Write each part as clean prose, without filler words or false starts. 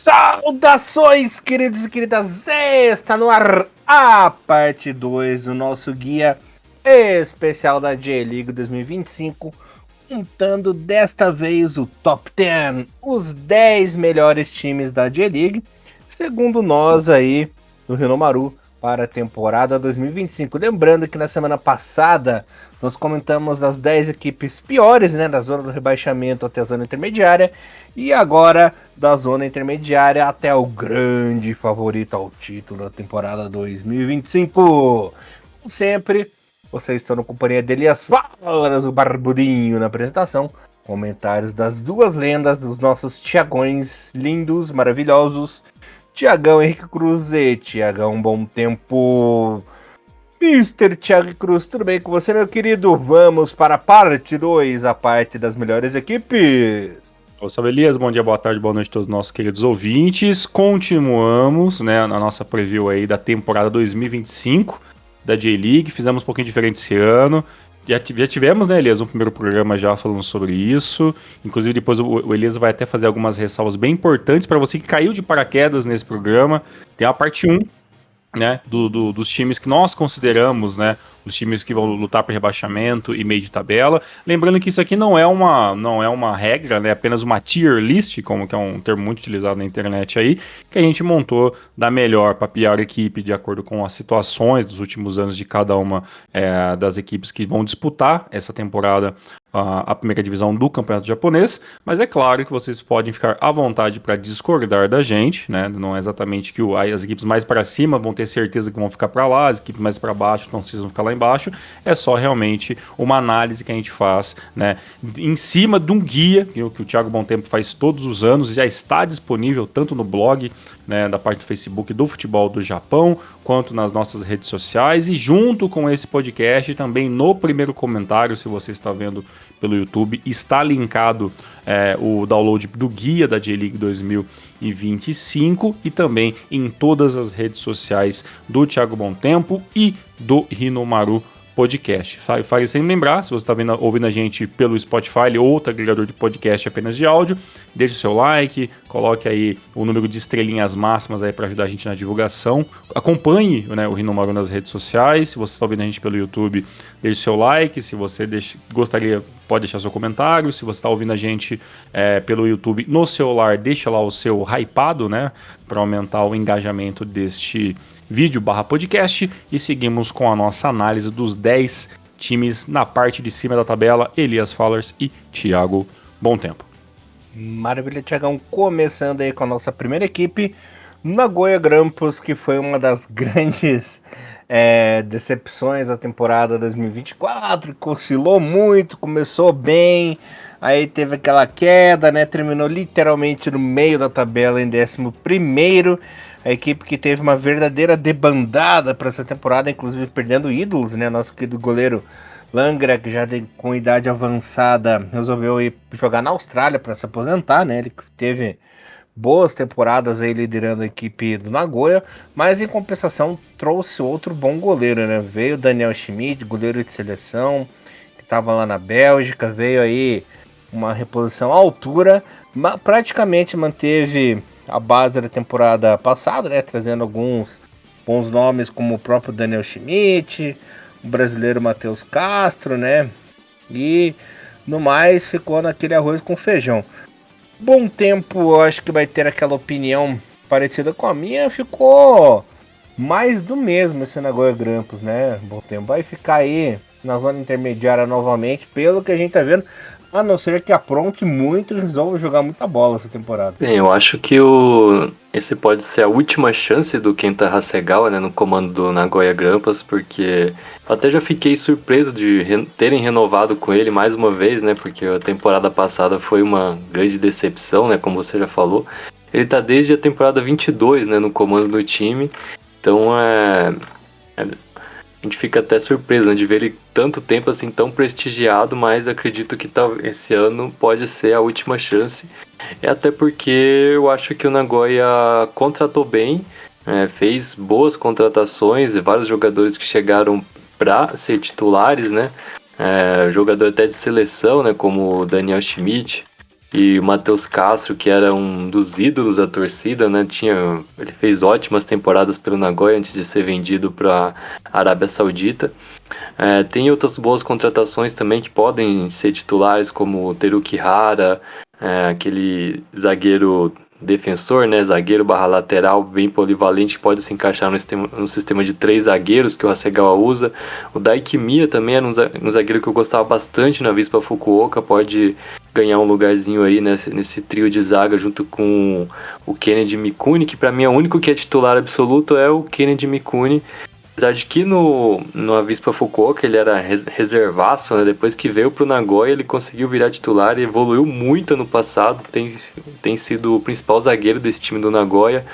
Saudações, queridos e queridas! Está no ar a parte 2 do nosso guia especial da J-League 2025, contando desta vez o Top 10, os 10 melhores times da J-League, segundo nós aí do Hinomaru, para a temporada 2025. Lembrando que na semana passada nós comentamos das 10 equipes piores, né, da zona do rebaixamento até a zona intermediária, e agora da zona intermediária até o grande favorito ao título da temporada 2025. Como sempre, vocês estão na companhia de Elias Falas, o Barbudinho na apresentação, comentários das duas lendas, dos nossos Tiagões lindos, maravilhosos, Tiagão Henrique Cruz e Tiagão Bom Tempo. Mr. Thiago Cruz, tudo bem com você, meu querido? Vamos para a parte 2, a parte das melhores equipes. Ô, salve Elias, bom dia, boa tarde, boa noite a todos os nossos queridos ouvintes. Continuamos, né, na nossa preview aí da temporada 2025 da J-League. Fizemos um pouquinho diferente esse ano. Já tivemos, né, Elias, um primeiro programa já falando sobre isso. Inclusive, depois o Elias vai até fazer algumas ressalvas bem importantes para você que caiu de paraquedas nesse programa. Tem a parte 1, né, dos times que nós consideramos, né, os times que vão lutar por rebaixamento e meio de tabela. Lembrando que isso aqui não é uma regra, né, apenas uma tier list, como que é um termo muito utilizado na internet aí, que a gente montou da melhor para pior equipe, de acordo com as situações dos últimos anos de cada uma das equipes que vão disputar essa temporada, a primeira divisão do campeonato japonês, mas é claro que vocês podem ficar à vontade para discordar da gente, né? Não é exatamente que as equipes mais para cima vão ter certeza que vão ficar para lá, as equipes mais para baixo não precisam ficar lá embaixo, é só realmente uma análise que a gente faz, né, em cima de um guia que o Thiago Bom Tempo faz todos os anos, e já está disponível tanto no blog, né, da parte do Facebook do Futebol do Japão, quanto nas nossas redes sociais, e junto com esse podcast também no primeiro comentário, se você está vendo pelo YouTube, está linkado o download do guia da J-League 2025 e também em todas as redes sociais do Thiago Bom Tempo e do Hinomaru Podcast. Fale sem lembrar, se você está ouvindo a gente pelo Spotify ou outro agregador de podcast apenas de áudio, deixe o seu like, coloque aí o número de estrelinhas máximas aí para ajudar a gente na divulgação. Acompanhe, né, o Hinomaru nas redes sociais. Se você está ouvindo a gente pelo YouTube, deixe o seu like. Se você gostaria, pode deixar seu comentário. Se você está ouvindo a gente pelo YouTube no celular, deixa lá o seu hypado, né, para aumentar o engajamento deste vídeo/podcast, e seguimos com a nossa análise dos 10 times na parte de cima da tabela, Elias Fallers e Thiago Bom Tempo. Maravilha, Thiagão, começando aí com a nossa primeira equipe, Nagoya Grampus, que foi uma das grandes decepções da temporada 2024, que oscilou muito, começou bem, aí teve aquela queda, né, terminou literalmente no meio da tabela em 11º, a equipe que teve uma verdadeira debandada para essa temporada, inclusive perdendo ídolos, né? Nosso querido goleiro Langra, que já com idade avançada, resolveu ir jogar na Austrália para se aposentar, né? Ele teve boas temporadas aí liderando a equipe do Nagoya, mas em compensação trouxe outro bom goleiro, né? Veio o Daniel Schmidt, goleiro de seleção, que estava lá na Bélgica, veio aí uma reposição à altura, praticamente manteve a base da temporada passada, né, trazendo alguns bons nomes como o próprio Daniel Schmidt, o brasileiro Matheus Castro, né, e no mais ficou naquele arroz com feijão. Bom Tempo, eu acho que vai ter aquela opinião parecida com a minha, ficou mais do mesmo esse Nagoya Grampus, né. Bom Tempo vai ficar aí na zona intermediária novamente, pelo que a gente tá vendo, a não ser que apronte muito e resolva jogar muita bola essa temporada. Bem, eu acho que esse pode ser a última chance do Kenta Hasegawa, né, no comando do Nagoya Grampus, porque eu até já fiquei surpreso de terem renovado com ele mais uma vez, né, porque a temporada passada foi uma grande decepção, né, como você já falou. Ele tá desde a temporada 22, né, no comando do time, então a gente fica até surpreso, né, de ver ele tanto tempo assim tão prestigiado, mas acredito que esse ano pode ser a última chance. Até porque eu acho que o Nagoya contratou bem, fez boas contratações, vários jogadores que chegaram para ser titulares, né? Jogador até de seleção, né, como o Daniel Schmidt, E o Matheus Castro, que era um dos ídolos da torcida, né? Ele fez ótimas temporadas pelo Nagoya antes de ser vendido para a Arábia Saudita. Tem outras boas contratações também que podem ser titulares, como o Teruki Hara, aquele zagueiro defensor, né? Zagueiro barra lateral, bem polivalente, que pode se encaixar no sistema de 3 zagueiros que o Hasegawa usa. O Daiki Miya também era um zagueiro que eu gostava bastante na Vispa Fukuoka, pode ganhar um lugarzinho aí nesse trio de zaga junto com o Kennedy Mikuni, que para mim é o único que é titular absoluto, é o Kennedy Mikuni. Apesar de que no Avispa Fukuoka ele era reservaço, né? Depois que veio pro Nagoya ele conseguiu virar titular e evoluiu muito ano passado, tem sido o principal zagueiro desse time do Nagoya,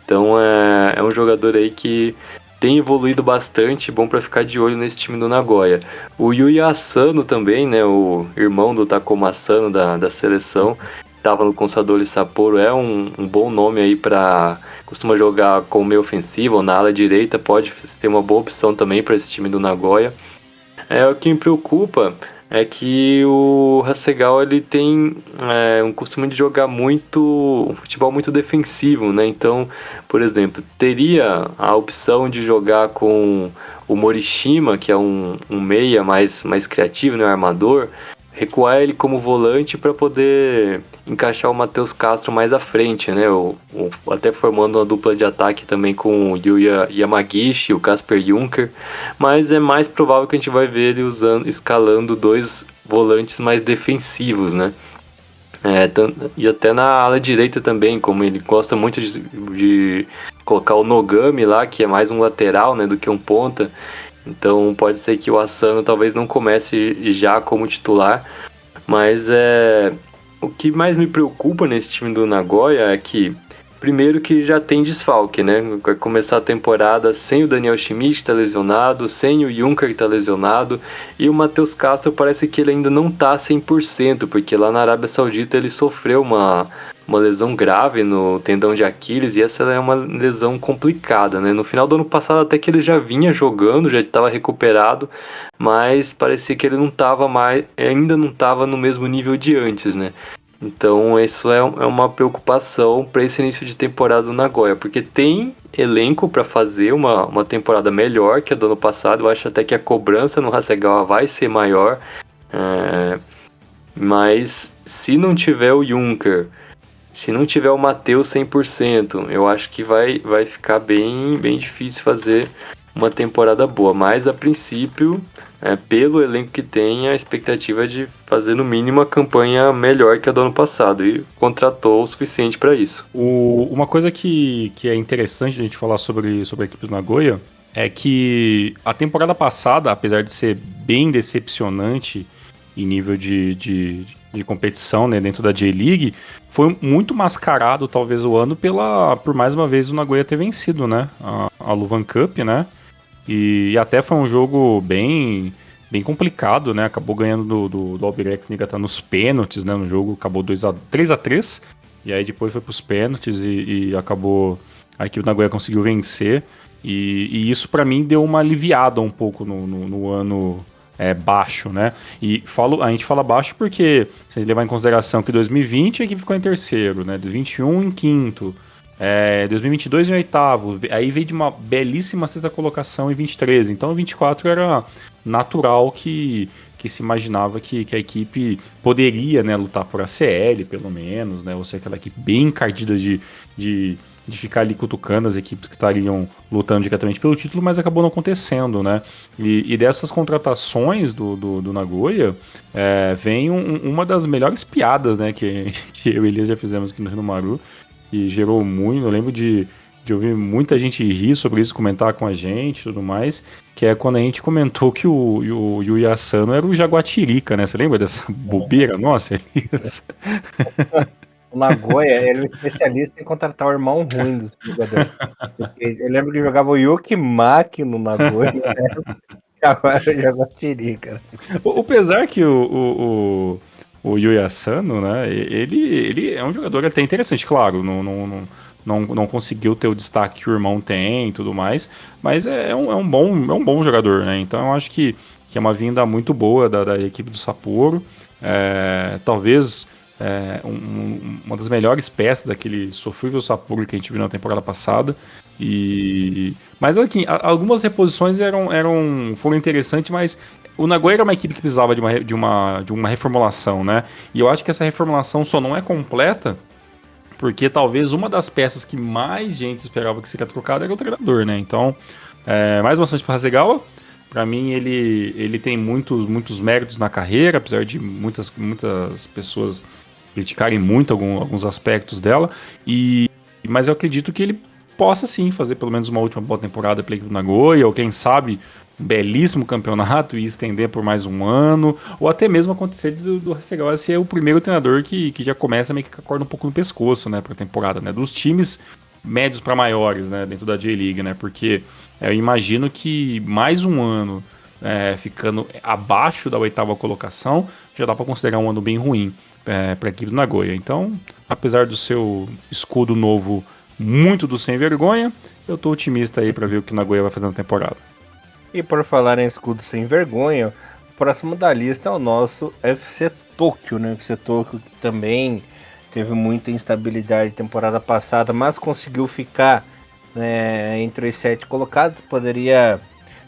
então é um jogador aí que tem evoluído bastante, bom para ficar de olho nesse time do Nagoya. O Yuya Asano também, né, o irmão do Takuma Asano da seleção, estava no Consadole Sapporo, é um bom nome aí para... Costuma jogar como meio ofensivo ou na ala direita, pode ter uma boa opção também para esse time do Nagoya. O que me preocupa é que o Hasegawa ele tem um costume de jogar um futebol muito defensivo, né? Então, por exemplo, teria a opção de jogar com o Morishima, que é um meia mais criativo, né? Um armador, recuar ele como volante para poder encaixar o Matheus Castro mais à frente, né? Até formando uma dupla de ataque também com o Yuya Yamagishi, o Casper Junker, mas é mais provável que a gente vai ver ele escalando 2 volantes mais defensivos, né? E até na ala direita também, como ele gosta muito de colocar o Nogami lá, que é mais um lateral, né, do que um ponta. Então pode ser que o Asano talvez não comece já como titular, mas o que mais me preocupa nesse time do Nagoya é que, primeiro que já tem desfalque, né? Vai começar a temporada sem o Daniel Schmidt, que está lesionado, sem o Junker, que está lesionado, e o Matheus Castro parece que ele ainda não está 100%, porque lá na Arábia Saudita ele sofreu uma lesão grave no tendão de Aquiles, e essa é uma lesão complicada, né? No final do ano passado até que ele já vinha jogando, já estava recuperado, mas parecia que ele ainda não estava no mesmo nível de antes, né? Então isso é uma preocupação para esse início de temporada do Nagoya, porque tem elenco para fazer uma temporada melhor que a do ano passado. Eu acho até que a cobrança no Hasegawa vai ser maior, mas se não tiver o Junker, se não tiver o Matheus 100%, eu acho que vai ficar bem difícil fazer uma temporada boa. Mas a princípio, pelo elenco que tem, a expectativa é de fazer no mínimo a campanha melhor que a do ano passado, e contratou o suficiente para isso. Uma coisa que é interessante a gente falar sobre a equipe do Nagoya é que a temporada passada, apesar de ser bem decepcionante em nível de competição, né, dentro da J-League, foi muito mascarado talvez o ano por mais uma vez o Nagoya ter vencido, né, a Luvan Cup, né, e até foi um jogo bem complicado, né, acabou ganhando do Albirex Niigata nos pênaltis, né, no jogo acabou 3-3, e aí depois foi pros pênaltis e acabou, aqui o Nagoya conseguiu vencer, e isso pra mim deu uma aliviada um pouco no ano baixo, né? E a gente fala baixo porque, se a gente levar em consideração que 2020 a equipe ficou em terceiro, né? 2021 em quinto, 2022 em oitavo, aí veio de uma belíssima sexta colocação em 23, então 24 era natural que se imaginava que a equipe poderia, né, lutar por ACL, pelo menos, né? Ou seja, aquela equipe bem encardida de ficar ali cutucando as equipes que estariam lutando diretamente pelo título, mas acabou não acontecendo, né? E dessas contratações do Nagoya, vem uma das melhores piadas, né, que eu e Elias já fizemos aqui no Renomaru, e gerou muito, eu lembro de ouvir muita gente rir sobre isso, comentar com a gente e tudo mais, que é quando a gente comentou que o Yuya Asano era o Jaguatirica, né? Você lembra dessa bobeira nossa, Elias? O Nagoya, ele é um especialista em contratar o irmão ruim dos jogadores. Eu lembro que jogava o Yuki Maki no Nagoya, né? E agora eu jogo a Tirika. Apesar que o Yuya Asano, né, ele é um jogador até interessante, claro, não conseguiu ter o destaque que o irmão tem e tudo mais, mas é um bom jogador, né? Então eu acho que é uma vinda muito boa da equipe do Sapporo. Talvez uma das melhores peças daquele sofrível Sapporo que a gente viu na temporada passada. Mas aqui, algumas reposições foram interessantes, mas o Nagoya era uma equipe que precisava de uma reformulação, né? E eu acho que essa reformulação só não é completa porque talvez uma das peças que mais gente esperava que seria trocada era o treinador, né? Então, mais uma chance para o Hasegawa. Para mim, ele tem muitos méritos na carreira, apesar de muitas pessoas criticarem muito alguns aspectos dela. Mas eu acredito que ele possa sim fazer pelo menos uma última boa temporada pela equipe do Nagoya, ou quem sabe um belíssimo campeonato e estender por mais um ano, ou até mesmo acontecer do Hasegawa ser o primeiro treinador que já começa meio que com a corda um pouco no pescoço, né, pra temporada, né, dos times médios para maiores, né, dentro da J-League, né, porque eu imagino que mais um ano ficando abaixo da 8ª colocação, já dá para considerar um ano bem ruim para a equipe do Nagoya. Então, apesar do seu escudo novo muito do sem vergonha, eu tô otimista aí para ver o que o Nagoya vai fazer na temporada. E por falar em escudo sem vergonha, o próximo da lista é o nosso FC Tokyo, né? FC Tokyo que também teve muita instabilidade temporada passada, mas conseguiu ficar entre os 7 colocados. Poderia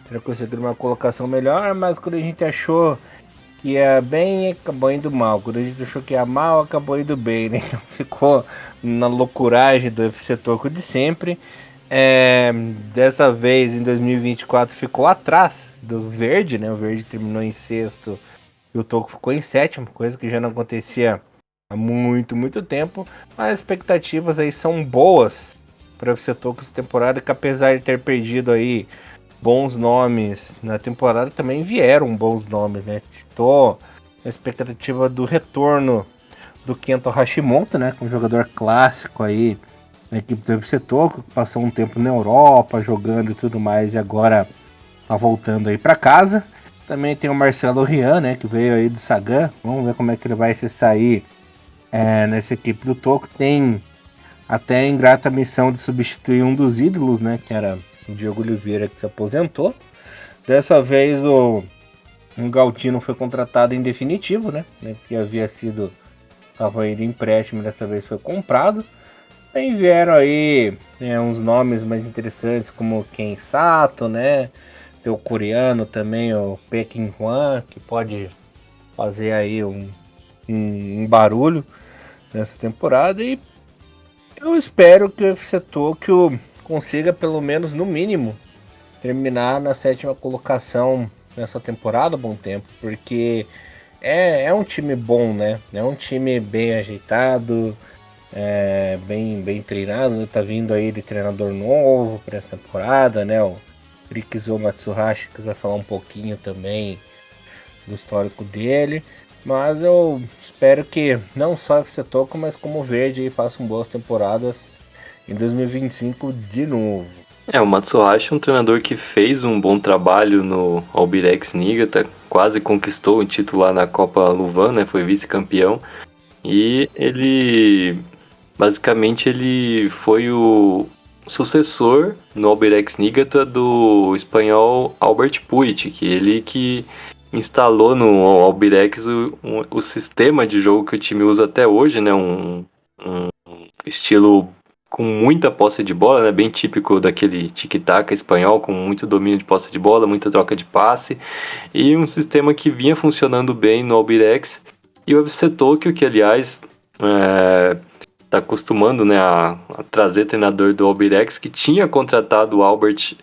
ter conseguido uma colocação melhor, mas quando a gente achou que ia bem, acabou indo mal. Quando a gente achou que ia mal, acabou indo bem, né? Ficou na loucuragem do FC Tokyo de sempre. Dessa vez, em 2024, ficou atrás do Verde, né? O Verde terminou em 6º e o Tokyo ficou em 7º, coisa que já não acontecia há muito tempo. Mas as expectativas aí são boas para o FC Tokyo essa temporada, que apesar de ter perdido aí bons nomes na temporada, também vieram bons nomes, né? Tô na expectativa do retorno do Kento Hashimoto, né? Um jogador clássico aí na equipe do FC Tokyo, que passou um tempo na Europa jogando e tudo mais, e agora tá voltando aí para casa. Também tem o Marcelo Rian, né? Que veio aí do Sagan. Vamos ver como é que ele vai se sair nessa equipe do Tokyo. Tem até a ingrata missão de substituir um dos ídolos, né? Que era o Diego Oliveira, que se aposentou. Dessa vez um Gautino foi contratado em definitivo, né? Que havia sido, estava aí de empréstimo, dessa vez foi comprado. Aí vieram aí uns nomes mais interessantes, como Ken Sato, né? Tem o coreano também, o Pekin Hwan, que pode fazer aí um barulho nessa temporada. E eu espero que o FC Tokyo consiga, pelo menos no mínimo, terminar na 7ª colocação nessa temporada, bom tempo, porque é um time bom, né? É um time bem ajeitado, bem treinado, né? Tá vindo aí de treinador novo para essa temporada, né? O Rikizo Matsuhashi, que vai falar um pouquinho também do histórico dele. Mas eu espero que não só o FC Tokyo, mas como o Verde aí façam boas temporadas em 2025 de novo. O Matsuhashi é um treinador que fez um bom trabalho no Albirex Niigata, quase conquistou o título lá na Copa Luvan, né? Foi vice-campeão. E basicamente ele foi o sucessor no Albirex Niigata do espanhol Albert Puig, que instalou no Albirex o sistema de jogo que o time usa até hoje, né? Um estilo com muita posse de bola, né? Bem típico daquele tic-tac espanhol, com muito domínio de posse de bola, muita troca de passe, e um sistema que vinha funcionando bem no Albirex. E o FC Tokyo, que aliás está acostumando, né, a trazer treinador do Albirex, que tinha contratado o Albert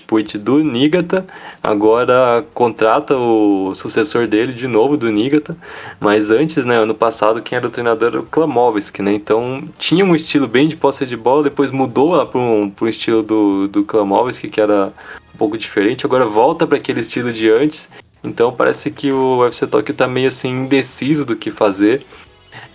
Puig do Niigata, agora contrata o sucessor dele de novo do Niigata, mas antes, né, ano passado, quem era o treinador era o Klamovski, né, então tinha um estilo bem de posse de bola, depois mudou lá para um estilo do Klamovski, que era um pouco diferente, agora volta para aquele estilo de antes, então parece que o FC Tokyo tá meio assim indeciso do que fazer,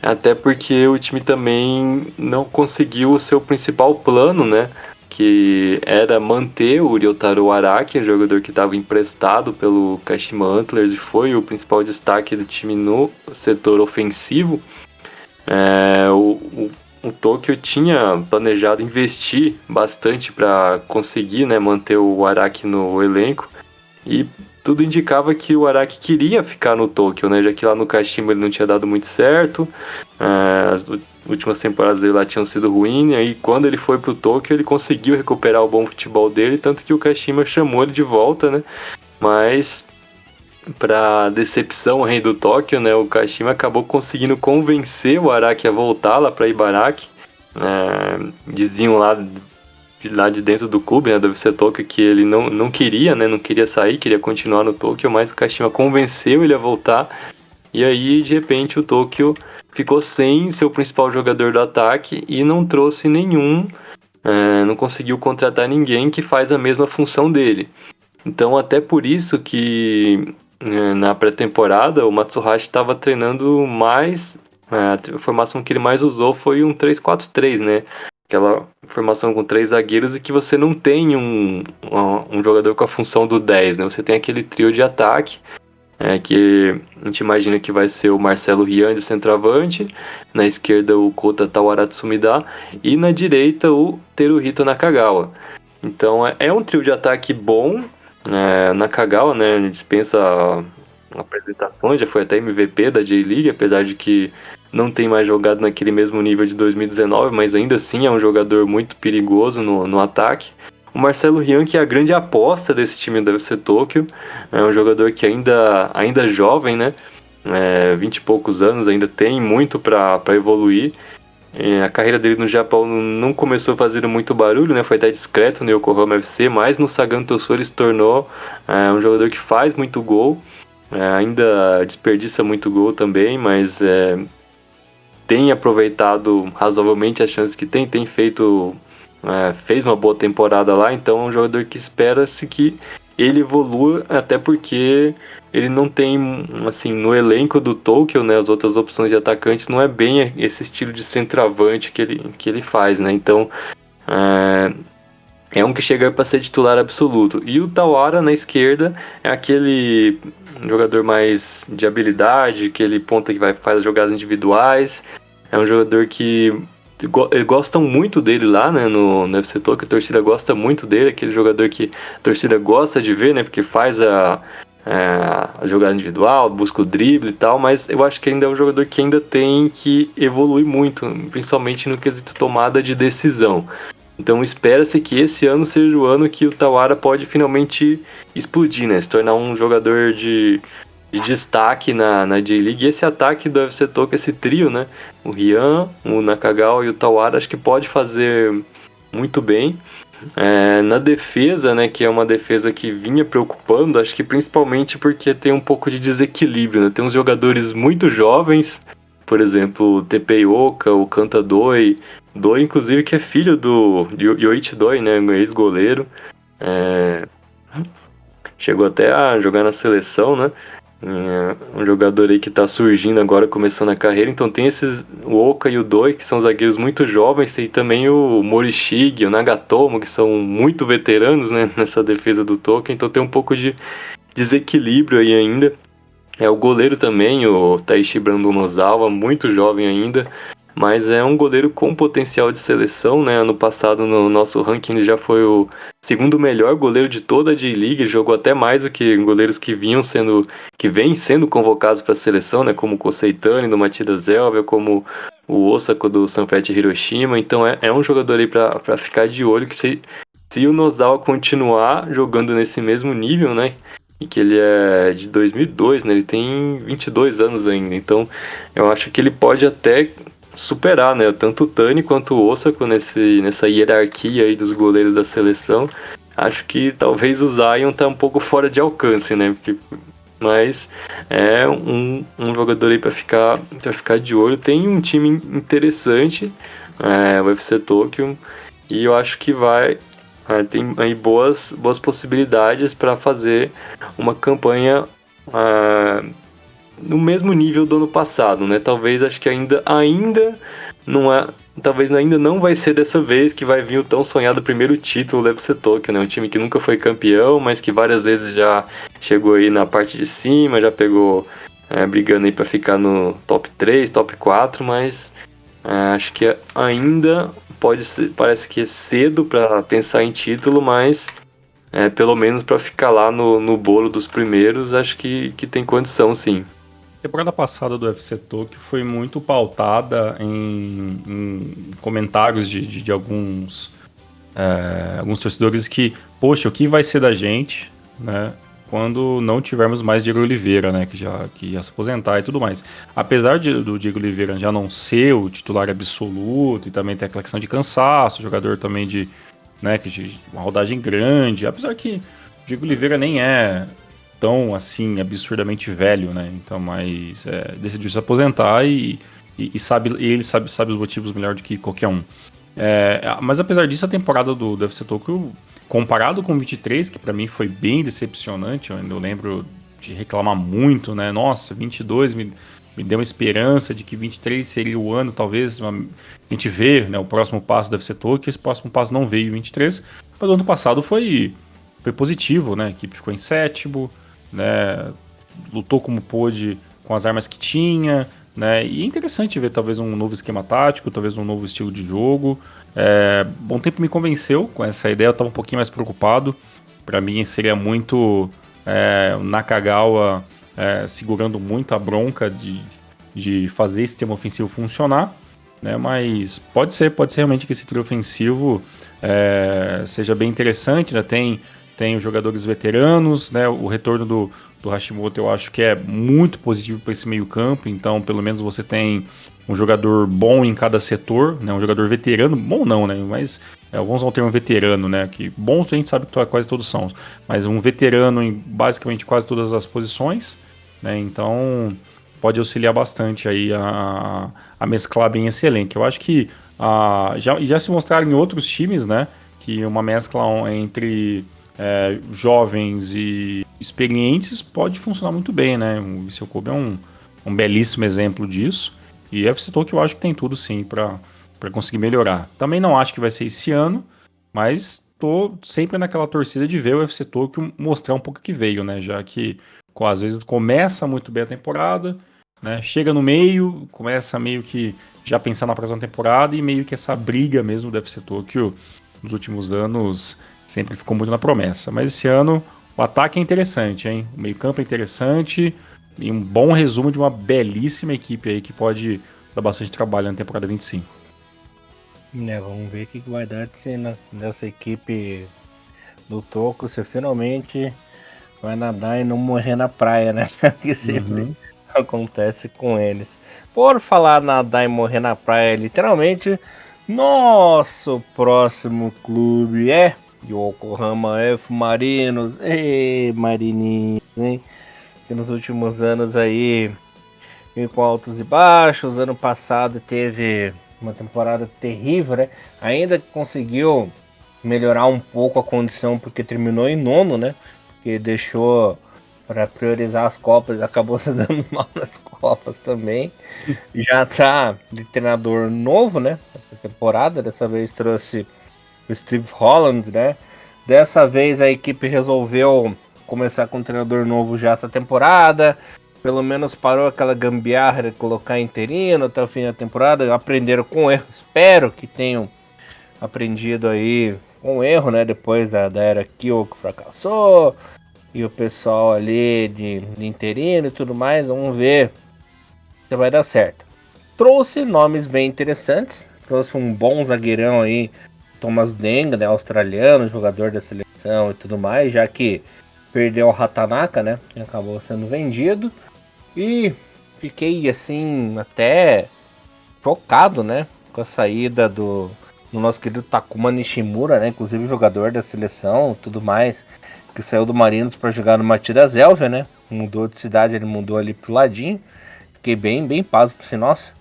até porque o time também não conseguiu o seu principal plano, né, que era manter o Ryotaro Araki, um jogador que estava emprestado pelo Kashima Antlers e foi o principal destaque do time no setor ofensivo. O Tokyo tinha planejado investir bastante para conseguir, né, manter o Araki no elenco, e tudo indicava que o Araki queria ficar no Tóquio, né? Já que lá no Kashima ele não tinha dado muito certo, as últimas temporadas dele lá tinham sido ruins, e aí quando ele foi pro Tóquio ele conseguiu recuperar o bom futebol dele, tanto que o Kashima chamou ele de volta, né? Mas, pra decepção aí do Tóquio, né? O Kashima acabou conseguindo convencer o Araki a voltar lá pra Ibaraki. Diziam lá de dentro do clube, né, do FC Tóquio, que ele não queria, né, não queria sair, queria continuar no Tóquio, mas o Kashima convenceu ele a voltar, e aí, de repente, o Tóquio ficou sem seu principal jogador do ataque e não trouxe nenhum, não conseguiu contratar ninguém que faz a mesma função dele. Então, até por isso que na pré-temporada o Matsuhashi estava treinando mais, a formação que ele mais usou foi um 3-4-3, né? Aquela formação com 3 zagueiros e que você não tem um jogador com a função do 10, né? Você tem aquele trio de ataque, que a gente imagina que vai ser o Marcelo Rian de centroavante, na esquerda o Kota Tawaratsu Sumida e na direita o Teruhito Nakagawa. Então é um trio de ataque bom. Nakagawa, né, dispensa apresentações, já foi até MVP da J-League, apesar de que não tem mais jogado naquele mesmo nível de 2019, mas ainda assim é um jogador muito perigoso no ataque. O Marcelo Rian, que é a grande aposta desse time do FC Tóquio, é um jogador que ainda jovem, né, 20 e poucos anos, ainda tem muito para evoluir. A carreira dele no Japão não começou fazendo muito barulho, né? Foi até discreto no Yokohama FC, mas no Sagan Tosu ele se tornou um jogador que faz muito gol, ainda desperdiça muito gol também, mas tem aproveitado razoavelmente as chances que tem feito, fez uma boa temporada lá, então é um jogador que espera-se que ele evolua, até porque ele não tem, assim, no elenco do Tóquio, né, as outras opções de atacante não é bem esse estilo de centroavante que ele faz, né, então é um que chega para ser titular absoluto. E o Tawara na esquerda é aquele jogador mais de habilidade, aquele ponta que faz as jogadas individuais, é um jogador que gostam muito dele lá, né, no FC Tóquio, a torcida gosta muito dele, aquele jogador que a torcida gosta de ver, né, porque faz a jogada individual, busca o drible e tal, mas eu acho que ainda é um jogador que ainda tem que evoluir muito, principalmente no quesito tomada de decisão. Então espera-se que esse ano seja o ano que o Tawara pode finalmente explodir, né, se tornar um jogador de destaque na J-League. E esse ataque do FC Tóquio, esse trio, né, o Rian, o Nakagawa e o Tawara, acho que pode fazer muito bem. Na defesa, né, que é uma defesa que vinha preocupando, acho que principalmente porque tem um pouco de desequilíbrio, né? Tem uns jogadores muito jovens, por exemplo, o Teppei Oka, o Kanta Doi, inclusive que é filho do Yoichi Doi, né, ex-goleiro, chegou até a jogar na seleção, né? Um jogador aí que tá surgindo agora, começando a carreira. Então tem o Oka e o Doi, que são zagueiros muito jovens, e também o Morishige, o Nagatomo, que são muito veteranos, né, nessa defesa do Tóquio. Então tem um pouco de desequilíbrio aí ainda. O goleiro também, o Taishi Brandon Nozawa, muito jovem ainda, mas é um goleiro com potencial de seleção, né? Ano passado no nosso ranking ele já foi o segundo melhor goleiro de toda a J-League, jogou até mais do que goleiros que vêm sendo convocados para a seleção, né? Como o Koseitani do Matida Zélvia, como o Osako do Sanfrecce Hiroshima. Então é um jogador aí para ficar de olho, que se o Nozawa continuar jogando nesse mesmo nível, né? E que ele é de 2002, né? Ele tem 22 anos ainda, então eu acho que ele pode até superar, né, tanto o Tani quanto o Osako nessa hierarquia aí dos goleiros da seleção. Acho que talvez o Zion tá um pouco fora de alcance, né, mas é um jogador aí para ficar de olho. Tem um time interessante, o FC Tóquio, e eu acho que tem aí boas possibilidades para fazer uma campanha no mesmo nível do ano passado, né? Talvez, acho que ainda não é, talvez ainda não vai ser dessa vez que vai vir o tão sonhado primeiro título do FC Tóquio, né? Um time que nunca foi campeão, mas que várias vezes já chegou aí na parte de cima, já pegou brigando aí para ficar no top 3, top 4, mas acho que ainda pode ser, parece que é cedo para pensar em título, mas pelo menos para ficar lá no bolo dos primeiros, acho que tem condição, sim. A temporada passada do UFC Tokyo foi muito pautada em comentários de alguns torcedores que, poxa, o que vai ser da gente, né, quando não tivermos mais Diego Oliveira, né, que ia se aposentar e tudo mais. Apesar do Diego Oliveira já não ser o titular absoluto e também ter aquela questão de cansaço, jogador também de uma rodagem grande, apesar que o Diego Oliveira nem é tão assim absurdamente velho, né? Então, mas decidiu se aposentar e ele sabe os motivos melhor do que qualquer um. Mas apesar disso, a temporada do UFC Tokyo, comparado com o 23, que pra mim foi bem decepcionante, eu ainda lembro de reclamar muito, né? Nossa, 22 me deu uma esperança de que 23 seria o ano, talvez, a gente vê, né, o próximo passo do UFC Tokyo, esse próximo passo não veio em 23, mas o ano passado foi positivo, né? A equipe ficou em sétimo, né? Lutou como pôde com as armas que tinha, né? E é interessante ver talvez um novo esquema tático, talvez um novo estilo de jogo. Bom Tempo me convenceu com essa ideia, eu estava um pouquinho mais preocupado. Para mim seria muito o Nakagawa segurando muito a bronca de fazer esse sistema ofensivo funcionar, né? Mas pode ser realmente que esse trio ofensivo seja bem interessante, né? Tem os jogadores veteranos, né? O retorno do Hashimoto eu acho que é muito positivo para esse meio campo, então pelo menos você tem um jogador bom em cada setor, né? Um jogador veterano, bom não, né? Mas vamos usar o termo veterano, né? Que bons a gente sabe que quase todos são, mas um veterano em basicamente quase todas as posições, né? Então pode auxiliar bastante aí a mesclar bem esse elenco. Eu acho que já se mostraram em outros times, né? Que uma mescla entre jovens e experientes pode funcionar muito bem, né? O Vissel Kobe é um belíssimo exemplo disso. E o UFC Tokyo eu acho que tem tudo sim para conseguir melhorar. Também não acho que vai ser esse ano, mas tô sempre naquela torcida de ver o UFC Tokyo mostrar um pouco que veio, né? Já que às vezes começa muito bem a temporada, né? Chega no meio, começa meio que já pensar na próxima temporada e meio que essa briga mesmo do UFC Tokyo nos últimos anos sempre ficou muito na promessa. Mas esse ano o ataque é interessante, hein? O meio-campo é interessante e um bom resumo de uma belíssima equipe aí que pode dar bastante trabalho na temporada 25. Vamos ver o que vai dar nessa equipe do Toco, se finalmente vai nadar e não morrer na praia, né? Que sempre acontece com eles. Por falar nadar e morrer na praia, literalmente, nosso próximo clube é Yokohama F Marinos. Ei, Marininhos, hein? Que nos últimos anos aí vem com altos e baixos. Ano passado teve uma temporada terrível, né? Ainda conseguiu melhorar um pouco a condição porque terminou em nono, né? Porque deixou para priorizar as Copas, acabou se dando mal nas Copas também. Já tá de treinador novo, né? Essa temporada, dessa vez trouxe o Steve Holland, né? Dessa vez a equipe resolveu começar com um treinador novo já essa temporada. Pelo menos parou aquela gambiarra de colocar interino até o fim da temporada. Aprenderam com erro. Espero que tenham aprendido aí com erro, né? Depois da era Kill que fracassou. E o pessoal ali de interino e tudo mais. Vamos ver se vai dar certo. Trouxe nomes bem interessantes. Trouxe um bom zagueirão aí, Thomas Denga, né, australiano, jogador da seleção e tudo mais, já que perdeu o Ratanaka, né, e acabou sendo vendido. E fiquei assim até chocado, né, com a saída do nosso querido Takuma Nishimura, né, inclusive jogador da seleção, tudo mais, que saiu do Marinos para jogar no Matidas Elvia, né, mudou de cidade, ele mudou ali pro ladinho. Fiquei bem pasmo, porque nossa,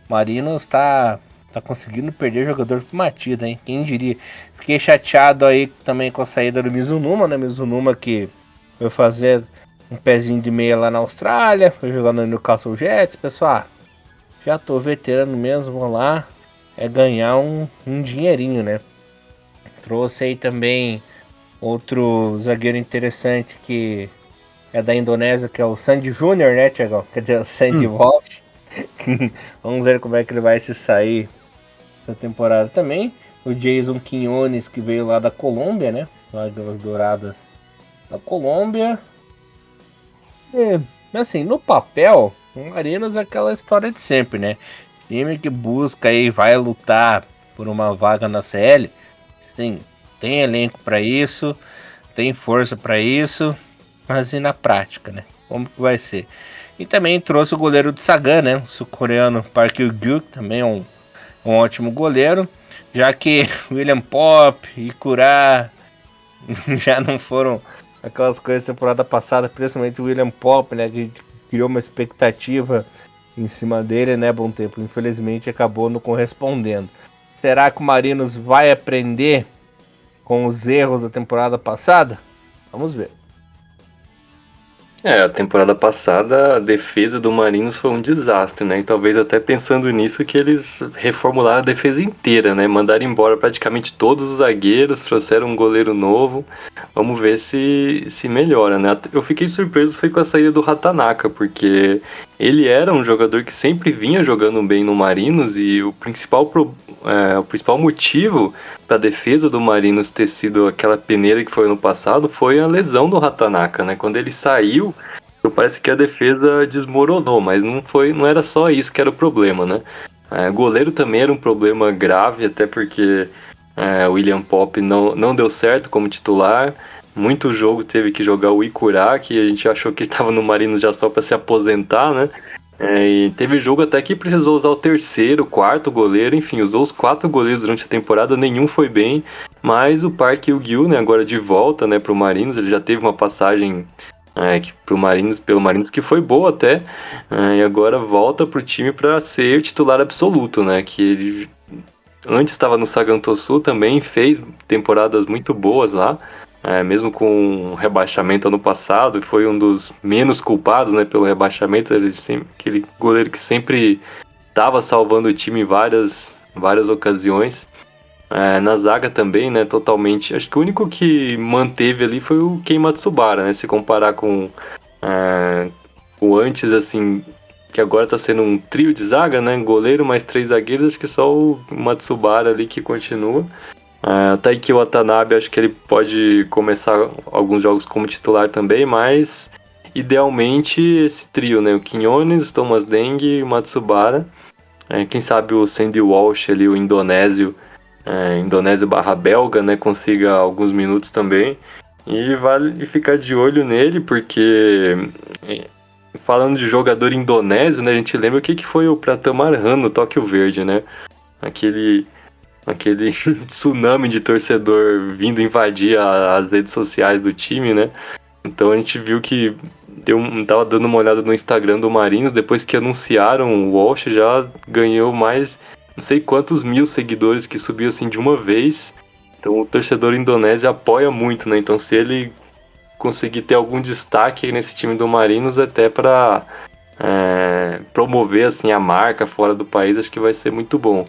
Marinos tá conseguindo perder jogador pro Matidas, hein? Quem diria? Fiquei chateado aí também com a saída do Mizunuma, né? Mizunuma que foi fazer um pezinho de meia lá na Austrália, foi jogar no Newcastle Jets. Pessoal, já tô veterano mesmo, vamos lá, ganhar um dinheirinho, né? Trouxe aí também outro zagueiro interessante que é da Indonésia, que é o Sandy Júnior, né, Thiagão? Quer dizer, o Sandy Walsh. Vamos ver como é que ele vai se sair essa temporada também. O Jason Quinones, que veio lá da Colômbia, né? Águilas Douradas da Colômbia. E, assim, no papel, o Marinos é aquela história de sempre, né? Time que busca e vai lutar por uma vaga na CL, sim, tem elenco para isso, tem força para isso, mas e na prática, né? Como que vai ser? E também trouxe o goleiro de Sagan, né? O sul-coreano Park Yu-gyu, que também é um ótimo goleiro, já que William Pop e Kurá já não foram aquelas coisas da temporada passada, principalmente o William Pop, né? Que a gente criou uma expectativa em cima dele, né? Bom tempo, infelizmente acabou não correspondendo. Será que o Marinos vai aprender com os erros da temporada passada? Vamos ver. A temporada passada a defesa do Marinos foi um desastre, né? E talvez até pensando nisso que eles reformularam a defesa inteira, né? Mandaram embora praticamente todos os zagueiros, trouxeram um goleiro novo. Vamos ver se melhora, né? Eu fiquei surpreso foi com a saída do Ratanaka, porque ele era um jogador que sempre vinha jogando bem no Marinos e o principal motivo para a defesa do Marinos ter sido aquela peneira que foi no passado foi a lesão do Ratanaka, né? Quando ele saiu, parece que a defesa desmoronou, mas não era só isso que era o problema, né? Goleiro também era um problema grave, até porque o William Pop não deu certo como titular. Muito jogo teve que jogar o Ikurá, que a gente achou que estava no Marinos já só para se aposentar, né? E teve jogo até que precisou usar o terceiro, quarto goleiro, enfim, usou os 4 goleiros durante a temporada, nenhum foi bem, mas o Park Yu-gyu, né, agora de volta, né, pro Marinos, ele já teve uma passagem pelo Marinos que foi boa até, e agora volta pro time para ser titular absoluto, né, que ele antes estava no Sagantosu também, fez temporadas muito boas lá, mesmo com o rebaixamento ano passado, foi um dos menos culpados, né, pelo rebaixamento, aquele goleiro que sempre estava salvando o time em várias ocasiões. Na zaga também, né, totalmente, acho que o único que manteve ali foi o Ken Matsubara, né, se comparar com o antes, assim, que agora tá sendo um trio de zaga, né, goleiro mais 3 zagueiros, acho que só o Matsubara ali que continua. Taiki Watanabe, acho que ele pode começar alguns jogos como titular também, mas idealmente esse trio, né? O Quinones, Thomas Deng e o Matsubara. Quem sabe o Sandy Walsh ali, o indonésio /belga, né? Consiga alguns minutos também. E vale ficar de olho nele, porque falando de jogador indonésio, né? A gente lembra o que foi o Pratama Arhan no Tóquio Verde, né? Aquele tsunami de torcedor vindo invadir as redes sociais do time, né? Então a gente viu que tava dando uma olhada no Instagram do Marinos, depois que anunciaram o Walsh, já ganhou mais não sei quantos mil seguidores que subiu assim de uma vez. Então o torcedor indonésio apoia muito, né? Então se ele conseguir ter algum destaque nesse time do Marinos, até para promover assim a marca fora do país, acho que vai ser muito bom.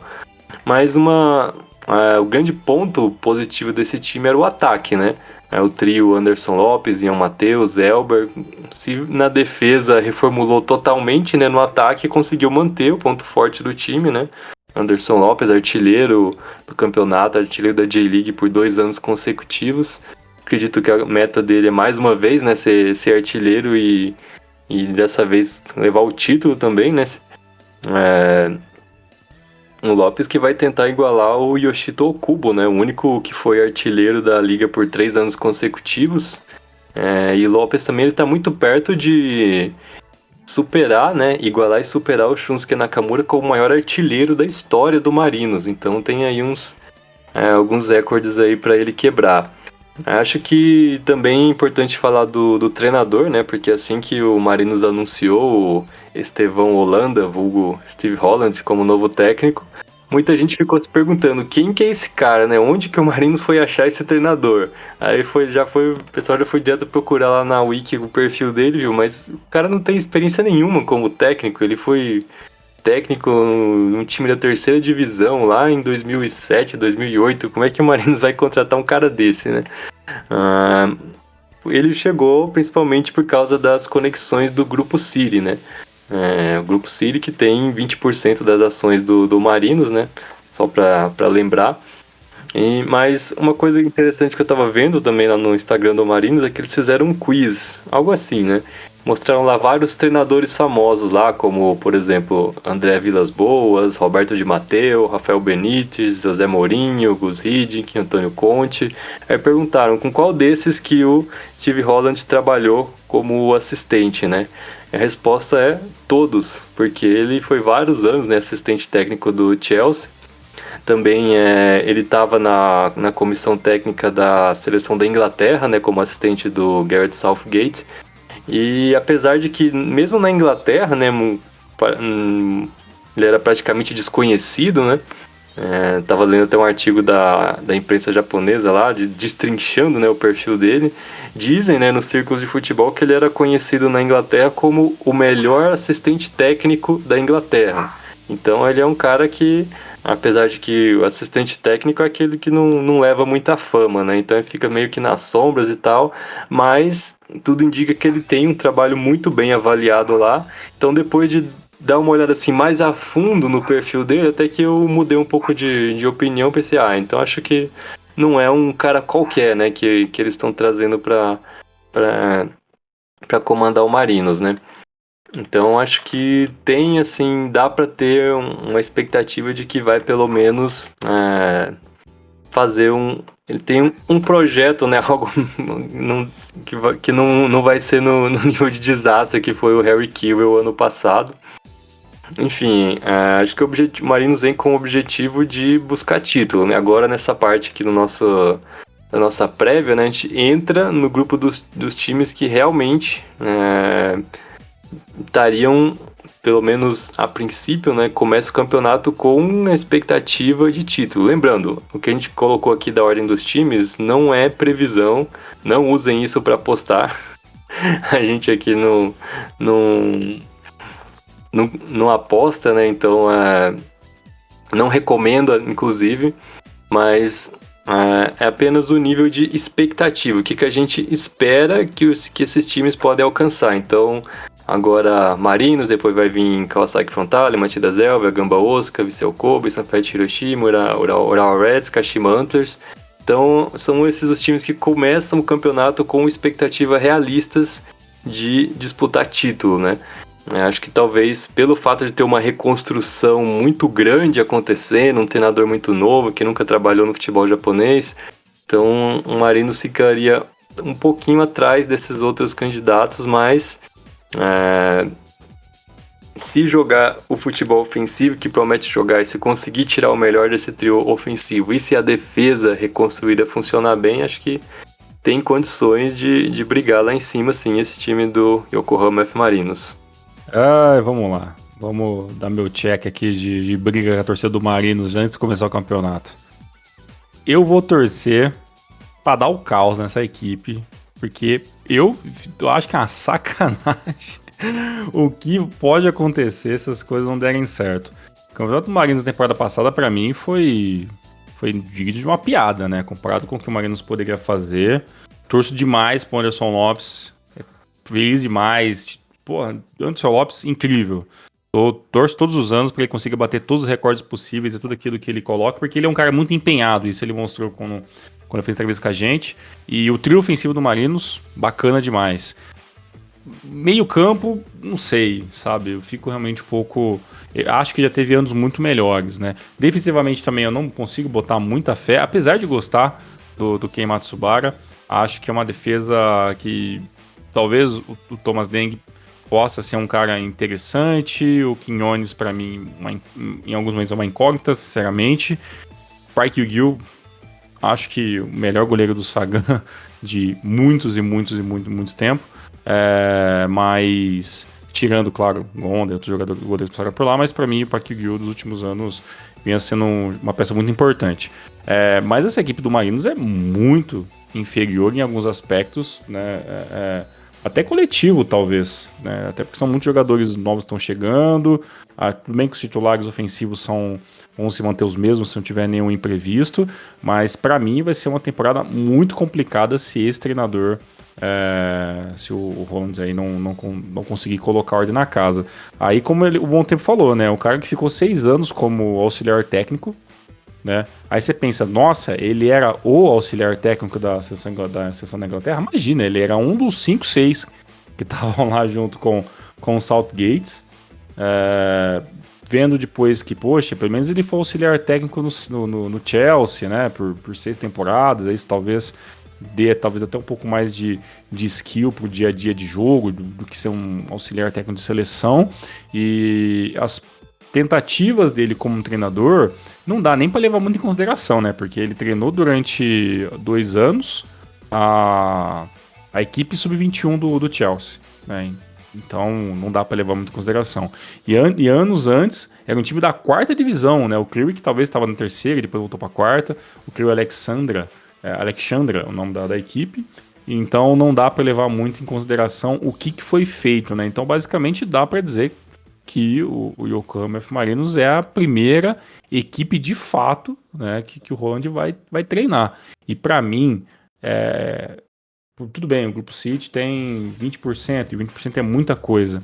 Mas o grande ponto positivo desse time era o ataque, né? O trio Anderson Lopes, Ian Matheus, Elber. Se na defesa reformulou totalmente, né? No ataque conseguiu manter o ponto forte do time, né? Anderson Lopes, artilheiro do campeonato, artilheiro da J-League por 2 anos consecutivos. Acredito que a meta dele é mais uma vez, né? Ser artilheiro e dessa vez levar o título também, né? Um Lopes que vai tentar igualar o Yoshito Okubo, né? O único que foi artilheiro da liga por 3 anos consecutivos. E o Lopes também está muito perto de superar, né? Igualar e superar o Shunsuke Nakamura como o maior artilheiro da história do Marinos. Então tem aí alguns recordes aí para ele quebrar. Acho que também é importante falar do treinador, né? Porque assim que o Marinos anunciou o Estevão Holanda, vulgo Steve Holland, como novo técnico, muita gente ficou se perguntando quem que é esse cara, né? Onde que o Marinos foi achar esse treinador? Aí o pessoal já foi direto procurar lá na Wiki o perfil dele, viu? Mas o cara não tem experiência nenhuma como técnico, ele foi técnico num time da terceira divisão lá em 2007, 2008. Como é que o Marinos vai contratar um cara desse, né? Ele chegou principalmente por causa das conexões do Grupo City, né? O Grupo City que tem 20% das ações do Marinos, né? Só para lembrar. Mas uma coisa interessante que eu tava vendo também lá no Instagram do Marinos é que eles fizeram um quiz, algo assim, né? Mostraram lá vários treinadores famosos lá, como, por exemplo, André Vilas-Boas, Roberto Di Matteo, Rafael Benítez, José Mourinho, Gus Hiddink, Antônio Conte. Aí perguntaram com qual desses que o Steve Holland trabalhou como assistente, né? A resposta é todos, porque ele foi vários anos, né, assistente técnico do Chelsea. Também ele estava na comissão técnica da seleção da Inglaterra, né, como assistente do Gareth Southgate. E apesar de que, mesmo na Inglaterra, né, ele era praticamente desconhecido, né? Tava lendo até um artigo da imprensa japonesa lá, destrinchando, né, o perfil dele. Dizem, né, nos círculos de futebol que ele era conhecido na Inglaterra como o melhor assistente técnico da Inglaterra. Então ele é um cara que, apesar de que o assistente técnico é aquele que não leva muita fama, né? Então ele fica meio que nas sombras e tal, mas tudo indica que ele tem um trabalho muito bem avaliado lá. Então depois de dar uma olhada assim mais a fundo no perfil dele, até que eu mudei um pouco de opinião, pensei, então acho que não é um cara qualquer, né, que eles estão trazendo para comandar o Marinos, né? Então acho que tem, assim, dá para ter uma expectativa de que vai pelo menos fazer ele tem um projeto, né, algo que não vai ser no nível de desastre que foi o Harry Kewell ano passado. Enfim, acho que o Marinos vem com o objetivo de buscar título, né? Agora nessa parte aqui da nossa prévia, né, a gente entra no grupo dos times que realmente estariam, pelo menos a princípio, né, começa o campeonato com uma expectativa de título. Lembrando, o que a gente colocou aqui da ordem dos times não é previsão, não usem isso para apostar. A gente aqui não aposta, né, então não recomendo, inclusive, mas é apenas o nível de expectativa, o que a gente espera que esses times podem alcançar. Então, agora Marinos, depois vai vir Kawasaki Frontale, Matidas Elva, Gamba Osaka, Vissel Kobe, Sanfrecce Hiroshima, Ural Reds, Kashima Antlers. Então, são esses os times que começam o campeonato com expectativas realistas de disputar título, né? Acho que talvez pelo fato de ter uma reconstrução muito grande acontecendo, um treinador muito novo que nunca trabalhou no futebol japonês, então o Marinos ficaria um pouquinho atrás desses outros candidatos, mas se jogar o futebol ofensivo que promete jogar e se conseguir tirar o melhor desse trio ofensivo e se a defesa reconstruída funcionar bem, acho que tem condições de brigar lá em cima, sim, esse time do Yokohama F. Marinos. Vamos lá. Vamos dar meu check aqui de briga com a torcida do Marinos antes de começar o campeonato. Eu vou torcer pra dar o caos nessa equipe, porque eu acho que é uma sacanagem o que pode acontecer se as coisas não derem certo. O campeonato do Marinos da temporada passada, pra mim, foi digno de uma piada, né? Comparado com o que o Marinos poderia fazer. Torço demais pro Anderson Lopes. Feliz demais. Porra, Anderson Lopes, incrível. Eu torço todos os anos para ele consiga bater todos os recordes possíveis e tudo aquilo que ele coloca, porque ele é um cara muito empenhado, isso ele mostrou quando ele fez entrevista com a gente. E o trio ofensivo do Marinos, bacana demais. Meio campo, não sei, sabe? Eu fico realmente um pouco... Acho que já teve anos muito melhores, né? Defensivamente também eu não consigo botar muita fé, apesar de gostar do Ken Matsubara. Acho que é uma defesa que talvez o Thomas Deng possa ser um cara interessante. O Quinones, para mim, em alguns momentos é uma incógnita, sinceramente. Park Yu-Gil, acho que o melhor goleiro do Sagan de muitos tempo. Mas, tirando, claro, Gonda e outros goleiros que passaram por lá, mas para mim o Park Yu-Gil dos últimos anos vinha sendo uma peça muito importante. Mas essa equipe do Marinos é muito inferior em alguns aspectos, né? Até coletivo, talvez, né? Até porque são muitos jogadores novos que estão chegando. Tudo bem que os titulares ofensivos vão se manter os mesmos se não tiver nenhum imprevisto, mas para mim vai ser uma temporada muito complicada se esse treinador, se o Hollands aí não conseguir colocar ordem na casa. Aí, como o Bom Tempo falou, né? O cara que ficou 6 anos como auxiliar técnico, né? Aí você pensa, nossa, ele era o auxiliar técnico da seleção da Inglaterra? Imagina, ele era um dos 5, 6 que estavam lá junto com o Southgate. Vendo depois que, poxa, pelo menos ele foi auxiliar técnico no Chelsea, né? Por 6 temporadas, isso talvez dê talvez até um pouco mais de skill pro dia a dia de jogo do que ser um auxiliar técnico de seleção. E as tentativas dele como treinador não dá nem para levar muito em consideração, né? Porque ele treinou durante 2 anos a equipe sub-21 do Chelsea, né? Então não dá para levar muito em consideração. E anos antes era um time da 4ª divisão, né? O Cleary que talvez estava na 3ª, depois voltou para a 4ª. O Cleary Alexandra, o nome da equipe. Então não dá para levar muito em consideração o que foi feito, né? Então basicamente dá para dizer que o Yokohama F. Marinos é a primeira equipe de fato, né, que o Roland vai treinar. E para mim, tudo bem, o Grupo City tem 20%, e 20% é muita coisa.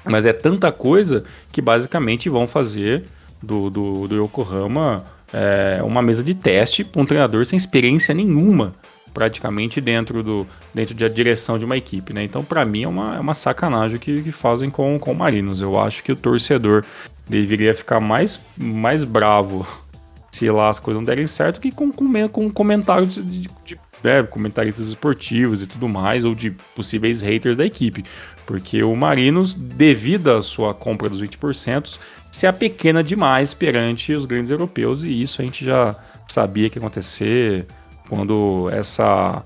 Mas é tanta coisa que basicamente vão fazer do Yokohama uma mesa de teste para um treinador sem experiência nenhuma, praticamente dentro da direção de uma equipe, né? Então, para mim, é uma sacanagem que fazem com o Marinos. Eu acho que o torcedor deveria ficar mais bravo se lá as coisas não derem certo que com comentários de comentaristas esportivos e tudo mais, ou de possíveis haters da equipe. Porque o Marinos, devido à sua compra dos 20%, se apequena demais perante os grandes europeus, e isso a gente já sabia que ia acontecer quando essa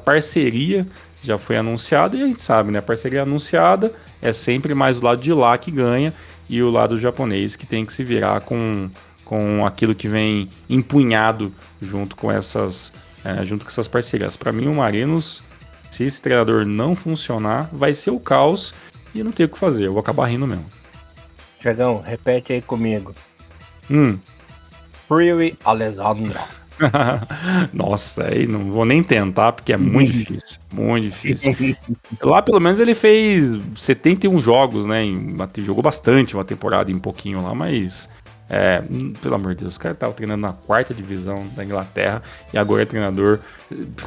parceria já foi anunciada, e a gente sabe, né? A parceria anunciada é sempre mais o lado de lá que ganha, e o lado japonês que tem que se virar com aquilo que vem empunhado junto com essas parcerias. Para mim, o Marinos, se esse treinador não funcionar, vai ser o caos e não tem o que fazer. Eu vou acabar rindo mesmo. Tiagão, repete aí comigo. Freeway Alessandro. Nossa, aí não vou nem tentar, porque é muito difícil. Muito difícil. Lá, pelo menos, ele fez 71 jogos, né? Jogou bastante uma temporada e um pouquinho lá, mas... pelo amor de Deus, o cara tava treinando na 4ª divisão da Inglaterra e agora é treinador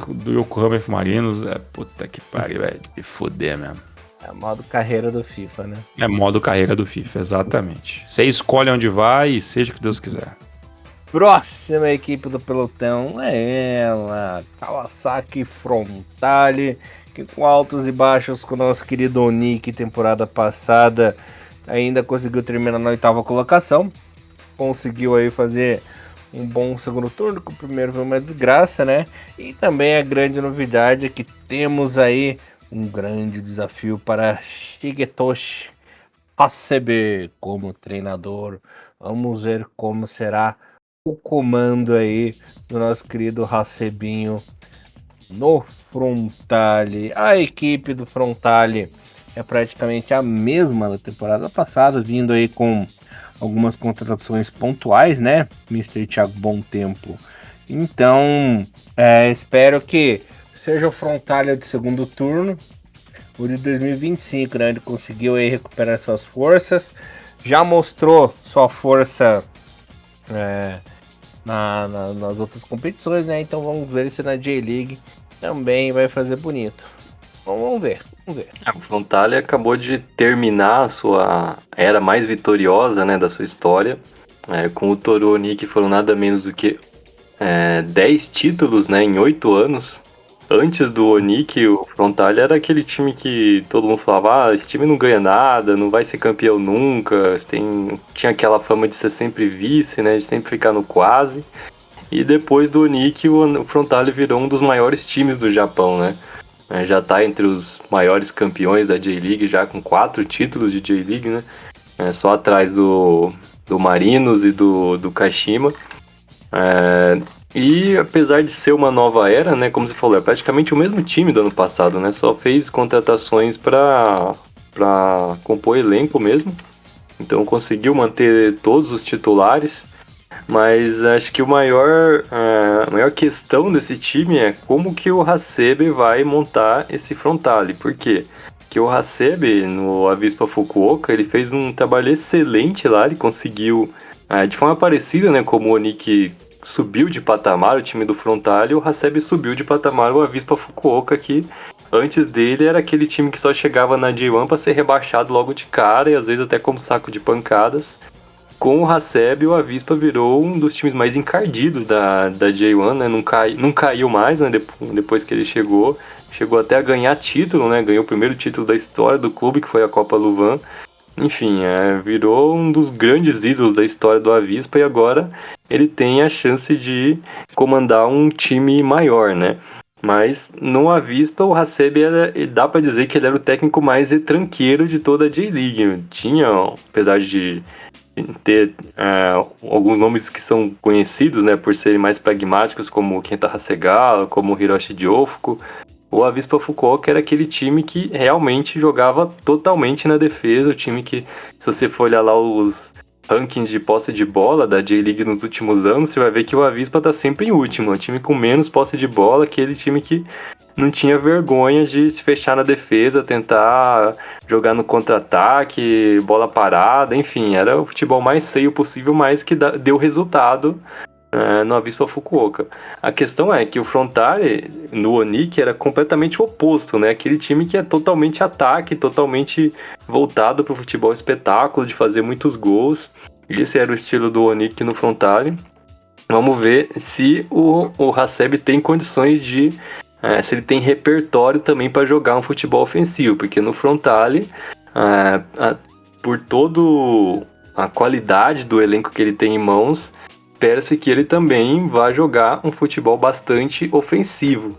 do Yokohama F. Marinos. Puta que pariu, de foder mesmo. É modo carreira do FIFA, né? É modo carreira do FIFA, exatamente. Você escolhe onde vai e seja o que Deus quiser. Próxima equipe do pelotão é ela, Kawasaki Frontale, que com altos e baixos com o nosso querido Onick, temporada passada, ainda conseguiu terminar na 8ª colocação. Conseguiu aí fazer um bom segundo turno, que o primeiro foi uma desgraça, né? E também a grande novidade é que temos aí um grande desafio para Shigetoshi Hasebe como treinador. Vamos ver como será o comando aí do nosso querido Hasebinho no Frontale. A equipe do Frontale é praticamente a mesma da temporada passada, vindo aí com algumas contratações pontuais, né, Mr. Thiago Bom Tempo? Então, espero que seja o Frontale de segundo turno, o de 2025, né? Ele conseguiu aí recuperar suas forças, já mostrou sua força nas outras competições, né? Então vamos ver se na J-League também vai fazer bonito. Vamos ver. O Frontale acabou de terminar a sua era mais vitoriosa, né, da sua história. Com o Toru Onick foram nada menos do que 10 títulos, né, em 8 anos. Antes do Onick, o Frontale era aquele time que todo mundo falava, esse time não ganha nada, não vai ser campeão nunca. Tinha aquela fama de ser sempre vice, né, de sempre ficar no quase. E depois do Onick, o Frontale virou um dos maiores times do Japão, né? Já está entre os maiores campeões da J-League, já com 4 títulos de J-League, né? Só atrás do Marinos e do Kashima. E apesar de ser uma nova era, né? Como você falou, é praticamente o mesmo time do ano passado, né? Só fez contratações para compor elenco mesmo. Então conseguiu manter todos os titulares. Mas acho que a maior questão desse time é como que o Hasebe vai montar esse Frontale. Por quê? Porque o Hasebe, no Avispa Fukuoka, ele fez um trabalho excelente lá, ele conseguiu De forma parecida, né, como o Onik subiu de patamar, o time do Frontale, o Hasebe subiu de patamar, o Avispa Fukuoka, que antes dele era aquele time que só chegava na J1 para ser rebaixado logo de cara e às vezes até como saco de pancadas. Com o Hasebe, o Avispa virou um dos times mais encardidos da J1, né? Não caiu mais, né? Depois que ele chegou. Chegou até a ganhar título, né? Ganhou o primeiro título da história do clube, que foi a Copa Luvan. Enfim, virou um dos grandes ídolos da história do Avispa e agora ele tem a chance de comandar um time maior, né? Mas no Avispa, o Hasebe dá pra dizer que ele era o técnico mais retranqueiro de toda a J-League. Tinha, apesar de ter alguns nomes que são conhecidos, né, por serem mais pragmáticos, como Kenta Hasegawa, como Hiroshi Diofuku, o Avispa Fukuoka era aquele time que realmente jogava totalmente na defesa, o time que, se você for olhar lá os rankings de posse de bola da J-League nos últimos anos, você vai ver que o Avispa tá sempre em último, é um time com menos posse de bola, aquele time que não tinha vergonha de se fechar na defesa, tentar jogar no contra-ataque, bola parada, enfim, era o futebol mais feio possível, mas que deu resultado no Avispa Fukuoka. A questão é que o Frontale, no Onik, era completamente o oposto, né? Aquele time que é totalmente ataque, totalmente voltado para o futebol espetáculo, de fazer muitos gols. Esse era o estilo do Onik no Frontale. Vamos ver se o Hasebe tem condições de... se ele tem repertório também para jogar um futebol ofensivo, porque no Frontale, por toda a qualidade do elenco que ele tem em mãos, espera-se que ele também vá jogar um futebol bastante ofensivo.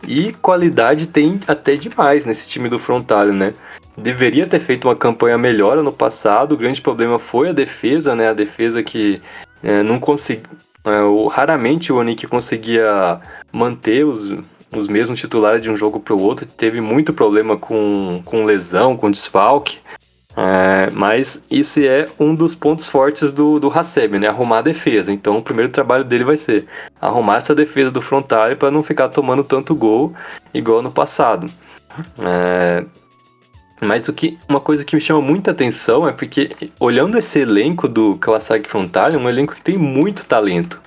E qualidade tem até demais nesse time do Frontale, né? Deveria ter feito uma campanha melhor ano passado, o grande problema foi a defesa, né? A defesa que não conseguiu... raramente o Onik conseguia manter os mesmos titulares de um jogo para o outro, teve muito problema com lesão, com desfalque, mas isso é um dos pontos fortes do Hasebe, né? Arrumar a defesa. Então o primeiro trabalho dele vai ser arrumar essa defesa do Frontale para não ficar tomando tanto gol igual no passado. Mas uma coisa que me chama muita atenção é porque, olhando esse elenco do Kawasaki Frontale, é um elenco que tem muito talento.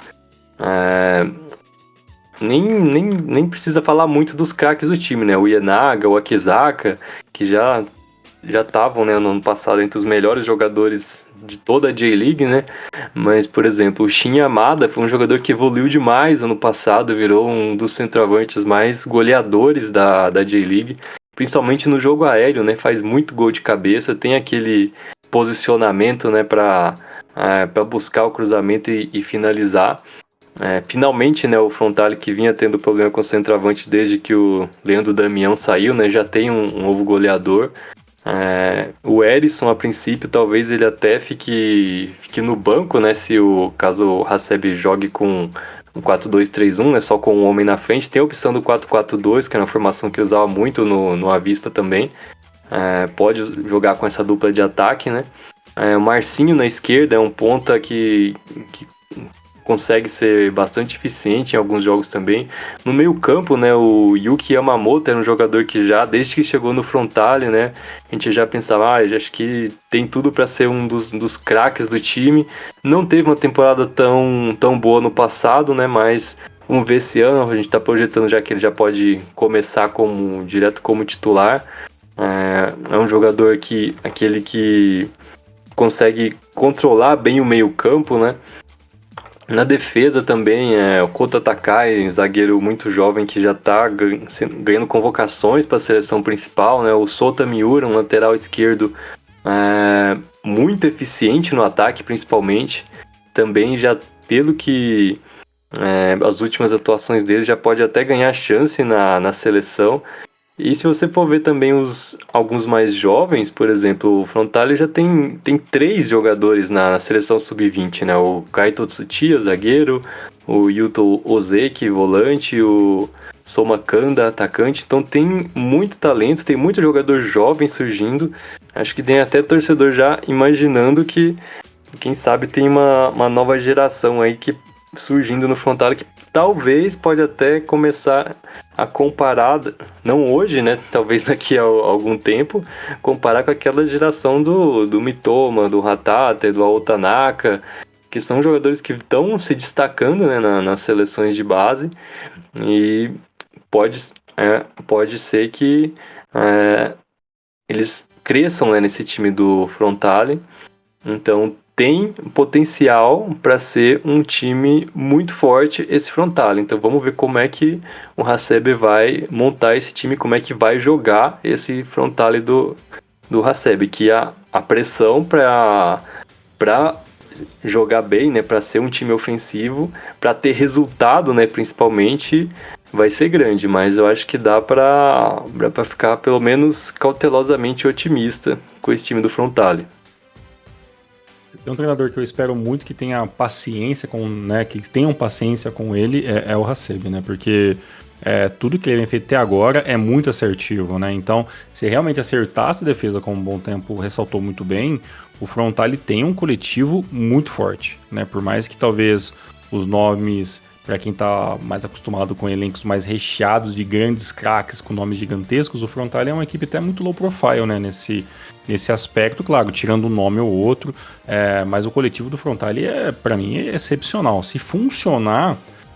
Nem precisa falar muito dos craques do time, né? O Ienaga, o Akizaka, que já estavam, né, no ano passado entre os melhores jogadores de toda a J-League, né? Mas, por exemplo, o Shin Yamada foi um jogador que evoluiu demais ano passado, virou um dos centroavantes mais goleadores da J-League, principalmente no jogo aéreo, né? Faz muito gol de cabeça, tem aquele posicionamento, né, para buscar o cruzamento e finalizar. Finalmente, né, o Frontale, que vinha tendo problema com o centroavante desde que o Leandro Damião saiu, né, já tem um novo goleador. O Erisson, a princípio, talvez ele até fique no banco, né, caso o Hasebe jogue com um 4-2-3-1, né, só com um homem na frente. Tem a opção do 4-4-2, que é uma formação que eu usava muito no Avispa também. Pode jogar com essa dupla de ataque, né. O Marcinho na esquerda é um ponta que consegue ser bastante eficiente em alguns jogos também. No meio campo, né, o Yuki Yamamoto era um jogador que já, desde que chegou no Frontale, né, a gente já pensava, acho que tem tudo para ser um dos craques do time. Não teve uma temporada tão boa no passado, né, mas vamos ver esse ano, a gente está projetando já que ele já pode começar direto como titular. É um jogador aquele que consegue controlar bem o meio campo, né. Na defesa também, o Kota Takai, zagueiro muito jovem que já está ganhando convocações para a seleção principal, né? O Sota Miura, um lateral esquerdo muito eficiente no ataque, principalmente. Também já, pelo que as últimas atuações dele, já pode até ganhar chance na seleção. E se você for ver também alguns mais jovens, por exemplo, o Frontale já tem 3 jogadores na seleção sub-20, né? O Kaito Tsuchiya, zagueiro, o Yuto Ozeki, volante, o Soma Kanda, atacante. Então tem muito talento, tem muito jogador jovem surgindo. Acho que tem até torcedor já imaginando que, quem sabe, tem uma nova geração aí que surgindo no Frontale, que talvez pode até começar a comparar, não hoje, né, talvez daqui a algum tempo, comparar com aquela geração do Mitoma, do Hatate, do Aotanaka, que são jogadores que estão se destacando, né, nas seleções de base, e pode ser que eles cresçam, né, nesse time do Frontale. Então tem potencial para ser um time muito forte esse Frontale. Então vamos ver como é que o Hasebe vai montar esse time, como é que vai jogar esse Frontale do Hasebe, que a pressão para jogar bem, né, para ser um time ofensivo, para ter resultado, né, principalmente, vai ser grande, mas eu acho que dá para ficar pelo menos cautelosamente otimista com esse time do Frontale. Tem um treinador que eu espero muito que tenha paciência com, né, que tenham paciência com ele é o Hasebe, né? Porque tudo que ele tem feito até agora é muito assertivo, né? Então, se realmente acertasse a defesa com um bom tempo, ressaltou muito bem, o Frontale tem um coletivo muito forte, né? Por mais que talvez os nomes, para quem tá mais acostumado com elencos mais recheados de grandes craques com nomes gigantescos, o Frontale é uma equipe até muito low profile, né? Nesse aspecto, claro, tirando um nome ou outro, mas o coletivo do Frontale para mim, é excepcional. Se funcionar,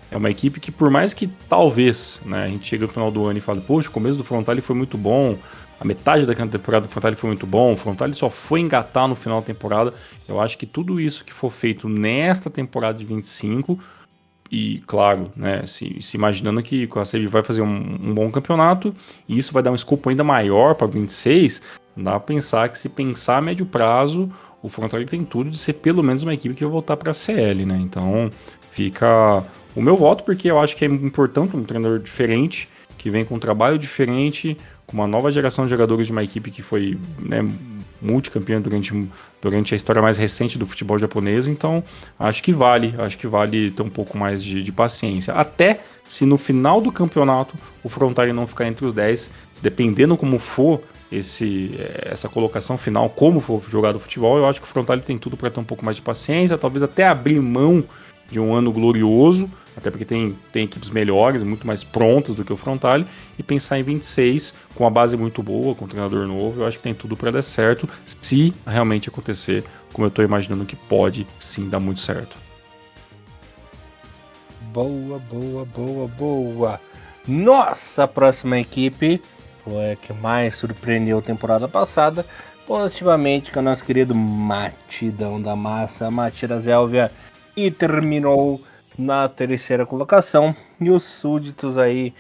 é uma equipe que, por mais que talvez, né, a gente chega no final do ano e fala, poxa, o começo do Frontale foi muito bom, a metade daquela temporada do Frontale foi muito bom, o Frontale só foi engatar no final da temporada. Eu acho que tudo isso que for feito nesta temporada de 25, e claro, né, se imaginando que o Hasebe vai fazer um bom campeonato, e isso vai dar um escopo ainda maior para 26, dá para pensar que, se pensar a médio prazo, o Frontale tem tudo de ser pelo menos uma equipe que vai voltar para a CL, né? Então fica o meu voto, porque eu acho que é importante um treinador diferente, que vem com um trabalho diferente, com uma nova geração de jogadores de uma equipe que foi, né, multicampeã durante a história mais recente do futebol japonês. Então acho que vale ter um pouco mais de paciência. Até se no final do campeonato o Frontale não ficar entre os 10, se dependendo como for essa colocação final, como for jogado o futebol, eu acho que o Frontale tem tudo para ter um pouco mais de paciência, talvez até abrir mão de um ano glorioso, até porque tem equipes melhores, muito mais prontas do que o Frontale, e pensar em 26 com uma base muito boa, com um treinador novo. Eu acho que tem tudo para dar certo, se realmente acontecer como eu estou imaginando que pode sim dar muito certo. Boa. Nossa próxima equipe foi a que mais surpreendeu a temporada passada, positivamente, com o nosso querido Matidão da Massa, Matias Elvia, e terminou na terceira colocação. E os súditos aí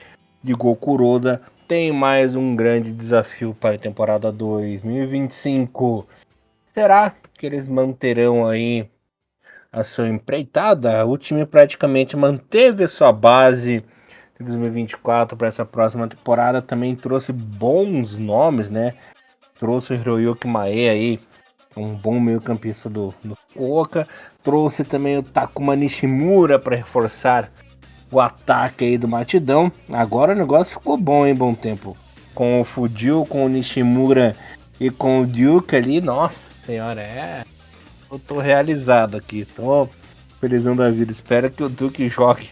de Gokuroda tem mais um grande desafio para a temporada 2025. Será que eles manterão aí a sua empreitada? O time praticamente manteve a sua base de 2024 para essa próxima temporada. Também trouxe bons nomes, né? Trouxe o Hiroyuki Mae aí, um bom meio-campista do Fukuoka. Trouxe também o Takuma Nishimura para reforçar o ataque aí do Matidão. Agora o negócio ficou bom, hein, bom tempo. Com o Fujio, com o Nishimura e com o Duke ali, nossa senhora, eu tô realizado aqui, tô felizão da vida. Espero que o Duke jogue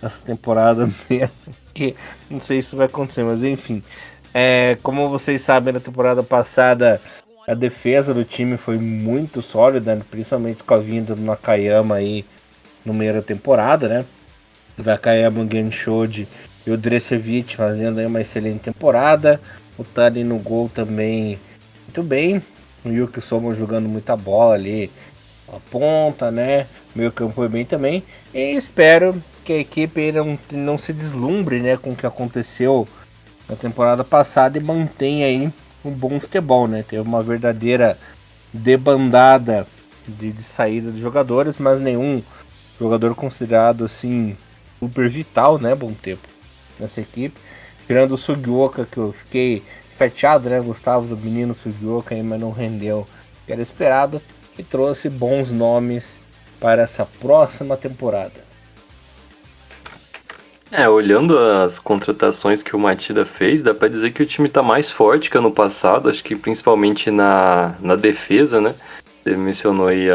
essa temporada mesmo, que não sei se vai acontecer, mas enfim. Como vocês sabem, na temporada passada a defesa do time foi muito sólida, né? Principalmente com a vinda do Nakayama aí no meio da temporada, né? O Nakayama, o Genshoji e o Dresevic fazendo aí uma excelente temporada. O Tani no gol também muito bem. O Yuki Somo jogando muita bola ali, a ponta, né? Meio campo foi bem também. E espero que a equipe não se deslumbre, né, com o que aconteceu na temporada passada e mantenha aí um bom futebol, né? Teve uma verdadeira debandada de saída de jogadores, mas nenhum jogador considerado assim super vital, né? Bom tempo nessa equipe. Tirando o Sugioka, que eu fiquei chateado, né? Gostava do menino Sugioka aí, mas não rendeu o que era esperado. E trouxe bons nomes para essa próxima temporada. Olhando as contratações que o Matida fez, dá pra dizer que o time tá mais forte que ano passado, acho que principalmente na defesa, né? Você mencionou aí,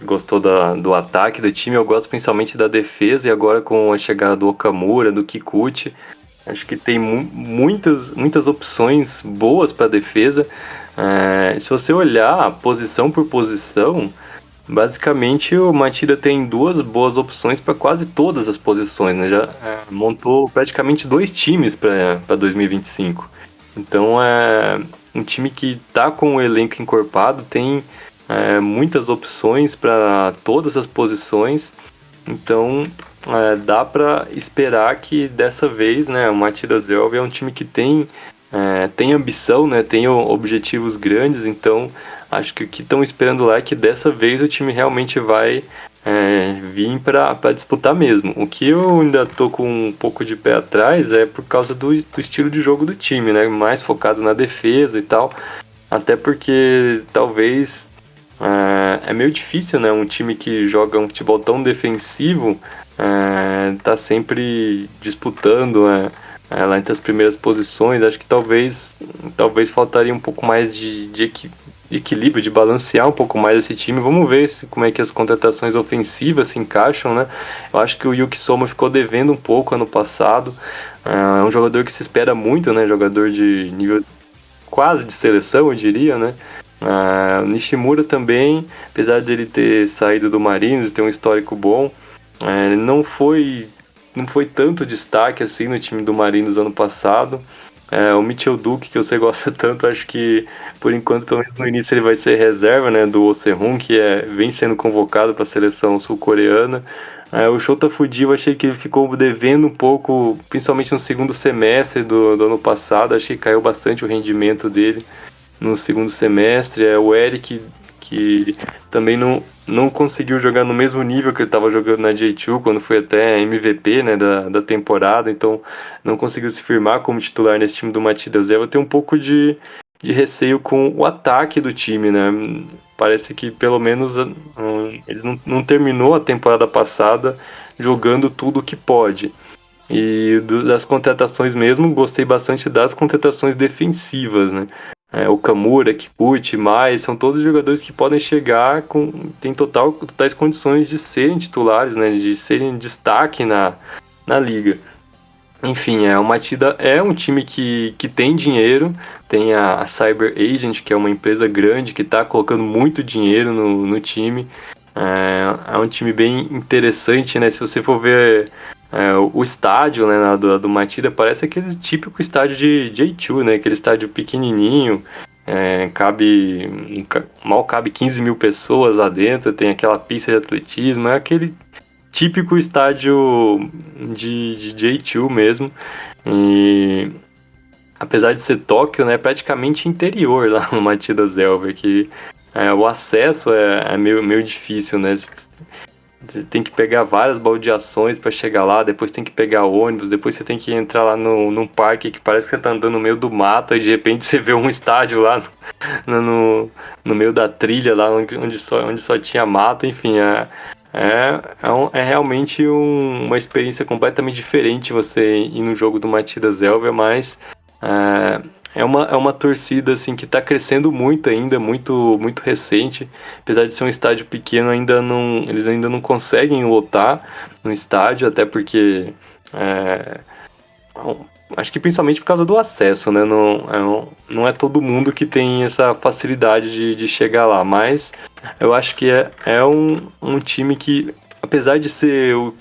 gostou do ataque do time, eu gosto principalmente da defesa, e agora com a chegada do Okamura, do Kikuchi, acho que tem muitas opções boas para defesa. Se você olhar posição por posição, Basicamente, o Matida tem duas boas opções para quase todas as posições, né? Já montou praticamente 2 times para 2025. Então, é um time que tá com o elenco encorpado, tem muitas opções para todas as posições. Então, dá para esperar que dessa vez, né, o Matida Zelv é um time que tem ambição, né, tem objetivos grandes. Então, acho que o que estão esperando lá é que dessa vez o time realmente vai vir para disputar mesmo. O que eu ainda tô com um pouco de pé atrás é por causa do estilo de jogo do time, né, mais focado na defesa e tal. Até porque talvez é meio difícil, né? Um time que joga um futebol tão defensivo tá sempre disputando lá entre as primeiras posições. Acho que talvez faltaria um pouco mais de equilíbrio, de balancear um pouco mais esse time. Vamos ver como é que as contratações ofensivas se encaixam, né? Eu acho que o Yuki Soma ficou devendo um pouco ano passado. É um jogador que se espera muito, né? Jogador de nível quase de seleção, eu diria, né? O Nishimura também, apesar de ele ter saído do Marinos e ter um histórico bom, ele não foi tanto destaque assim no time do Marinos ano passado. O Mitchell Duke, que você gosta tanto, acho que por enquanto, pelo menos no início, ele vai ser reserva, né, do Oserhun, que vem sendo convocado para a seleção sul-coreana. O Shota Fuji, eu achei que ele ficou devendo um pouco, principalmente no segundo semestre do ano passado. Achei que caiu bastante o rendimento dele no segundo semestre. O Eric, que também não conseguiu jogar no mesmo nível que ele estava jogando na J2, quando foi até MVP, né, da temporada. Então não conseguiu se firmar como titular nesse time do Matidas. Eu tenho um pouco de receio com o ataque do time, né? Parece que pelo menos eles não terminou a temporada passada jogando tudo o que pode. E das contratações mesmo, gostei bastante das contratações defensivas, né? O Kamura, Kikuchi, Mai, são todos jogadores que podem chegar tem totais condições de serem titulares, né? De serem destaque na liga. Enfim, o Matida é um time que tem dinheiro, tem a Cyber Agent, que é uma empresa grande que está colocando muito dinheiro no time. É um time bem interessante, né? Se você for ver o estádio, né, do Matida, parece aquele típico estádio de J2, né? Aquele estádio pequenininho, mal cabe 15 mil pessoas lá dentro, tem aquela pista de atletismo, é aquele típico estádio de J2 mesmo. E apesar de ser Tóquio, né, é praticamente interior lá no Matida Zelver, que o acesso é meio difícil, né? Você tem que pegar várias baldeações para chegar lá, depois tem que pegar ônibus, depois você tem que entrar lá num parque que parece que você tá andando no meio do mato, e de repente você vê um estádio lá no meio da trilha, lá onde só tinha mato. Enfim, é realmente uma experiência completamente diferente você ir no jogo do Matidas Zelver, mas é uma torcida assim que está crescendo muito ainda, muito, muito recente. Apesar de ser um estádio pequeno, eles ainda não conseguem lotar no estádio, até porque acho que principalmente por causa do acesso, né? Não é todo mundo que tem essa facilidade de chegar lá, mas eu acho que é um time que, apesar de ser, eu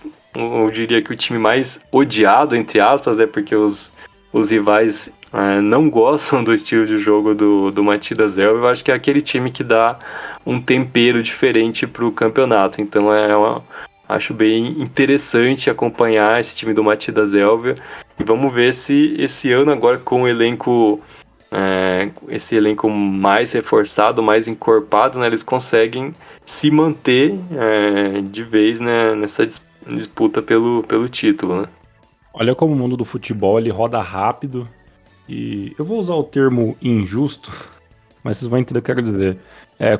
diria que o time mais odiado, entre aspas, né? Porque os rivais não gostam do estilo de jogo do Matidas Zelver. Eu acho que é aquele time que dá um tempero diferente para o campeonato. Então acho bem interessante acompanhar esse time do Matidas Zelver. E vamos ver se esse ano, agora com o esse elenco mais reforçado, mais encorpado, né, eles conseguem se manter de vez, né, nessa disputa pelo título, né? Olha como o mundo do futebol ele roda rápido e eu vou usar o termo injusto, mas vocês vão entender o que eu quero dizer.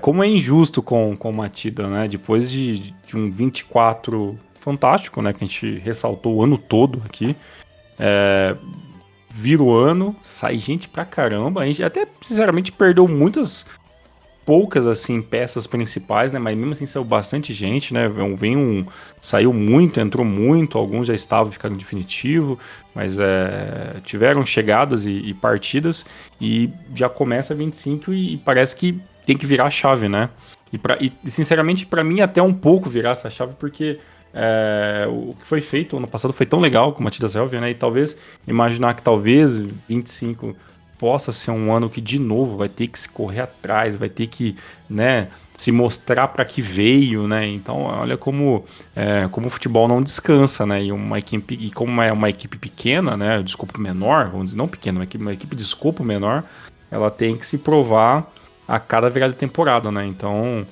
Como é injusto com o Matida, né? Depois de um 24 fantástico, né? Que a gente ressaltou o ano todo aqui. Vira o ano, sai gente pra caramba. A gente até, sinceramente, perdeu poucas, assim, peças principais, né? Mas mesmo assim saiu bastante gente, né? Saiu muito, entrou muito, alguns já estavam ficando definitivo, mas tiveram chegadas e partidas, e já começa 25 e parece que tem que virar a chave, né? E sinceramente, pra mim, até um pouco virar essa chave, porque o que foi feito ano passado foi tão legal com o Matias Helvia, né? E talvez imaginar que talvez 25 possa ser um ano que, de novo, vai ter que se correr atrás, vai ter que, né, se mostrar para que veio, né? Então, olha como o futebol não descansa, né? E como é uma equipe pequena, né? De escopo menor, vamos dizer, não pequena, uma equipe de escopo menor, ela tem que se provar a cada virada de temporada, né? Então,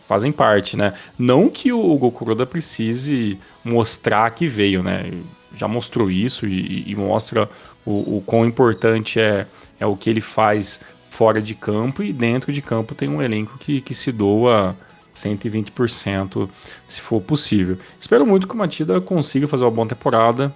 fazem parte, né? Não que o Gokuroda precise mostrar que veio, né? Já mostrou isso e mostra o quão importante é o que ele faz fora de campo, e dentro de campo tem um elenco que se doa 120% se for possível. Espero muito que o Matida consiga fazer uma boa temporada.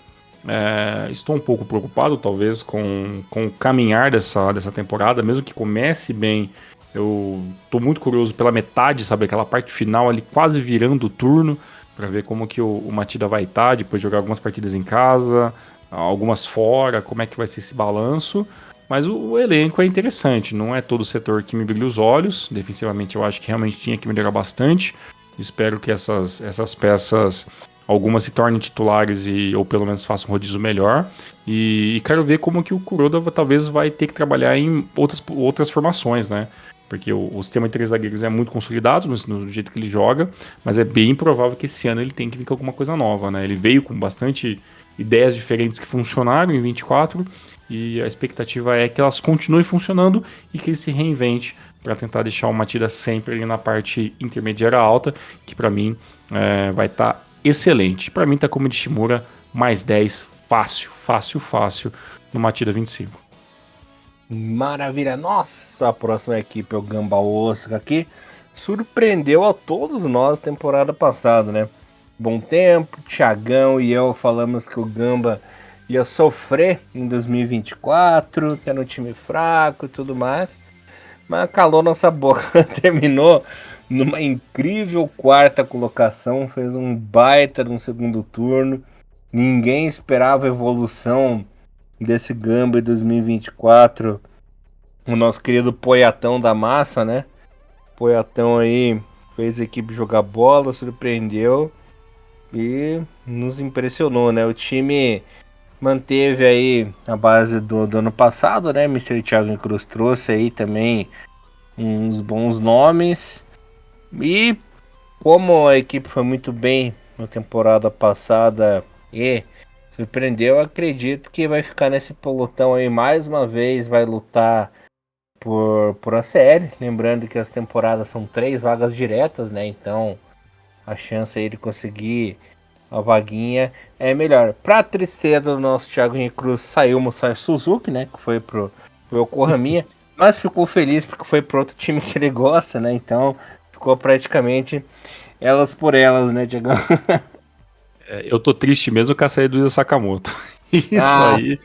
Estou um pouco preocupado, talvez, com o caminhar dessa temporada, mesmo que comece bem. Eu tô muito curioso pela metade, sabe? Aquela parte final ali, quase virando o turno, para ver como que o Matida vai estar, depois de jogar algumas partidas em casa, algumas fora, como é que vai ser esse balanço. Mas o elenco é interessante, não é todo o setor que me brilha os olhos. Defensivamente eu acho que realmente tinha que melhorar bastante. Espero que essas peças, algumas se tornem titulares ou pelo menos façam um rodízio melhor. E quero ver como que o Kuroda talvez vai ter que trabalhar em outras formações, né? Porque o sistema de três zagueiros é muito consolidado no jeito que ele joga, mas é bem provável que esse ano ele tenha que vir com alguma coisa nova, né? Ele veio com bastante ideias diferentes que funcionaram em 24, e a expectativa é que elas continuem funcionando e que ele se reinvente para tentar deixar o Matida sempre ali na parte intermediária alta, que para mim vai estar excelente. Para mim tá como de Shimura, mais 10, fácil, fácil, fácil, no Matida 25. Maravilha. Nossa, a próxima equipe é o Gamba Osaka aqui. Surpreendeu a todos nós temporada passada, né? Bom tempo, Thiagão e eu falamos que o Gamba ia sofrer em 2024, que era um time fraco e tudo mais. Mas calou nossa boca. Terminou numa incrível quarta colocação, fez um baita no segundo turno. Ninguém esperava a evolução desse Gamba em 2024. O nosso querido Poiatão da massa, né? Poiatão aí fez a equipe jogar bola, surpreendeu e nos impressionou, né? O time manteve aí a base do ano passado, né? Mr. Thiago Cruz trouxe aí também uns bons nomes. E como a equipe foi muito bem na temporada passada e surpreendeu, acredito que vai ficar nesse pelotão aí mais uma vez, vai lutar por ACL. Lembrando que as temporadas são 3 vagas diretas, né? Então a chance aí de conseguir a vaguinha é melhor. Pra tristeza do nosso Thiago Henrique Cruz, saiu o Musashi Suzuki, né? Que foi pro Yokohama, mas ficou feliz porque foi pro outro time que ele gosta, né? Então ficou praticamente elas por elas, né, Thiago? Eu tô triste mesmo com a saída do Isa Sakamoto. Isso aí,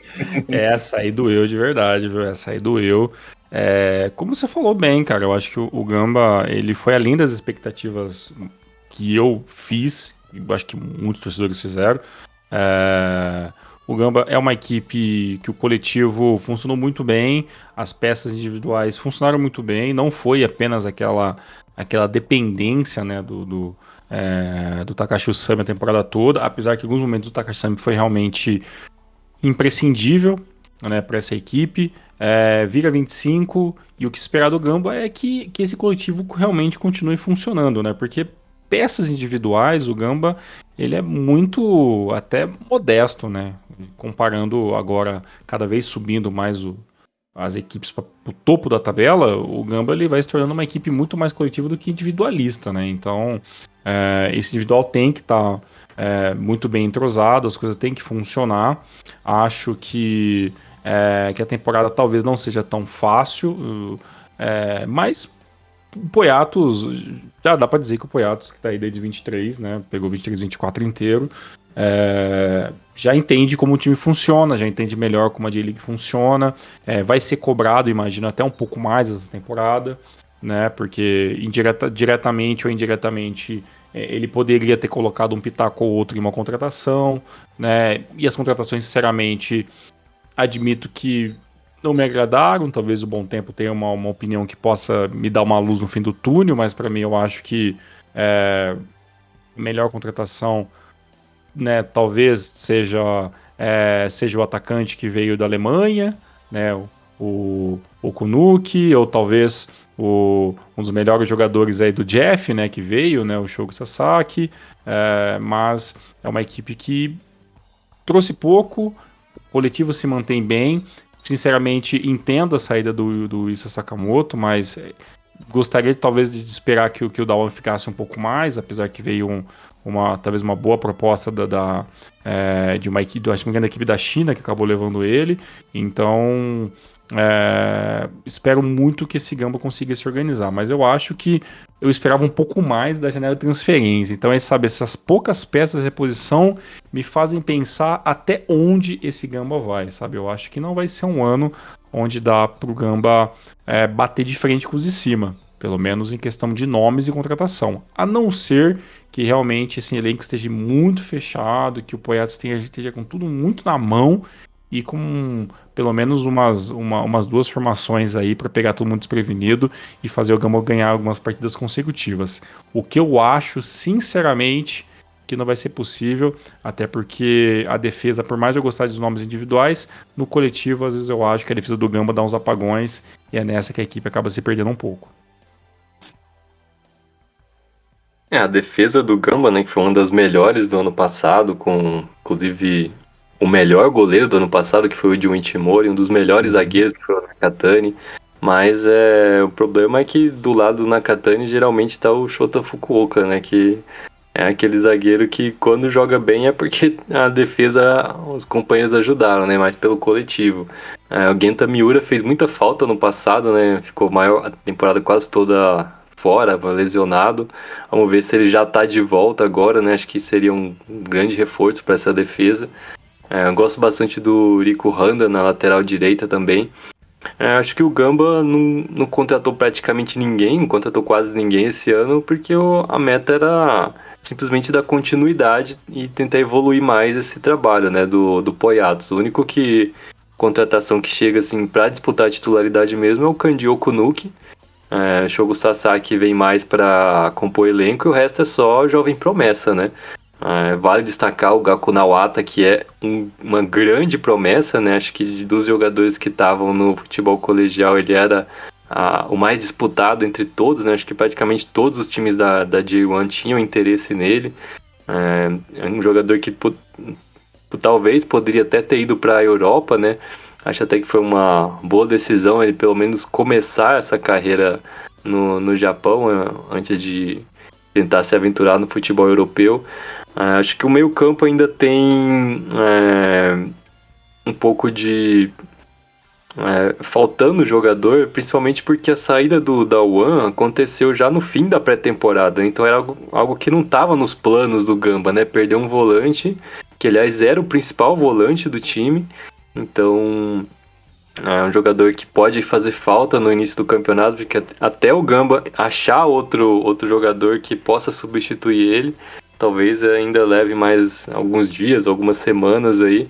essa aí doeu de verdade, viu? Essa aí doeu. Como você falou bem, cara, eu acho que o Gamba, ele foi além das expectativas que eu fiz, e eu acho que muitos torcedores fizeram. O Gamba é uma equipe que o coletivo funcionou muito bem, as peças individuais funcionaram muito bem, não foi apenas aquela dependência, né, do Takashi Usami a temporada toda, apesar que em alguns momentos o Takashi Usami foi realmente imprescindível, né, para essa equipe. Vira 25 e o que esperar do Gamba é que esse coletivo realmente continue funcionando, né? Porque peças individuais, o Gamba, ele é muito até modesto, né? Comparando agora, cada vez subindo mais as equipes para o topo da tabela, o Gamba ele vai se tornando uma equipe muito mais coletiva do que individualista, né? Então, esse individual tem que estar muito bem entrosado, as coisas têm que funcionar. Acho que a temporada talvez não seja tão fácil, mas o Poyatos, já dá pra dizer que o Poyatos, que tá aí desde 23, né, pegou 23, 24 inteiro, já entende como o time funciona, já entende melhor como a J-League funciona, vai ser cobrado, imagino, até um pouco mais essa temporada, né, porque diretamente ou indiretamente ele poderia ter colocado um pitaco ou outro em uma contratação, né, e as contratações, sinceramente, admito que não me agradaram. Talvez o Bom Tempo tenha uma opinião que possa me dar uma luz no fim do túnel, mas para mim eu acho que melhor contratação, né, talvez seja o atacante que veio da Alemanha, né, o Kunuki, ou talvez um dos melhores jogadores aí do Jeff, né, que veio, né, o Shogo Sasaki, mas é uma equipe que trouxe pouco, o coletivo se mantém bem. Sinceramente, entendo a saída do Issa Sakamoto, mas gostaria talvez de esperar que o Dawan ficasse um pouco mais, apesar que veio talvez uma boa proposta de uma equipe, acho que da equipe da China que acabou levando ele. Então espero muito que esse Gamba consiga se organizar, mas eu acho que eu esperava um pouco mais da janela de transferência. Então, sabe, essas poucas peças de reposição me fazem pensar até onde esse Gamba vai, sabe? Eu acho que não vai ser um ano onde dá pro Gamba bater de frente com os de cima, pelo menos em questão de nomes e contratação. A não ser que realmente esse elenco esteja muito fechado, que o Poyatos esteja com tudo muito na mão e com pelo menos umas 2 formações aí para pegar todo mundo desprevenido e fazer o Gamba ganhar algumas partidas consecutivas. O que eu acho, sinceramente, que não vai ser possível, até porque a defesa, por mais eu gostar dos nomes individuais, no coletivo, às vezes eu acho que a defesa do Gamba dá uns apagões e é nessa que a equipe acaba se perdendo um pouco. A defesa do Gamba, né, que foi uma das melhores do ano passado, com, inclusive, o melhor goleiro do ano passado, que foi o Edwin Timori, um dos melhores zagueiros, que foi o Nakatani. Mas o problema é que do lado do Nakatani geralmente está o Shota Fukuoka, né, que é aquele zagueiro que quando joga bem é porque a defesa, os companheiros ajudaram, né, mas pelo coletivo. O Genta Miura fez muita falta no passado, né, ficou a temporada quase toda fora, lesionado. Vamos ver se ele já está de volta agora, né? Acho que seria um grande reforço para essa defesa. Eu gosto bastante do Rico Handa na lateral direita também. Acho que o Gamba não contratou praticamente ninguém, não contratou quase ninguém esse ano, porque a meta era simplesmente dar continuidade e tentar evoluir mais esse trabalho, né, do Poyatos. O único contratação que chega assim para disputar a titularidade mesmo é o Kandio Kunuki. Shogo Sasaki vem mais para compor elenco e o resto é só jovem promessa, né? Vale destacar o Gaku Nawata, que é uma grande promessa, né? Acho que dos jogadores que estavam no futebol colegial, ele era o mais disputado entre todos, né? Acho que praticamente todos os times da J1 tinham interesse nele. É um jogador que talvez poderia até ter ido para a Europa, né? Acho até que foi uma boa decisão ele pelo menos começar essa carreira no Japão antes de tentar se aventurar no futebol europeu. Acho que o meio-campo ainda tem um pouco de faltando jogador, principalmente porque a saída do Dawan aconteceu já no fim da pré-temporada, então era algo que não estava nos planos do Gamba, né? Perder um volante, que aliás era o principal volante do time, então é um jogador que pode fazer falta no início do campeonato, porque até o Gamba achar outro jogador que possa substituir ele, talvez ainda leve mais alguns dias, algumas semanas aí.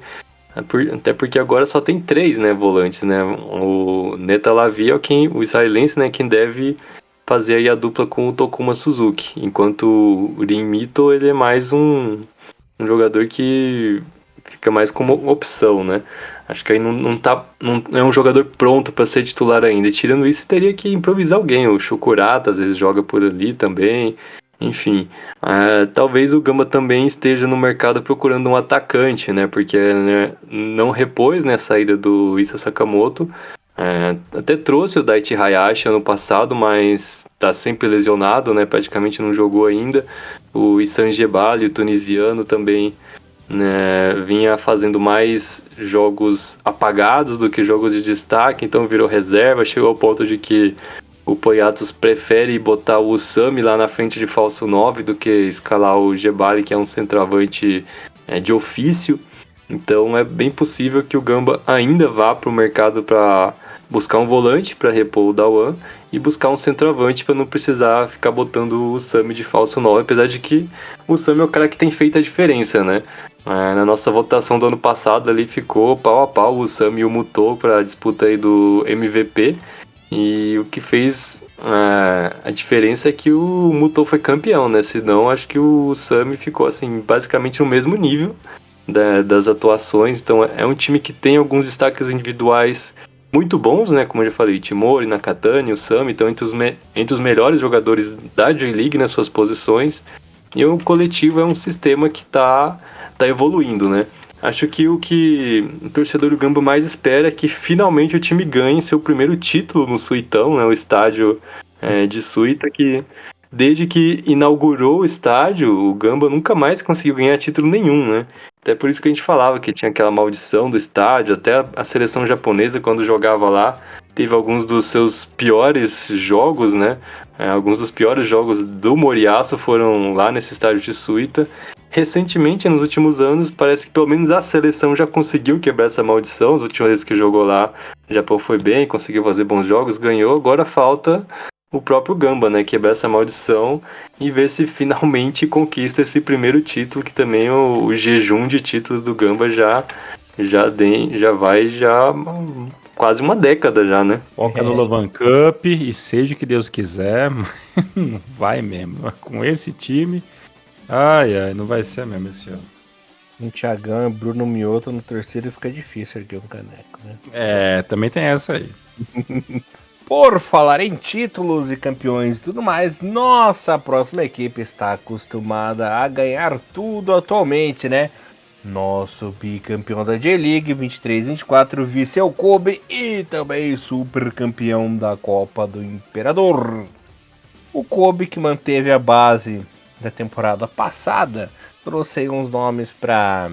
Até porque agora só tem 3, né, volantes, né? O Neta Lavi é o israelense, né, quem deve fazer aí a dupla com o Tokuma Suzuki, enquanto o Rin Mito, ele é mais um jogador que fica mais como opção, né? Acho que aí não é um jogador pronto para ser titular ainda. E tirando isso, teria que improvisar alguém. O Shukurata às vezes joga por ali também. Enfim, talvez o Gamba também esteja no mercado procurando um atacante, né? Porque não repôs, né, a saída do Issa Sakamoto. Até trouxe o Daichi Hayashi ano passado, mas tá sempre lesionado, né? Praticamente não jogou ainda. O Issan Gebali, o tunisiano, também, né, vinha fazendo mais jogos apagados do que jogos de destaque, então virou reserva. Chegou ao ponto de que o Poyatos prefere botar o Usami lá na frente de falso 9 do que escalar o Gebali, que é um centroavante de ofício. Então é bem possível que o Gamba ainda vá para o mercado para buscar um volante para repor o Dawan e buscar um centroavante para não precisar ficar botando o Usami de falso 9, apesar de que o Usami é o cara que tem feito a diferença, né? Na nossa votação do ano passado ali ficou pau a pau o Sam e o Mutou para a disputa aí do MVP. E o que fez a diferença é que o Mutou foi campeão, né? Senão acho que o Sam ficou assim, basicamente no mesmo nível das atuações. Então é um time que tem alguns destaques individuais muito bons, né? Como eu já falei, Timori, Nakatani, o Sam, então entre os melhores jogadores da J-League nas suas posições. E o coletivo é um sistema que tá evoluindo, né? Acho que o que o torcedor do Gamba mais espera é que finalmente o time ganhe seu primeiro título no Suitão, né? O estádio de Suita, que desde que inaugurou o estádio, o Gamba nunca mais conseguiu ganhar título nenhum, né? Até por isso que a gente falava que tinha aquela maldição do estádio, até a seleção japonesa, quando jogava lá, teve alguns dos seus piores jogos, né? Alguns dos piores jogos do Moriaço foram lá nesse estádio de Suita. Recentemente, nos últimos anos, parece que pelo menos a seleção já conseguiu quebrar essa maldição. As últimas vezes que jogou lá, o Japão foi bem, conseguiu fazer bons jogos, ganhou. Agora falta o próprio Gamba, né? Quebrar essa maldição e ver se finalmente conquista esse primeiro título, que também o jejum de títulos do Gamba já vai quase uma década já, né? Foca no Lovan Cup e seja o que Deus quiser, não vai mesmo. Com esse time, ai, não vai ser mesmo esse ano. Um Thiagão e Bruno Mioto no terceiro fica difícil erguer um caneco, né? Também tem essa aí. Por falar em títulos e campeões e tudo mais, nossa próxima equipe está acostumada a ganhar tudo atualmente, né? Nosso bicampeão da J-League 23-24, Vissel Kobe e também super campeão da Copa do Imperador. O Kobe, que manteve a base da temporada passada, trouxe aí uns nomes para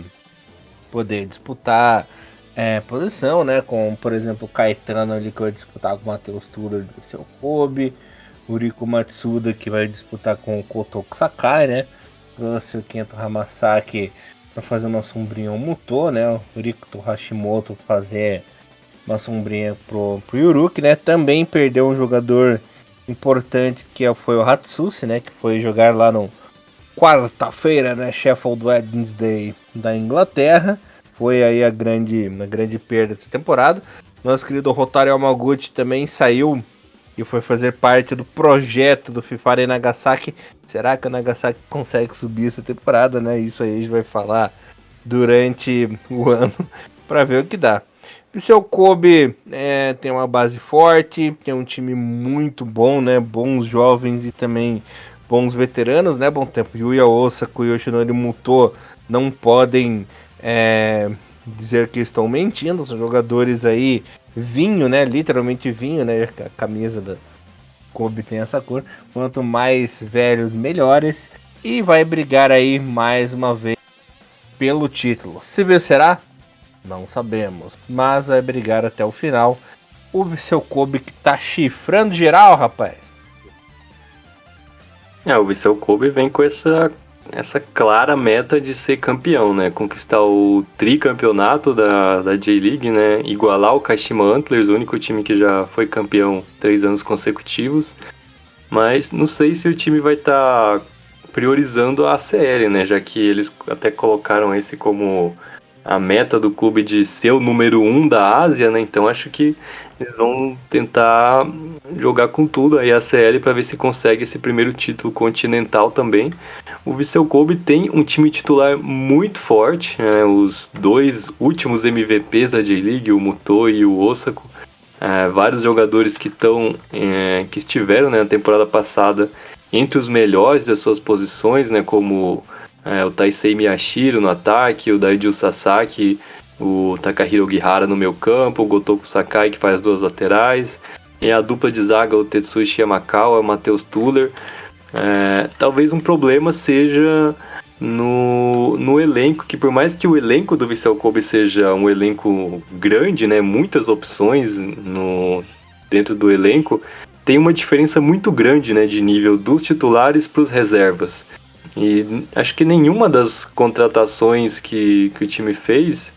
poder disputar posição, né? Como, por exemplo, o Caetano ali que vai disputar com o Matheus Tudor do Vissel Kobe, o Riko Matsuda que vai disputar com o Kotoko Sakai, né? Trouxe o Kento Hamasaki para fazer uma sombrinha ao Muto, né? O Rikuto Hashimoto fazer uma sombrinha pro Yuruki, né? Também perdeu um jogador importante que foi o Hatsushi, né? Que foi jogar lá no quarta-feira, né? Sheffield Wednesday da Inglaterra. Foi aí a grande perda dessa temporada. Nosso querido Hotaru Yamaguchi também saiu e foi fazer parte do projeto do FIFA Nagasaki. Será que o Nagasaki consegue subir essa temporada, né? Isso aí a gente vai falar durante o ano para ver o que dá. O seu Kobe tem uma base forte, tem um time muito bom, né? Bons jovens e também bons veteranos, né? Bom tempo. Yuya Osaka e Yoshinori Muto não podem dizer que estão mentindo. São jogadores aí vinho, né? Literalmente vinho, né? A camisa da Kobe tem essa cor. Quanto mais velhos, melhores. E vai brigar aí mais uma vez pelo título. Se vencerá? Não sabemos. Mas vai brigar até o final. O seu Kobe que tá chifrando geral, rapaz. O Vissel Kobe vem com essa clara meta de ser campeão, né? Conquistar o tricampeonato da J-League, né? Igualar o Kashima Antlers, o único time que já foi campeão 3 anos consecutivos. Mas não sei se o time vai estar priorizando a CL, né? Já que eles até colocaram esse como a meta do clube de ser o número 1 da Ásia, né? Então acho que eles vão tentar jogar com tudo aí a CL para ver se consegue esse primeiro título continental também. O Vissel Kobe tem um time titular muito forte, né? Os dois últimos MVPs da J-League, o Muto e o Osaka, vários jogadores que estiveram, né, na temporada passada entre os melhores das suas posições, né, como o Taisei Miyashiro no ataque, o Daiju Sasaki, o Takahiro Ogihara no meio campo, o Gotoku Sakai que faz 2 laterais, e a dupla de zaga, o Tetsushi Yamakawa, o Matheus Tuller. Talvez um problema seja no elenco, que por mais que o elenco do Vissel Kobe seja um elenco grande, né, muitas opções dentro do elenco, tem uma diferença muito grande, né, de nível dos titulares para os reservas. E acho que nenhuma das contratações que o time fez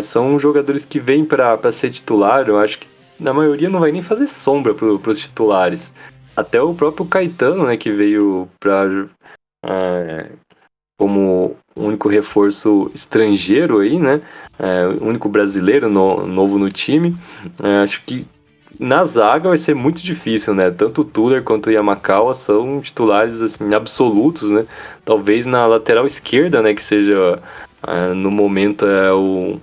são jogadores que vêm para ser titular. Eu acho que na maioria não vai nem fazer sombra para os titulares. Até o próprio Caetano, né, que veio como único reforço estrangeiro aí, né? O único brasileiro novo no time. Acho que na zaga vai ser muito difícil, né? Tanto o Tuller quanto o Yamakawa são titulares assim, absolutos, né? Talvez na lateral esquerda, né? Que seja no momento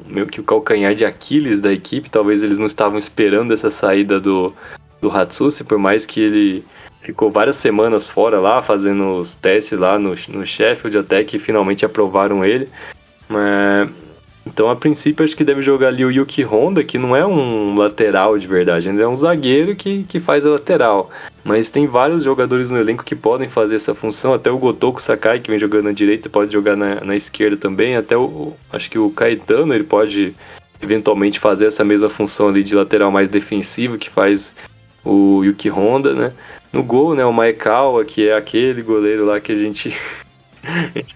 meio que o calcanhar de Aquiles da equipe. Talvez eles não estavam esperando essa saída do Hatsushi, por mais que ele ficou várias semanas fora lá, fazendo os testes lá no Sheffield, até que finalmente aprovaram ele. Então, a princípio, acho que deve jogar ali o Yuki Honda, que não é um lateral de verdade, ele é um zagueiro que faz a lateral. Mas tem vários jogadores no elenco que podem fazer essa função, até o Gotoku Sakai, que vem jogando na direita, pode jogar na esquerda também, até acho que o Caetano, ele pode eventualmente fazer essa mesma função ali de lateral mais defensivo, que faz o Yuki Honda, né? No gol, né, o Maekawa, que é aquele goleiro lá que a gente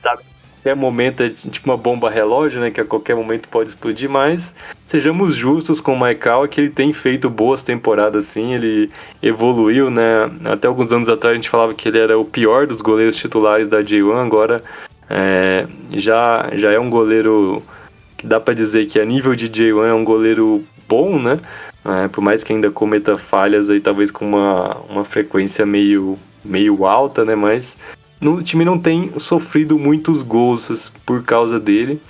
tá a qualquer momento, é tipo uma bomba relógio, né, que a qualquer momento pode explodir, mas sejamos justos com o Maekawa, que ele tem feito boas temporadas, sim, ele evoluiu, né, até alguns anos atrás a gente falava que ele era o pior dos goleiros titulares da J1, agora já é um goleiro que dá pra dizer que a nível de J1 é um goleiro bom, né, por mais que ainda cometa falhas aí, talvez com uma frequência meio alta, né, mas o time não tem sofrido muitos gols por causa dele.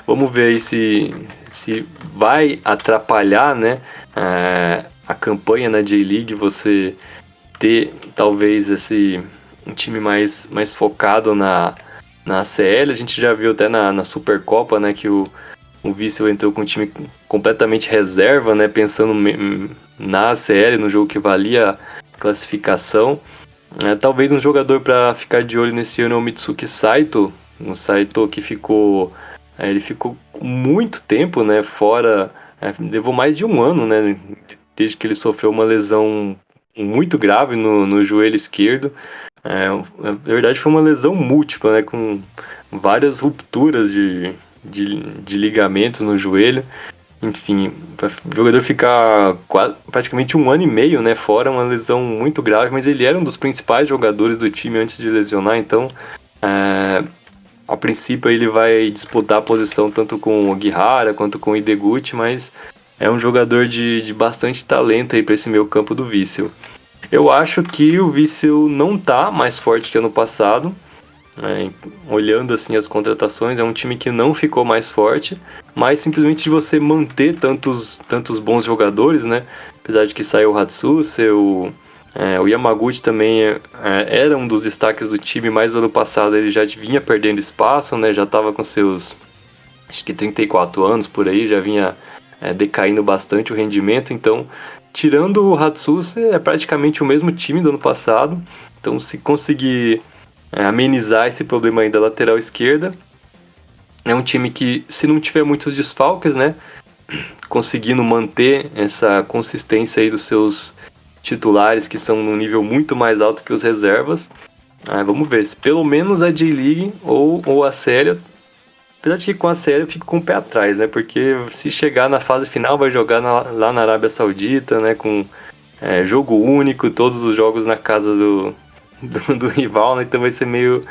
Vamos ver aí se vai atrapalhar, né, a campanha na J-League, você ter talvez um time mais focado na ACL. A gente já viu até na Supercopa, né, que o Vissel entrou com um time completamente reserva, né, pensando na ACL, no jogo que valia a classificação. Talvez um jogador para ficar de olho nesse ano é o Mitsuki Saito. O Saito que ele ficou muito tempo, né, fora, levou mais de um ano, né, desde que ele sofreu uma lesão muito grave no joelho esquerdo. Na verdade foi uma lesão múltipla, né, com várias rupturas de ligamentos no joelho. Enfim, para o jogador ficar praticamente um ano e meio, né, fora, uma lesão muito grave, mas ele era um dos principais jogadores do time antes de lesionar, então a princípio ele vai disputar a posição tanto com o Ogihara quanto com o Ideguchi, mas é um jogador de bastante talento aí para esse meio campo do Vissel. Eu acho que o Vissel não tá mais forte que ano passado. Olhando assim as contratações, é um time que não ficou mais forte, mas simplesmente de você manter tantos bons jogadores, né? Apesar de que saiu o Hatsushi, o Yamaguchi também era um dos destaques do time, mas ano passado ele já vinha perdendo espaço, né? Já estava com seus, acho que 34 anos por aí, já vinha decaindo bastante o rendimento, então tirando o Hatsushi é praticamente o mesmo time do ano passado, então se conseguir amenizar esse problema aí da lateral esquerda. É um time que, se não tiver muitos desfalques, né, conseguindo manter essa consistência aí dos seus titulares, que são num nível muito mais alto que os reservas. Vamos ver, se pelo menos a J-League ou a série, apesar de que com a série eu fico com o pé atrás, né, porque se chegar na fase final vai jogar lá na Arábia Saudita, né, com jogo único, todos os jogos na casa do rival, né? Então vai ser meio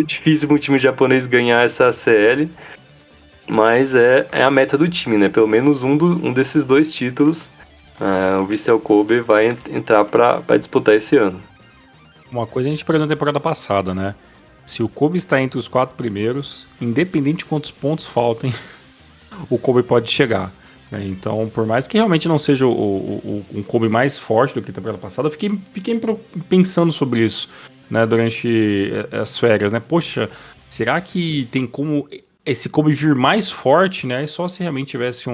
difícil para um time japonês ganhar essa CL, mas é a meta do time, né? Pelo menos um desses dois títulos o Vissel Kobe vai entrar para disputar esse ano. Uma coisa a gente perdeu na temporada passada, né? Se o Kobe está entre os 4 primeiros, independente de quantos pontos faltem, o Kobe pode chegar. Então, por mais que realmente não seja um Kobe mais forte do que a temporada passada, eu fiquei pensando sobre isso, né, durante as férias, né? Poxa, será que tem como esse Kobe vir mais forte, né? Só se realmente tivesse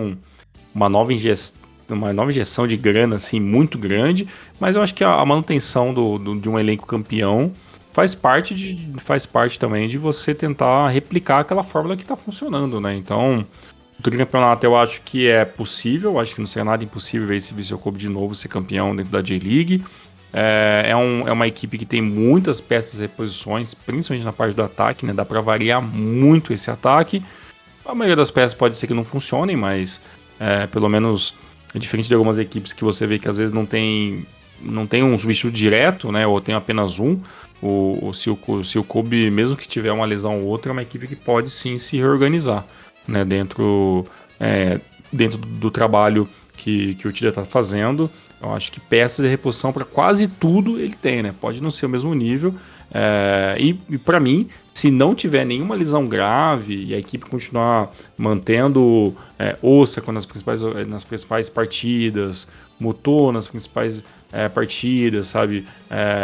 uma nova injeção de grana assim muito grande, mas eu acho que a manutenção de um elenco campeão faz parte também de você tentar replicar aquela fórmula que está funcionando, né? Então, o tricampeonato eu acho que é possível, acho que não seria nada impossível ver esse Vissel Kobe de novo ser campeão dentro da J-League. É uma equipe que tem muitas peças de reposições, principalmente na parte do ataque, né? Dá para variar muito esse ataque. A maioria das peças pode ser que não funcionem, mas pelo menos é diferente de algumas equipes que você vê que às vezes não tem não tem um substituto direto, né? Ou tem apenas um. Se o Kobe, mesmo que tiver uma lesão ou outra, é uma equipe que pode sim se reorganizar, né? Dentro do trabalho que o Tite está fazendo. Eu acho que peças de reposição para quase tudo ele tem, né? Pode não ser o mesmo nível. E para mim, se não tiver nenhuma lesão grave e a equipe continuar mantendo Osaka nas principais partidas, Muto nas principais partidas, sabe?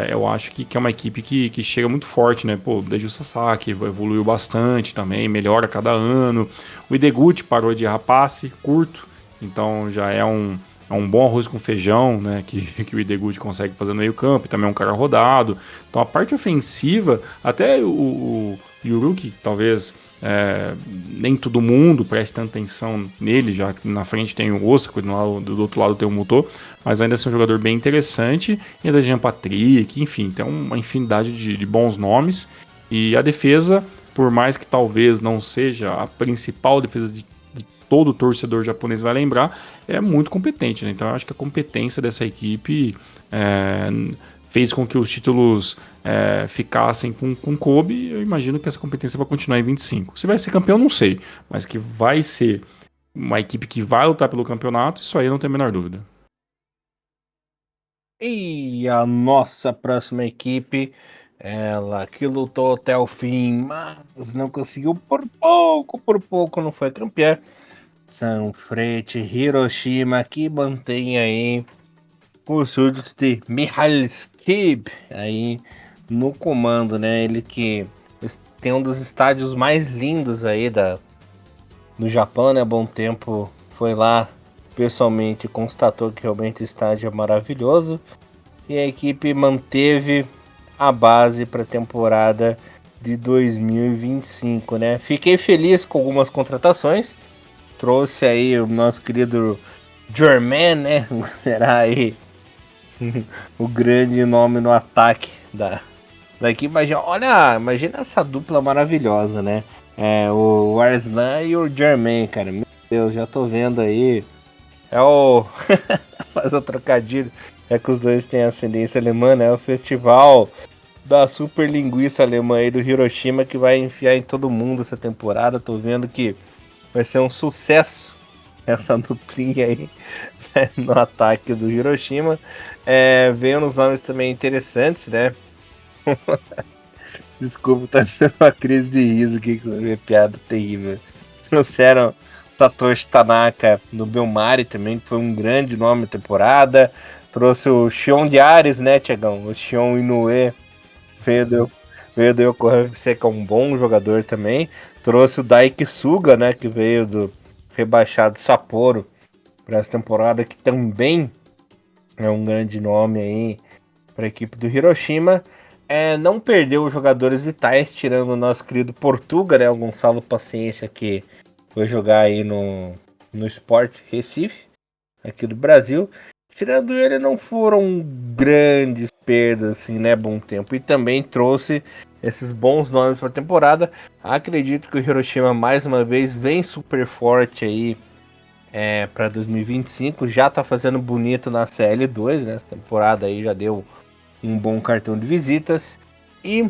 Eu acho que é uma equipe que chega muito forte, né? Pô, o Deju Sasaki evoluiu bastante também, melhora a cada ano. O Ideguchi parou de errar passe curto, então já é um bom arroz com feijão, né, que o Ideguchi consegue fazer no meio campo, e também é um cara rodado. Então a parte ofensiva, até o Yuruki, talvez nem todo mundo preste tanta atenção nele, já que na frente tem o Osaka, do outro lado tem o Muto, mas ainda é um jogador bem interessante, e ainda Jean Patrick, enfim, tem uma infinidade de bons nomes. E a defesa, por mais que talvez não seja a principal defesa de todo torcedor japonês vai lembrar, é muito competente, né? Então eu acho que a competência dessa equipe fez com que os títulos ficassem com Kobe. Eu imagino que essa competência vai continuar em 25. Se vai ser campeão, não sei, mas que vai ser uma equipe que vai lutar pelo campeonato, isso aí eu não tenho a menor dúvida. E a nossa próxima equipe, ela que lutou até o fim, mas não conseguiu por pouco não foi campeã. Sanfrecce Hiroshima, que mantém aí o súdito de Mihail Skib aí no comando, né? Ele que tem um dos estádios mais lindos aí do Japão, né? Há bom tempo foi lá pessoalmente, constatou que realmente o estádio é maravilhoso. E a equipe manteve a base para a temporada de 2025, né? Fiquei feliz com algumas contratações. Trouxe aí o nosso querido Jermaine, né? Será aí o grande nome no ataque da equipe. Imagina essa dupla maravilhosa, né? O Arslan e o Jermaine, cara. Meu Deus, já tô vendo aí. Faz o trocadilho. É que os dois têm ascendência alemã, né? O festival da super linguiça alemã aí do Hiroshima que vai enfiar em todo mundo essa temporada. Tô vendo que vai ser um sucesso essa duplinha aí, né, no ataque do Hiroshima. Veio nos nomes também interessantes, né? Desculpa, tá tendo uma crise de riso aqui com a piada terrível. Trouxeram Satoshi Tanaka no Belmari também, que foi um grande nome da temporada. Trouxe o Shion de Ares, né, Tiagão? O Shion Inoue veio do Yokohama FC, que é um bom jogador também. Trouxe o Daiki Suga, né, que veio do rebaixado Sapporo para essa temporada, que também é um grande nome aí para a equipe do Hiroshima. Não perdeu os jogadores vitais, tirando o nosso querido Portuga, né, o Gonçalo Paciência, que foi jogar aí no Sport Recife, aqui do Brasil. Tirando ele, não foram grandes perdas, assim, né, bom tempo. E também trouxe esses bons nomes para a temporada. Acredito que o Hiroshima, mais uma vez, vem super forte aí para 2025. Já tá fazendo bonito na CL2, né? Essa temporada aí já deu um bom cartão de visitas. E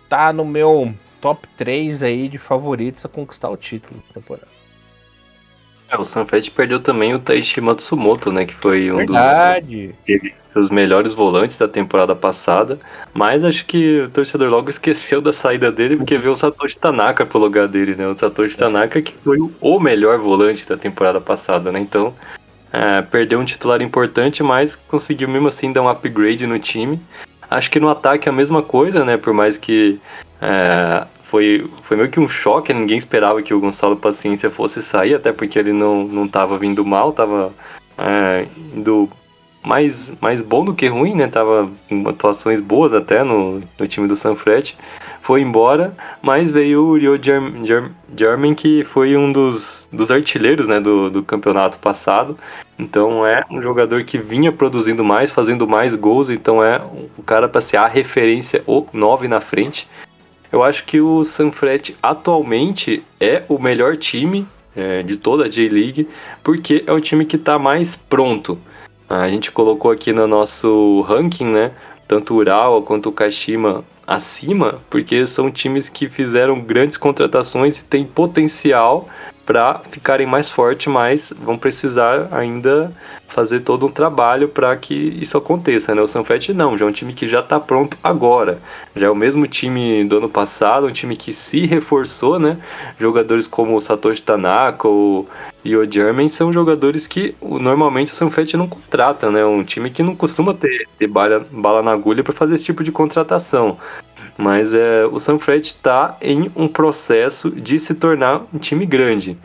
tá no meu top 3 aí de favoritos a conquistar o título da temporada. O Sanfrecce perdeu também o Taishi Matsumoto, né? Que foi um Verdade. dos melhores volantes da temporada passada. Mas acho que o torcedor logo esqueceu da saída dele, porque veio o Satoshi Tanaka pro lugar dele, né? O Satoshi Tanaka que foi o melhor volante da temporada passada, né? Então, perdeu um titular importante, mas conseguiu mesmo assim dar um upgrade no time. Acho que no ataque é a mesma coisa, né? Por mais que foi meio que um choque, ninguém esperava que o Gonçalo Paciência fosse sair, até porque ele não tava vindo mal, tava indo mais bom do que ruim, né? Tava com atuações boas até no time do Sanfrecce. Foi embora, mas veio o Rio German, que foi um dos artilheiros, né, do campeonato passado. Então é um jogador que vinha produzindo mais, fazendo mais gols, então é o cara para ser a referência, o 9 na frente. Eu acho que o Sanfrecce atualmente é o melhor time de toda a J-League, porque é o time que está mais pronto. A gente colocou aqui no nosso ranking, né? Tanto o Urawa quanto o Kashima acima, porque são times que fizeram grandes contratações e têm potencial para ficarem mais fortes, mas vão precisar ainda fazer todo um trabalho para que isso aconteça, né? O Sunfet não, já é um time que já está pronto agora. Já é o mesmo time do ano passado, um time que se reforçou, né? Jogadores como o Satoshi Tanaka e o German são jogadores que normalmente o Sunfet não contrata, né? Um time que não costuma ter bala na agulha para fazer esse tipo de contratação. Mas o Sunfret está em um processo de se tornar um time grande.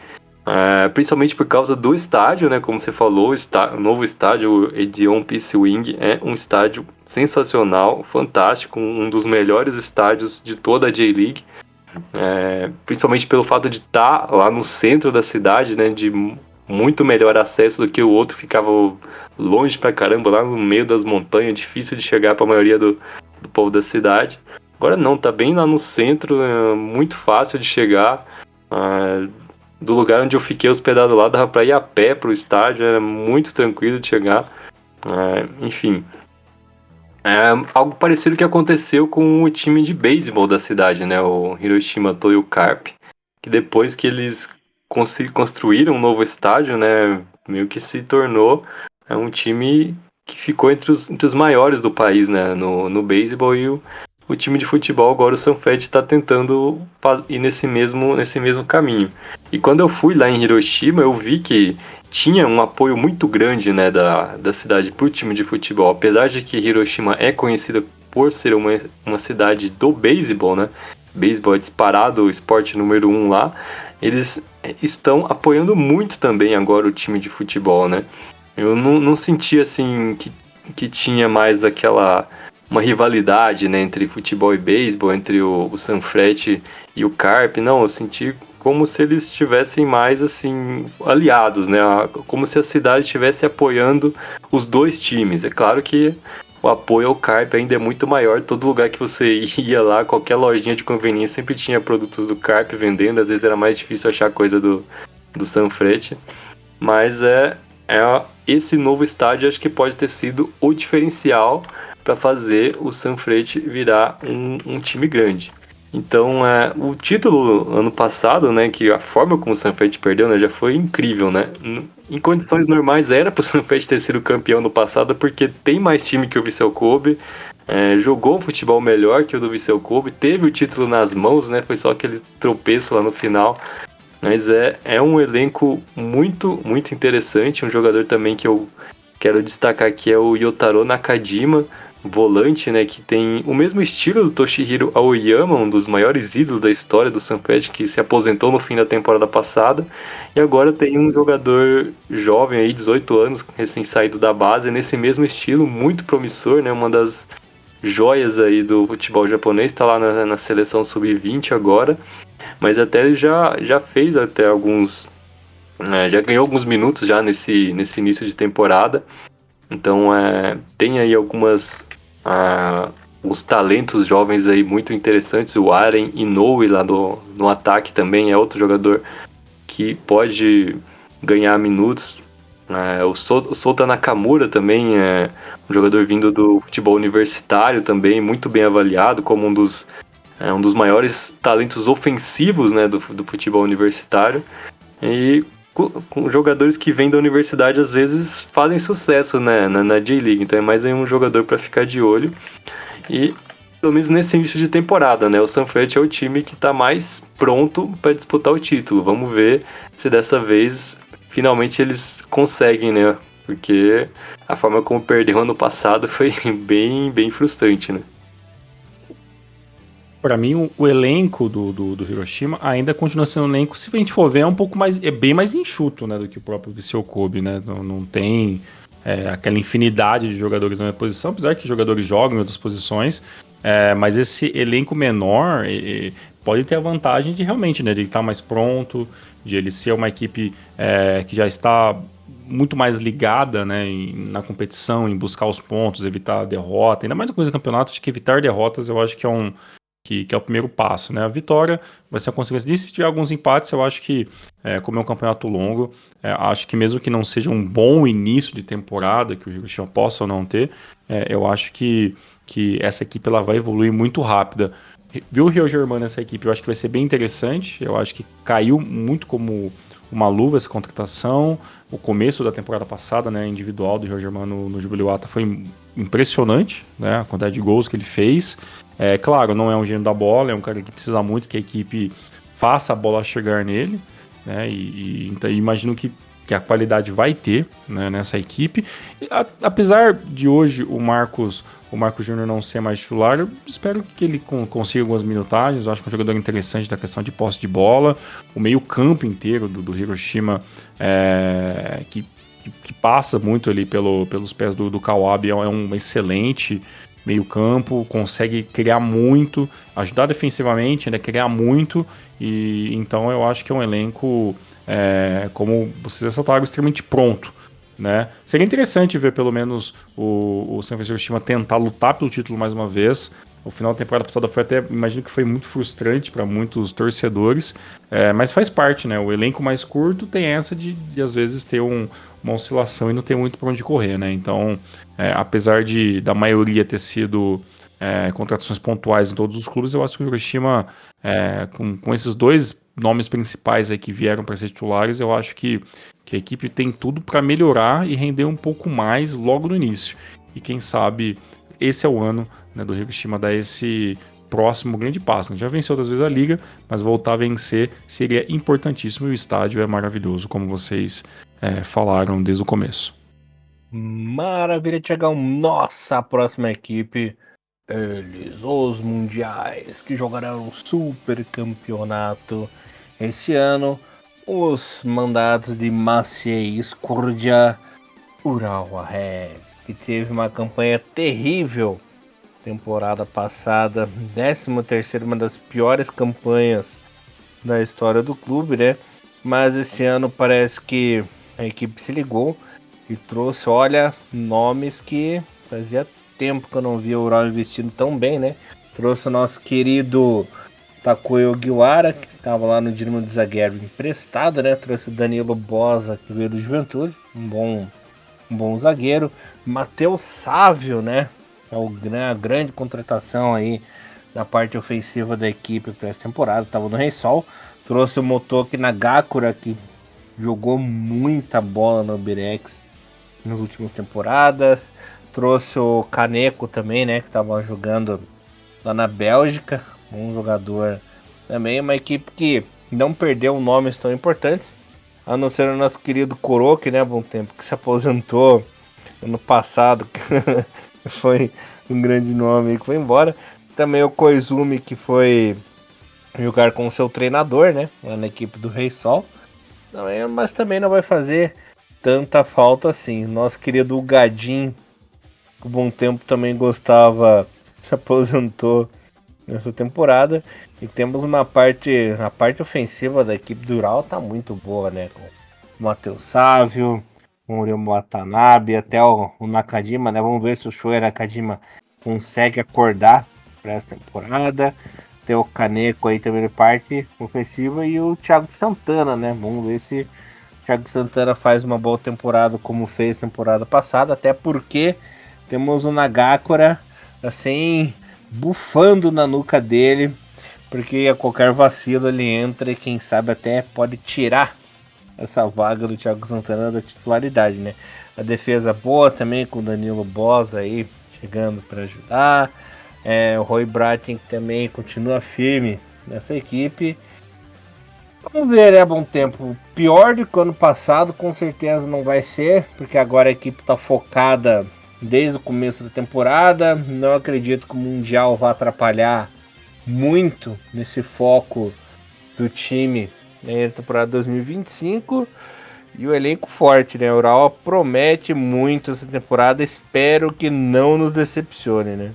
Principalmente por causa do estádio, né? Como você falou, o novo estádio, o Edion Peace Wing, é um estádio sensacional, fantástico, um dos melhores estádios de toda a J-League. Principalmente pelo fato de estar lá no centro da cidade, né? De muito melhor acesso do que o outro, ficava longe pra caramba, lá no meio das montanhas, difícil de chegar para a maioria do povo da cidade. Agora não, tá bem lá no centro, muito fácil de chegar. Do lugar onde eu fiquei hospedado lá, dava pra ir a pé pro estádio, era muito tranquilo de chegar. Enfim. Algo parecido que aconteceu com o time de beisebol da cidade, né? O Hiroshima Toyo Carp, que depois que eles construíram um novo estádio, né? Meio que se tornou um time que ficou entre os maiores do país, né? No beisebol, e o time de futebol, agora o Sunfet, está tentando ir nesse mesmo caminho. E quando eu fui lá em Hiroshima, eu vi que tinha um apoio muito grande, né, da cidade para o time de futebol. Apesar de que Hiroshima é conhecida por ser uma cidade do beisebol, né? Beisebol é disparado o esporte número 1 lá. Eles estão apoiando muito também agora o time de futebol, né? Eu não senti assim que tinha mais uma rivalidade, né, entre futebol e beisebol, entre o Sanfrecce e o Carp. Não, eu senti como se eles estivessem mais assim aliados, né? Como se a cidade estivesse apoiando os dois times. É claro que o apoio ao Carp ainda é muito maior. Todo lugar que você ia lá, qualquer lojinha de conveniência sempre tinha produtos do Carp vendendo. Às vezes era mais difícil achar coisa do Sanfrecce. Mas esse novo estádio acho que pode ter sido o diferencial para fazer o Sanfrecce virar um time grande. Então, o título ano passado, né, que a forma como o Sanfrecce perdeu, né, já foi incrível, né? Em condições normais era para o Sanfrecce ter sido campeão no passado, porque tem mais time que o Vissel Kobe, jogou um futebol melhor que o do Vissel Kobe, teve o título nas mãos, né? Foi só aquele tropeço lá no final. Mas é um elenco muito, muito interessante. Um jogador também que eu quero destacar aqui é o Yotaro Nakajima, volante, né, que tem o mesmo estilo do Toshihiro Aoyama, um dos maiores ídolos da história do Sanfrecce, que se aposentou no fim da temporada passada. E agora tem um jogador jovem aí, 18 anos, recém-saído da base, nesse mesmo estilo, muito promissor, né, uma das joias aí do futebol japonês, está lá na seleção sub-20 agora. Mas até ele já fez até alguns. Já ganhou alguns minutos já nesse início de temporada. Então tem aí uns talentos jovens aí muito interessantes. O Aren Inoue lá no ataque também é outro jogador que pode ganhar minutos. O Sota Nakamura também é um jogador vindo do futebol universitário também, muito bem avaliado como um dos maiores talentos ofensivos, né, do futebol universitário. E com jogadores que vêm da universidade às vezes fazem sucesso, né, na J-League. Então é mais um jogador para ficar de olho. E pelo menos nesse início de temporada, né, o Sanfrecce é o time que está mais pronto para disputar o título. Vamos ver se dessa vez finalmente eles conseguem, né? Porque a forma como perdeu ano passado foi bem, bem frustrante, né? Para mim, o elenco do Hiroshima ainda continua sendo um elenco, se a gente for ver, é bem mais enxuto, né, do que o próprio Vissel Kobe, né? Não tem aquela infinidade de jogadores na minha posição, apesar que jogadores jogam em outras posições, mas esse elenco menor pode ter a vantagem de realmente, né, de ele estar mais pronto, de ele ser uma equipe que já está muito mais ligada, né, na competição, em buscar os pontos, evitar a derrota, ainda mais na coisa do campeonato, acho que evitar derrotas eu acho que que é o primeiro passo, né? A vitória vai ser a consequência disso. Se tiver alguns empates, eu acho que, como é um campeonato longo, acho que mesmo que não seja um bom início de temporada, que o Hiroshima possa ou não ter, eu acho que essa equipe ela vai evoluir muito rápida. Viu o Rio Germano nessa equipe? Eu acho que vai ser bem interessante. Eu acho que caiu muito como uma luva essa contratação. O começo da temporada passada, né, individual do Rio Germano no Jubiluata foi impressionante, né, a quantidade de gols que ele fez. Claro, não é um gênio da bola, é um cara que precisa muito que a equipe faça a bola chegar nele, né, então imagino que a qualidade vai ter, né, nessa equipe. Apesar de hoje o Marcos Júnior não ser mais titular, eu espero que ele consiga algumas minutagens. Eu acho que é um jogador interessante da questão de posse de bola. O meio campo inteiro do Hiroshima, que passa muito ali pelos pés do Kawabe, é um excelente meio campo, consegue criar muito, ajudar defensivamente, né, criar muito, e então eu acho que é um elenco, como vocês ressaltaram, extremamente pronto, né? Seria interessante ver pelo menos o San Francisco Hiroshima tentar lutar pelo título mais uma vez. O final da temporada passada foi até, imagino que foi muito frustrante para muitos torcedores, mas faz parte, né? O elenco mais curto tem essa de às vezes ter uma oscilação e não ter muito para onde correr, né? Então, apesar da maioria ter sido contratações pontuais em todos os clubes, eu acho que o Hiroshima, com esses dois nomes principais aí que vieram para ser titulares, eu acho que a equipe tem tudo para melhorar e render um pouco mais logo no início. E quem sabe esse é o ano, né, do Hiroshima dar esse próximo grande passo. Já venceu outras vezes a Liga, mas voltar a vencer seria importantíssimo e o estádio é maravilhoso, como vocês falaram desde o começo. Maravilha, Thiagão. Nossa, a próxima equipe, eles, os mundiais, que jogarão o super campeonato esse ano. Os mandados de Maciej Skordia, Urawa Red, que teve uma campanha terrível temporada passada, 13ª, uma das piores campanhas da história do clube, né? Mas esse ano parece que a equipe se ligou e trouxe, olha, nomes que fazia tempo que eu não via o Urawa investindo tão bem, né? Trouxe o nosso querido Takuya Ogiwara, que estava lá no Dinamo de Zagreb emprestado, né? Trouxe o Danilo Boza, que veio do Juventude, um bom zagueiro. Matheus Sávio, né? É a grande contratação aí da parte ofensiva da equipe para essa temporada. Estava no Reysol. Trouxe o Motoki Nagakura, que jogou muita bola no Birex nas últimas temporadas. Trouxe o Kaneko também, né? Que estava jogando lá na Bélgica. Um jogador também. Uma equipe que não perdeu nomes tão importantes, a não ser o nosso querido Kuroki, né? Bom tempo, que se aposentou ano passado. Foi um grande nome que foi embora. Também o Koizumi, que foi jogar com o seu treinador, né? Na equipe do Reysol. Mas também não vai fazer tanta falta assim. Nosso querido Gadin, que o Bom Tempo também gostava, se aposentou nessa temporada. E temos a parte ofensiva da equipe do Ural tá muito boa, né? Com o Matheus Sávio, com o Uriel Watanabe, até o Nakajima, né? Vamos ver se o Shoei Nakajima consegue acordar para essa temporada. Tem o Kaneko aí também de parte ofensiva e o Thiago Santana, né? Vamos ver se o Thiago Santana faz uma boa temporada como fez temporada passada, até porque temos o Nagakura assim bufando na nuca dele, porque a qualquer vacilo ele entra e quem sabe até pode tirar essa vaga do Thiago Santana da titularidade, né? A defesa boa também com o Danilo Boza aí chegando para ajudar. O Roy Bratin também continua firme nessa equipe. Vamos ver, né? Bom tempo. Pior do que o ano passado, com certeza não vai ser, porque agora a equipe está focada desde o começo da temporada. Não acredito que o Mundial vá atrapalhar muito nesse foco do time na temporada 2025. E o elenco forte, né? O Urawa promete muito essa temporada. Espero que não nos decepcione, né?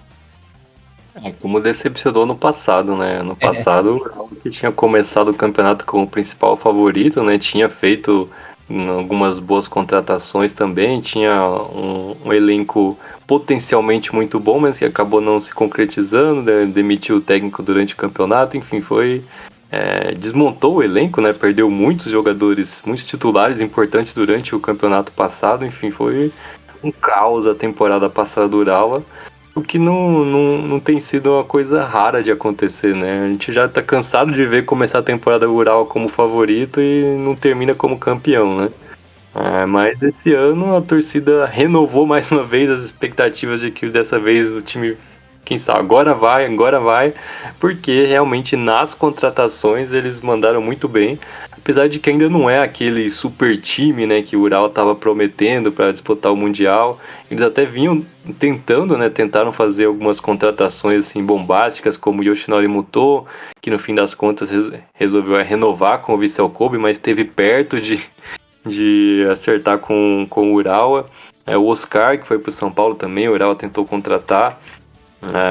Como decepcionou no passado, né? No passado, o Urawa que tinha começado o campeonato como principal favorito, né? Tinha feito algumas boas contratações também, tinha um elenco potencialmente muito bom, mas que acabou não se concretizando, né? Demitiu o técnico durante o campeonato, enfim, desmontou o elenco, né? Perdeu muitos jogadores, muitos titulares importantes durante o campeonato passado, enfim, foi um caos a temporada passada do Urawa, o que não tem sido uma coisa rara de acontecer, né? A gente já tá cansado de ver começar a temporada Urawa como favorito e não termina como campeão, né? Mas esse ano a torcida renovou mais uma vez as expectativas de que dessa vez o time, quem sabe, agora vai, porque realmente nas contratações eles mandaram muito bem, apesar de que ainda não é aquele super time, né, que o Ural estava prometendo para disputar o Mundial. Eles até vinham tentando, né, tentaram fazer algumas contratações assim bombásticas, como Yoshinori Muto, que no fim das contas resolveu renovar com o Vissel Kobe, mas esteve perto de acertar com o Urawa. O Oscar, que foi para o São Paulo também, o Urawa tentou contratar.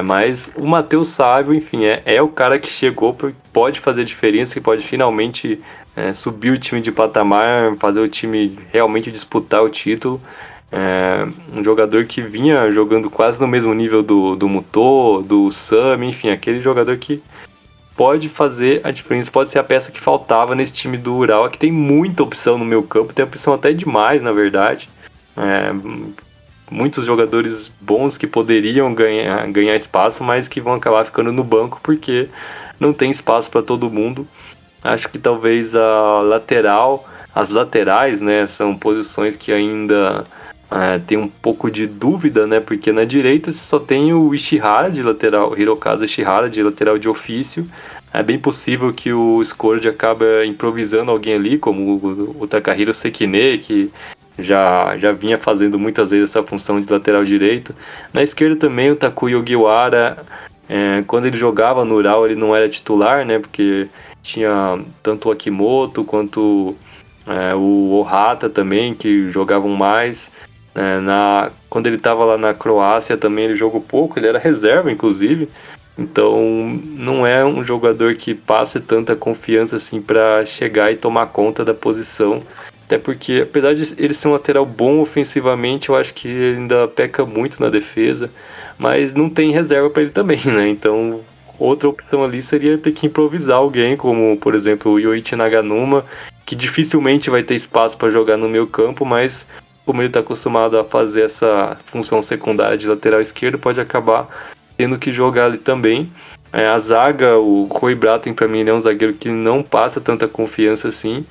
Mas o Matheus Sábio, enfim, é o cara que chegou, pode fazer diferença, que pode finalmente subir o time de patamar, fazer o time realmente disputar o título. Um jogador que vinha jogando quase no mesmo nível do Muto, do Sami, enfim, aquele jogador que pode fazer a diferença, pode ser a peça que faltava nesse time do Ural, que tem muita opção no meio campo, tem opção até demais, na verdade. Muitos jogadores bons que poderiam ganhar espaço, mas que vão acabar ficando no banco porque não tem espaço para todo mundo. Acho que talvez as laterais, né, são posições que ainda tem um pouco de dúvida, né, porque na direita só tem o Ishihara de lateral, Hirokazu Ishihara de lateral de ofício. É bem possível que o Scourge acabe improvisando alguém ali, como o Takahiro Sekine, que já vinha fazendo muitas vezes essa função de lateral direito. Na esquerda também o Takuya Ogiwara, quando ele jogava no Ural ele não era titular, né, porque tinha tanto o Akimoto quanto o Ohata também, que jogavam mais. Quando ele estava lá na Croácia também ele jogou pouco, ele era reserva inclusive, então não é um jogador que passe tanta confiança assim para chegar e tomar conta da posição, até porque apesar de ele ser um lateral bom ofensivamente, eu acho que ele ainda peca muito na defesa, mas não tem reserva para ele também, né? Então outra opção ali seria ter que improvisar alguém, como por exemplo o Yoichi Naganuma, que dificilmente vai ter espaço para jogar no meio campo, mas como ele está acostumado a fazer essa função secundária de lateral esquerdo, pode acabar tendo que jogar ali também. A zaga, o Rui Braten, para mim, ele é um zagueiro que não passa tanta confiança assim.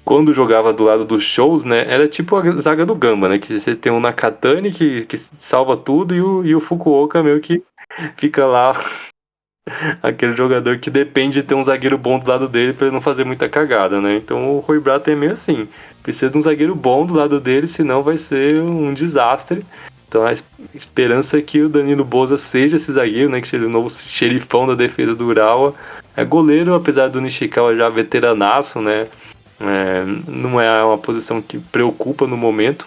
Quando jogava do lado dos Shows, né, era tipo a zaga do Gamba, né, que você tem o Nakatani que salva tudo e o Fukuoka meio que fica lá aquele jogador que depende de ter um zagueiro bom do lado dele para ele não fazer muita cagada, né? Então o Rui Braten é meio assim, precisa de um zagueiro bom do lado dele, senão vai ser um desastre. Então a esperança é que o Danilo Boza seja esse zagueiro, né? Que seja o novo xerifão da defesa do Urawa. É goleiro, apesar do Nishikawa já veteranaço, né? Não é uma posição que preocupa no momento.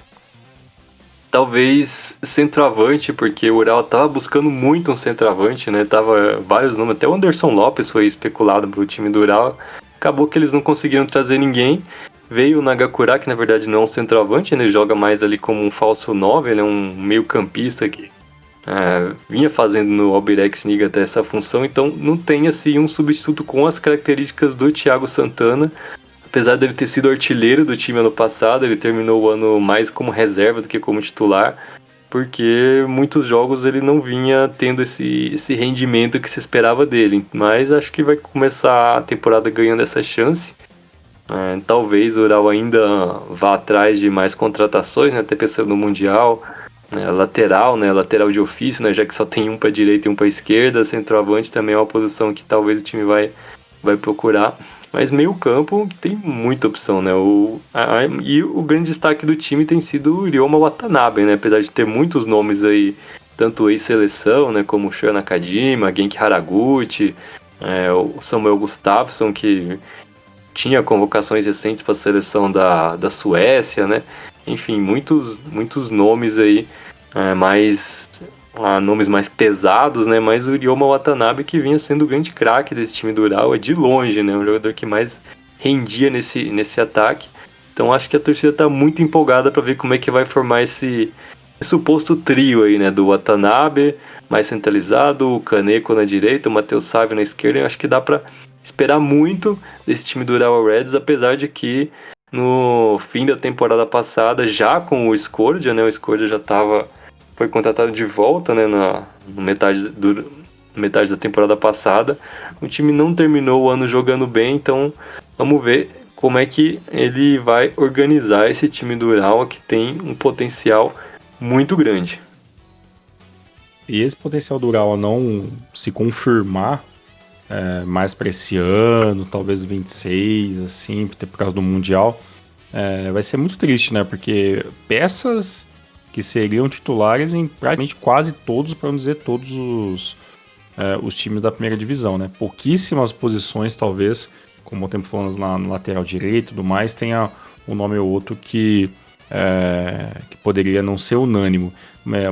Talvez centroavante, porque o Ural tava buscando muito um centroavante, né? Tava vários nomes, até o Anderson Lopes foi especulado pro time do Ural. Acabou que eles não conseguiram trazer ninguém. Veio o Nagakura, que na verdade não é um centroavante, né? Ele joga mais ali como um falso 9, ele é um meio campista que vinha fazendo no Albirex Niga até essa função, então não tem assim um substituto com as características do Thiago Santana. Apesar dele ter sido artilheiro do time ano passado, ele terminou o ano mais como reserva do que como titular, porque muitos jogos ele não vinha tendo esse rendimento que se esperava dele. Mas acho que vai começar a temporada ganhando essa chance. Talvez o Ural ainda vá atrás de mais contratações, né, até pensando no Mundial. Lateral de ofício, né, já que só tem um para direita e um para esquerda. Centroavante também é uma posição que talvez o time vai procurar. Mas meio campo tem muita opção, né? E o grande destaque do time tem sido o Ryoma Watanabe, né? Apesar de ter muitos nomes aí, tanto ex-seleção, né? Como o Sho Nakajima, Genki Haraguchi, o Samuel Gustafsson, que tinha convocações recentes para a seleção da Suécia, né? Enfim, muitos nomes aí, nomes mais pesados, né? Mas o Ryoma Watanabe, que vinha sendo o grande craque desse time do Ural, é de longe, né? Um jogador que mais rendia nesse ataque. Então acho que a torcida tá muito empolgada para ver como é que vai formar esse suposto trio aí, né? Do Watanabe mais centralizado, o Kaneko na direita, o Matheus Savio na esquerda. Eu acho que dá para esperar muito desse time do Urawa Reds, apesar de que no fim da temporada passada, já com o Skordia, né? O Skordia foi contratado de volta, né? No metade da temporada passada. O time não terminou o ano jogando bem, então vamos ver como é que ele vai organizar esse time do Urawa, que tem um potencial muito grande. E esse potencial do Urawa não se confirmar mais para esse ano, talvez 26, assim, por causa do Mundial, vai ser muito triste, né? Porque peças que seriam titulares em praticamente quase todos, para não dizer todos os times da primeira divisão, né? Pouquíssimas posições, talvez, como o tempo falando na lateral direito e tudo mais, tenha um nome ou outro que poderia não ser unânime.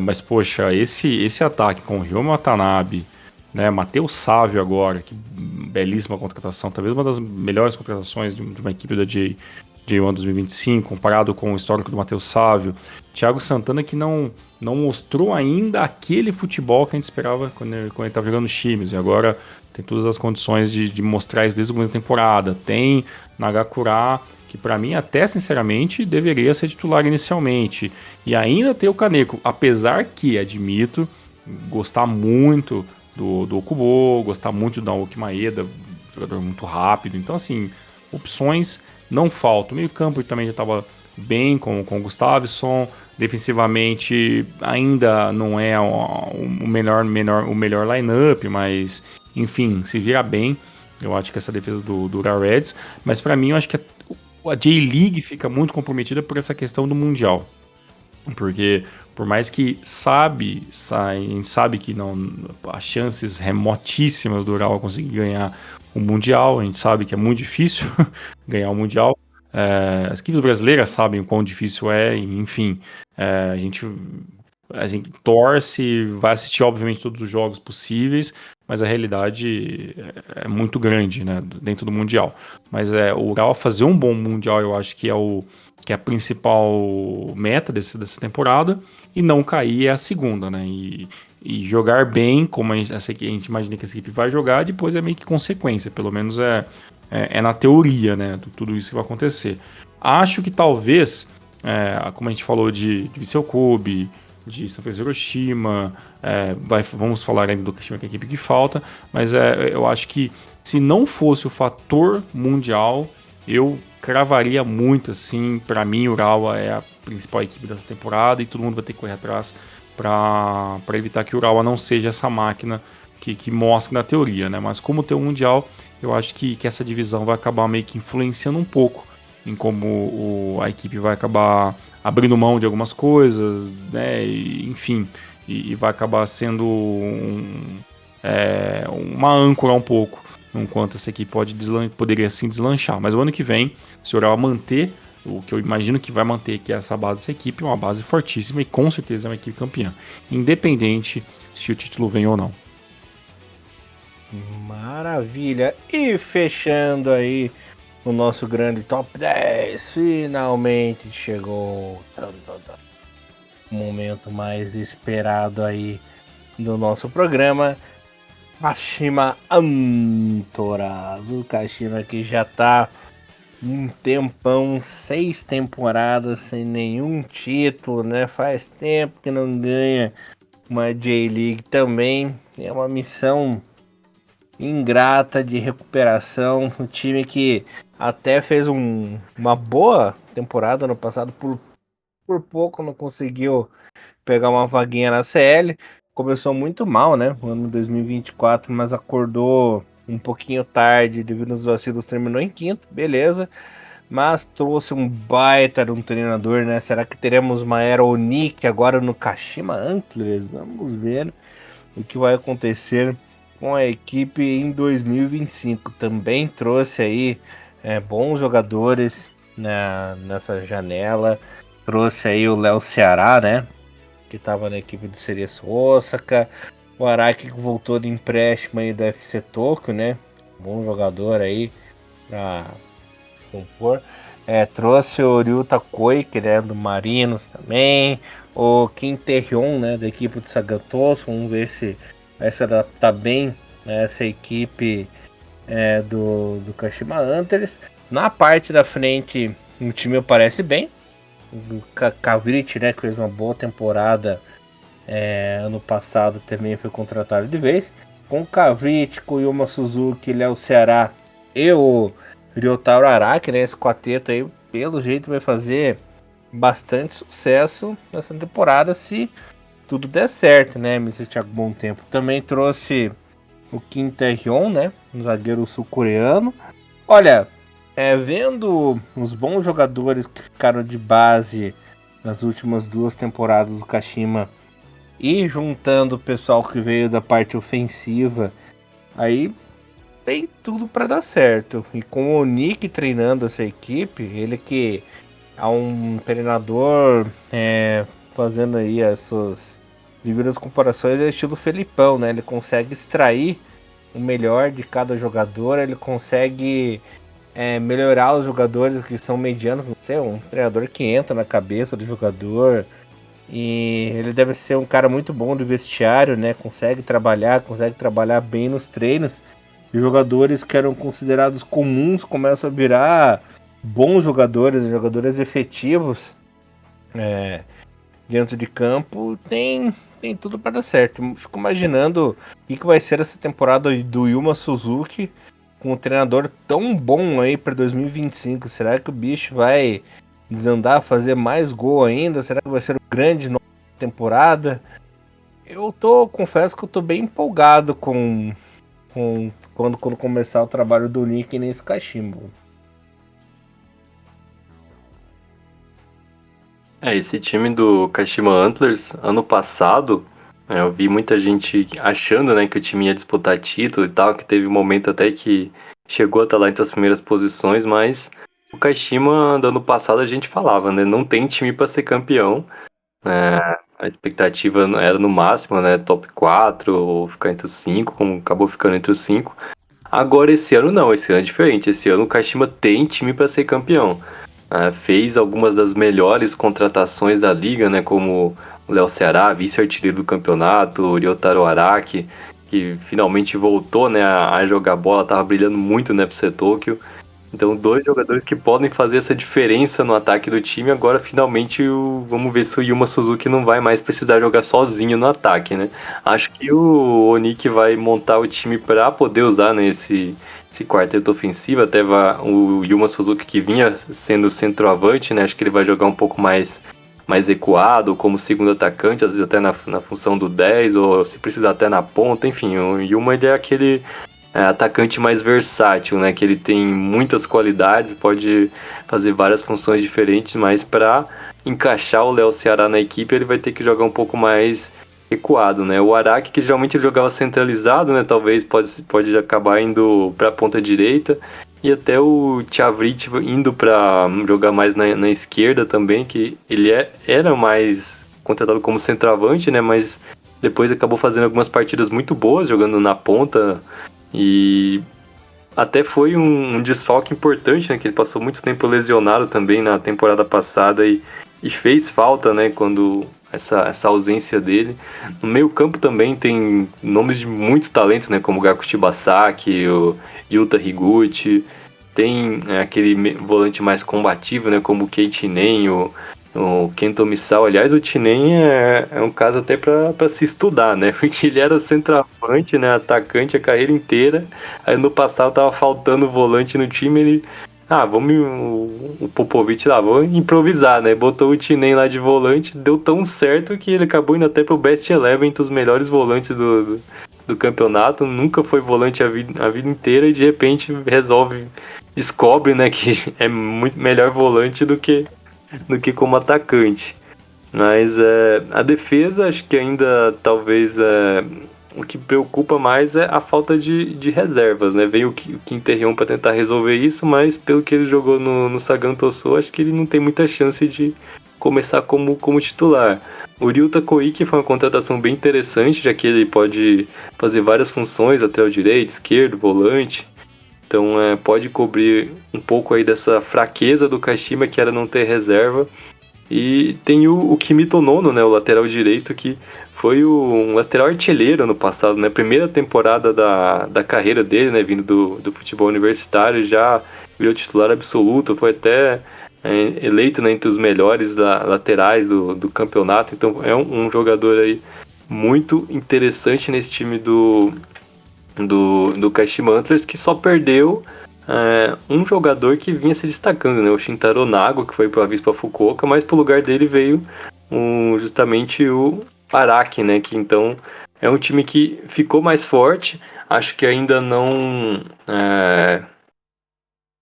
Mas, poxa, esse ataque com o Ryo Watanabe, né, Matheus Savio agora, que belíssima contratação, talvez uma das melhores contratações de uma equipe da J1 2025, comparado com o histórico do Matheus Savio. Thiago Santana, que não mostrou ainda aquele futebol que a gente esperava quando ele estava jogando nos times, e agora tem todas as condições de mostrar isso desde o começo da temporada. Tem Nagakura, que para mim até sinceramente deveria ser titular inicialmente, e ainda tem o Kaneko, apesar que, admito, gostar muito do Okubo, gostar muito do Naoki Maeda, jogador muito rápido, então assim, opções não faltam. O meio campo também já estava bem com o Gustavsson, defensivamente ainda não é o melhor line-up, mas enfim, se vira bem. Eu acho que essa defesa do Urawa Reds, mas para mim eu acho que a J-League fica muito comprometida por essa questão do Mundial. Porque por mais que a gente sabe que não, as chances remotíssimas do Urawa conseguir ganhar o Mundial, a gente sabe que é muito difícil ganhar o Mundial. As equipes brasileiras sabem o quão difícil é, enfim, a gente assim, torce, vai assistir obviamente todos os jogos possíveis, mas a realidade é muito grande, né, dentro do Mundial. Mas o Urawa fazer um bom Mundial, eu acho que é a principal meta dessa temporada, e não cair é a segunda, né? E jogar bem, como a gente imagina que essa equipe vai jogar, depois é meio que consequência, pelo menos é na teoria, né? Tudo isso que vai acontecer. Acho que talvez, como a gente falou de Vissel Kobe, de Sanfrecce Hiroshima, vamos falar ainda do Kashima, que é a equipe que falta, mas eu acho que se não fosse o fator mundial, eu cravaria muito, assim, para mim o Urawa é a principal equipe dessa temporada e todo mundo vai ter que correr atrás para evitar que o Urawa não seja essa máquina que mostra na teoria, né? Mas como tem o Mundial, eu acho que essa divisão vai acabar meio que influenciando um pouco em como a equipe vai acabar abrindo mão de algumas coisas, né? Enfim, e vai acabar sendo uma âncora um pouco, enquanto essa equipe poderia sim deslanchar. Mas o ano que vem, se o Urawa manter o que eu imagino que vai manter, que é essa base dessa equipe, uma base fortíssima e com certeza é uma equipe campeã, independente se o título vem ou não. Maravilha! E fechando aí o nosso grande top 10, finalmente chegou o momento mais esperado aí do nosso programa. Kashima Antorazo, Kashima que já tá um tempão, 6 temporadas sem nenhum título, né? Faz tempo que não ganha uma J-League também. É uma missão ingrata de recuperação. O time que até fez uma boa temporada no passado, por pouco não conseguiu pegar uma vaguinha na CL. Começou muito mal, né? O ano 2024, mas acordou um pouquinho tarde devido aos vacilos, terminou em quinto, beleza. Mas trouxe um baita de um treinador, né? Será que teremos uma era Onick agora no Kashima Antlers? Vamos ver o que vai acontecer com a equipe em 2025. Também trouxe aí bons jogadores nessa janela. Trouxe aí o Léo Ceará, né? Que estava na equipe do Cereço Osaka. O Araki que voltou de empréstimo aí do FC Tokyo, né? Bom jogador aí para compor. Trouxe o Ryuta Koi, que é do Marinos também. O Kim Tae-hyun, né, da equipe do Sagantoso. Vamos ver se vai se adaptar bem, né, essa equipe do Kashima Antlers. Na parte da frente, o time parece bem. O Kavrit, né, que fez uma boa temporada ano passado, também foi contratado de vez. Com o Kavrit, com o Yuma Suzuki, Léo Ceará e o Ryotaro Araki, né, esse quarteto aí, pelo jeito vai fazer bastante sucesso nessa temporada, se tudo der certo, né, Mr. Thiago Bom Tempo. Também trouxe o Kim Tae-hyun, né, um zagueiro sul-coreano. Olha, vendo os bons jogadores que ficaram de base nas últimas 2 temporadas do Kashima e juntando o pessoal que veio da parte ofensiva, aí tem tudo para dar certo. E com o Nick treinando essa equipe, ele que é um treinador fazendo aí as suas devidas comparações, é estilo Felipão, né? Ele consegue extrair o melhor de cada jogador, ele consegue melhorar os jogadores que são medianos. Você é um treinador que entra na cabeça do jogador, e ele deve ser um cara muito bom do vestiário, né? Consegue trabalhar bem nos treinos. E jogadores que eram considerados comuns começam a virar bons jogadores, jogadores efetivos dentro de campo. Tem tudo para dar certo. Fico imaginando o que vai ser essa temporada do Yuma Suzuki com um treinador tão bom aí para 2025. Será que o bicho vai desandar, fazer mais gol ainda? Será que vai ser um grande nova temporada? Confesso que eu tô bem empolgado com quando começar o trabalho do Nick nesse cachimbo. Esse time do Kashima Antlers, ano passado, eu vi muita gente achando, né, que o time ia disputar título e tal, que teve um momento até que chegou a estar lá entre as primeiras posições, mas o Kashima do ano passado a gente falava, né, não tem time para ser campeão, a expectativa era no máximo, né, top 4 ou ficar entre os 5, como acabou ficando entre os 5. Agora esse ano não, esse ano é diferente, esse ano o Kashima tem time para ser campeão. Fez algumas das melhores contratações da liga, né, como o Léo Ceará, vice-artilheiro do campeonato, o Ryotaro Araki, que finalmente voltou, né, a jogar bola, tava brilhando muito, né, pro ser Tóquio. Então, 2 jogadores que podem fazer essa diferença no ataque do time. Agora, finalmente, vamos ver se o Yuma Suzuki não vai mais precisar jogar sozinho no ataque, né? Acho que o Onick vai montar o time para poder usar, né, esse quarteto ofensivo. Até o Yuma Suzuki, que vinha sendo centroavante, né? Acho que ele vai jogar um pouco mais recuado, como segundo atacante, às vezes até na função do 10, ou se precisar até na ponta. Enfim, o Yuma, ele é aquele atacante mais versátil, né? Que ele tem muitas qualidades, pode fazer várias funções diferentes, mas para encaixar o Léo Ceará na equipe, ele vai ter que jogar um pouco mais recuado, né? O Araki, que geralmente jogava centralizado, né? Talvez pode acabar indo para a ponta direita, e até o Chavrit indo para jogar mais na esquerda também, que ele era mais contratado como centroavante, né? Mas depois acabou fazendo algumas partidas muito boas jogando na ponta. E até foi um desfalque importante, né? Que ele passou muito tempo lesionado também na temporada passada e fez falta, né? Quando essa ausência dele. No meio campo também tem nomes de muitos talentos, né? Como o Gaku Shibasaki, o Yuta Higuchi. Tem aquele volante mais combativo, né? Como o Keitinen, o Kento Misao. Aliás, o Tinen é um caso até para se estudar, né? Porque ele era centroavante, né? Atacante a carreira inteira. Aí no passado tava faltando volante no time, ele... o Popovic lá, vamos improvisar, né? Botou o Tinen lá de volante, deu tão certo que ele acabou indo até pro Best Eleven, entre os melhores volantes do campeonato. Nunca foi volante a vida inteira e de repente descobre, né, que é muito melhor volante do que como atacante. Mas a defesa, acho que ainda talvez o que preocupa mais é a falta de reservas, né? Veio o Kim Tae-hyun para tentar resolver isso, mas pelo que ele jogou no Sagan Tosu, acho que ele não tem muita chance de começar como titular. O Ryuta Koike foi uma contratação bem interessante, já que ele pode fazer várias funções, lateral direito, esquerdo, volante. então pode cobrir um pouco aí dessa fraqueza do Kashima, que era não ter reserva. E tem o Kimito Nono, né, o lateral direito, que foi um lateral artilheiro no passado, né, primeira temporada da carreira dele, né, vindo do futebol universitário, já virou titular absoluto, foi até eleito, né, entre os melhores laterais do campeonato, então é um jogador aí muito interessante nesse time do Kashima Antlers, que só perdeu um jogador que vinha se destacando, né? O Shintaro Nago, que foi para a Avispa Fukuoka, mas pro lugar dele veio justamente o Araki, né? Que então é um time que ficou mais forte. Acho que ainda não...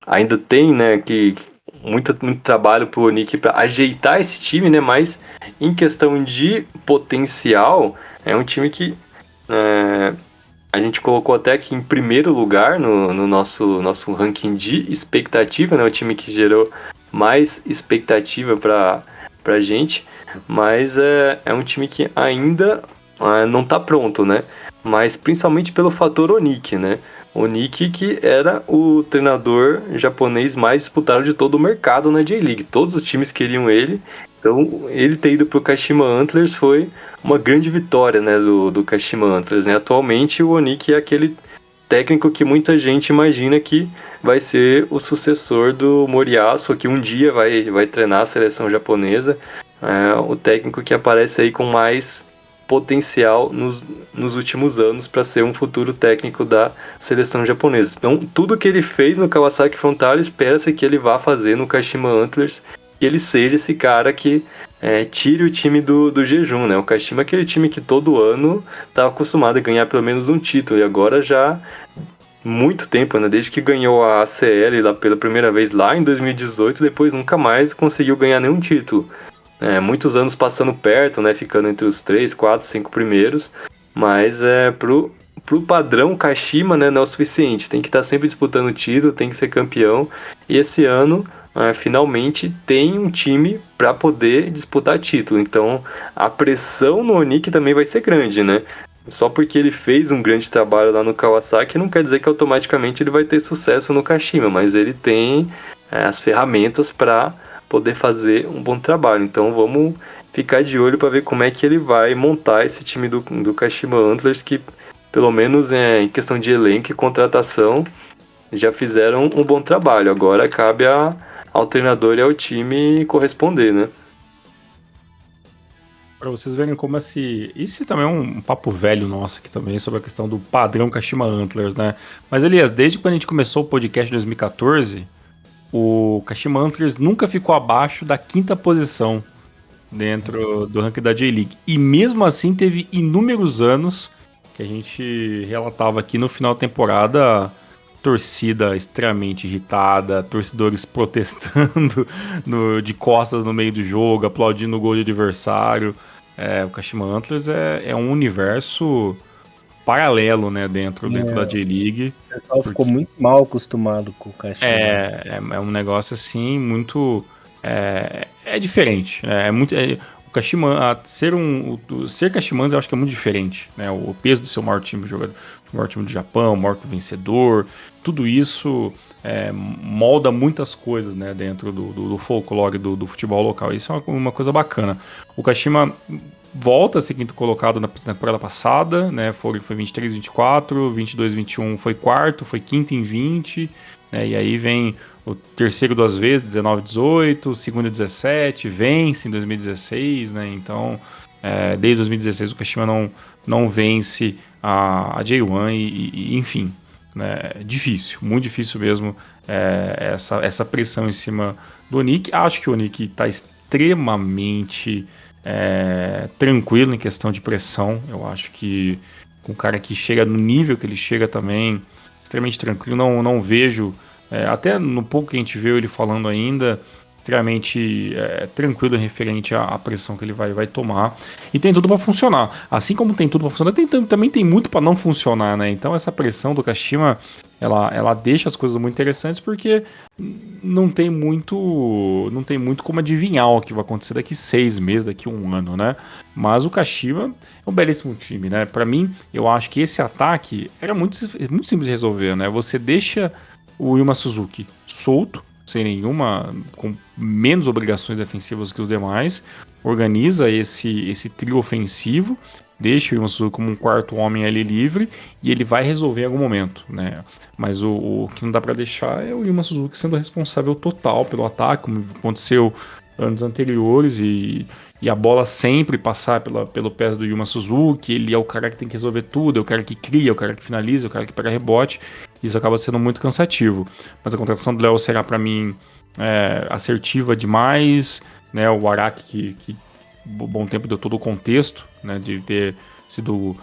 ainda tem, né, que muito trabalho pro Onic para ajeitar esse time, né? Mas em questão de potencial, é um time que... a gente colocou até aqui em primeiro lugar no nosso ranking de expectativa, né? O time que gerou mais expectativa pra gente, mas é um time que ainda não tá pronto, né? Mas principalmente pelo fator Onick, né? Onick, que era o treinador japonês mais disputado de todo o mercado na J-League. Todos os times queriam ele, então ele ter ido pro Kashima Antlers foi uma grande vitória, né, do Kashima Antlers, né? Atualmente o Onick é aquele técnico que muita gente imagina que vai ser o sucessor do Moriyasu, que um dia vai treinar a seleção japonesa, o técnico que aparece aí com mais potencial nos últimos anos para ser um futuro técnico da seleção japonesa. Então, tudo que ele fez no Kawasaki Frontale, espera-se que ele vá fazer no Kashima Antlers, que ele seja esse cara que tire o time do jejum, né? O Kashima é aquele time que todo ano tá acostumado a ganhar pelo menos um título, e agora já muito tempo, né? Desde que ganhou a ACL lá pela primeira vez lá em 2018, depois nunca mais conseguiu ganhar nenhum título. Muitos anos passando perto, né? Ficando entre os 3, 4, 5 primeiros, mas pro padrão Kashima, né, não é o suficiente. Tem que estar sempre disputando o título, tem que ser campeão, e esse ano finalmente tem um time para poder disputar título. Então a pressão no Onick também vai ser grande, né? Só porque ele fez um grande trabalho lá no Kawasaki não quer dizer que automaticamente ele vai ter sucesso no Kashima, mas ele tem as ferramentas para poder fazer um bom trabalho. Então vamos ficar de olho para ver como é que ele vai montar esse time do Kashima Antlers, que pelo menos em questão de elenco e contratação já fizeram um bom trabalho. Agora cabe ao treinador e ao time corresponder, né? Pra vocês verem como isso também é um papo velho nosso aqui também, sobre a questão do padrão Kashima Antlers, né? Mas, Elias, desde quando a gente começou o podcast em 2014, o Kashima Antlers nunca ficou abaixo da 5ª posição dentro do ranking da J-League. E mesmo assim teve inúmeros anos que a gente relatava aqui no final da temporada, torcida extremamente irritada, torcedores protestando de costas no meio do jogo, aplaudindo o gol de adversário. O Kashima Antlers é um universo paralelo, né, dentro da J-League. O pessoal ficou muito mal acostumado com o Kashima. É um negócio assim, muito... É diferente. O Kashima, ser Kashiman's eu acho que é muito diferente, né? O peso do seu maior time do Japão, maior vencedor, tudo isso molda muitas coisas, né, dentro do folclore do futebol local. Isso é uma coisa bacana. O Kashima volta a ser quinto colocado na temporada passada, né? Foi 23, 24, 22, 21 foi quarto, foi quinto em 20, né? E aí vem o terceiro 2 vezes, 19, 18, segundo 17, vence em 2016, né? Então, desde 2016 o Kashima não vence a J1 e enfim, né? Difícil, muito difícil mesmo essa pressão em cima do Onick. Acho que o Onick está extremamente tranquilo em questão de pressão. Eu acho que com um cara que chega no nível que ele chega também, extremamente tranquilo, não vejo... até no pouco que a gente viu ele falando ainda, extremamente tranquilo referente à pressão que ele vai tomar. E tem tudo para funcionar. Assim como tem tudo para funcionar, também tem muito para não funcionar, né? Então essa pressão do Kashima, ela deixa as coisas muito interessantes, porque não tem muito como adivinhar o que vai acontecer daqui 6 meses, daqui 1 ano, né? Mas o Kashima é um belíssimo time, né? Para mim, eu acho que esse ataque era muito simples de resolver, né? Você deixa o Yuma Suzuki solto, sem nenhuma, com menos obrigações defensivas que os demais, organiza esse trio ofensivo, deixa o Yuma Suzuki como um quarto homem ali livre, e ele vai resolver em algum momento, né? Mas o que não dá para deixar é o Yuma Suzuki sendo responsável total pelo ataque, como aconteceu anos anteriores, e a bola sempre passar pelo pés do Yuma Suzuki. Ele é o cara que tem que resolver tudo, é o cara que cria, é o cara que finaliza, é o cara que pega rebote. Isso acaba sendo muito cansativo. Mas a contratação do Léo será, para mim, assertiva demais, né? O Araki, que bom tempo deu todo o contexto, né, de ter sido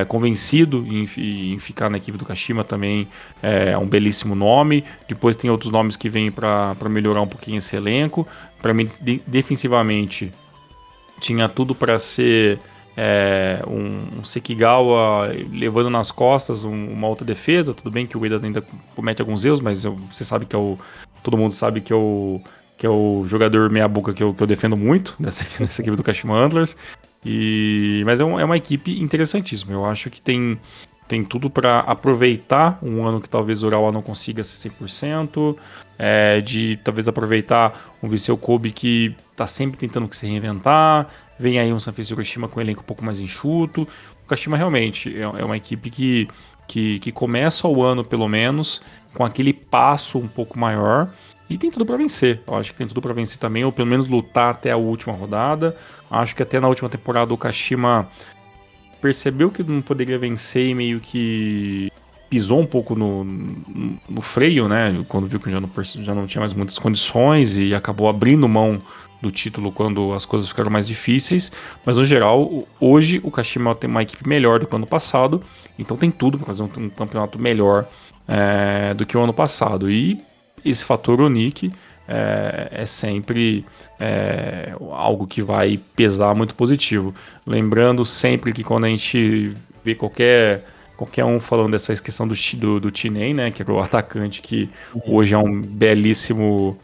convencido em ficar na equipe do Kashima, também é um belíssimo nome. Depois tem outros nomes que vêm para melhorar um pouquinho esse elenco. Para mim, defensivamente, tinha tudo para ser um Sekigawa levando nas costas uma outra defesa. Tudo bem que o Ueda ainda comete alguns erros, mas você sabe que todo mundo sabe que é o jogador meia-boca que eu defendo muito nessa equipe do Kashima Antlers. Mas é uma equipe interessantíssima. Eu acho que tem tudo para aproveitar um ano que talvez o Urawa não consiga ser 100%, de talvez aproveitar um Viseu Kobe que está sempre tentando se reinventar. Vem aí um Sanfrecce Hiroshima com um elenco um pouco mais enxuto. O Kashima realmente é uma equipe que começa o ano, pelo menos, com aquele passo um pouco maior. E tem tudo para vencer. Eu acho que tem tudo para vencer também, ou pelo menos lutar até a última rodada. Acho que até na última temporada o Kashima percebeu que não poderia vencer e meio que pisou um pouco no freio, né? Quando viu que já não tinha mais muitas condições, e acabou abrindo mão do título quando as coisas ficaram mais difíceis. Mas no geral, hoje o Kashima tem uma equipe melhor do que o ano passado, então tem tudo para fazer um campeonato melhor do que o ano passado. E esse fator Onick é sempre algo que vai pesar muito positivo. Lembrando sempre que quando a gente vê qualquer um falando dessa questão do Tinen, né, que é o atacante que hoje é um belíssimo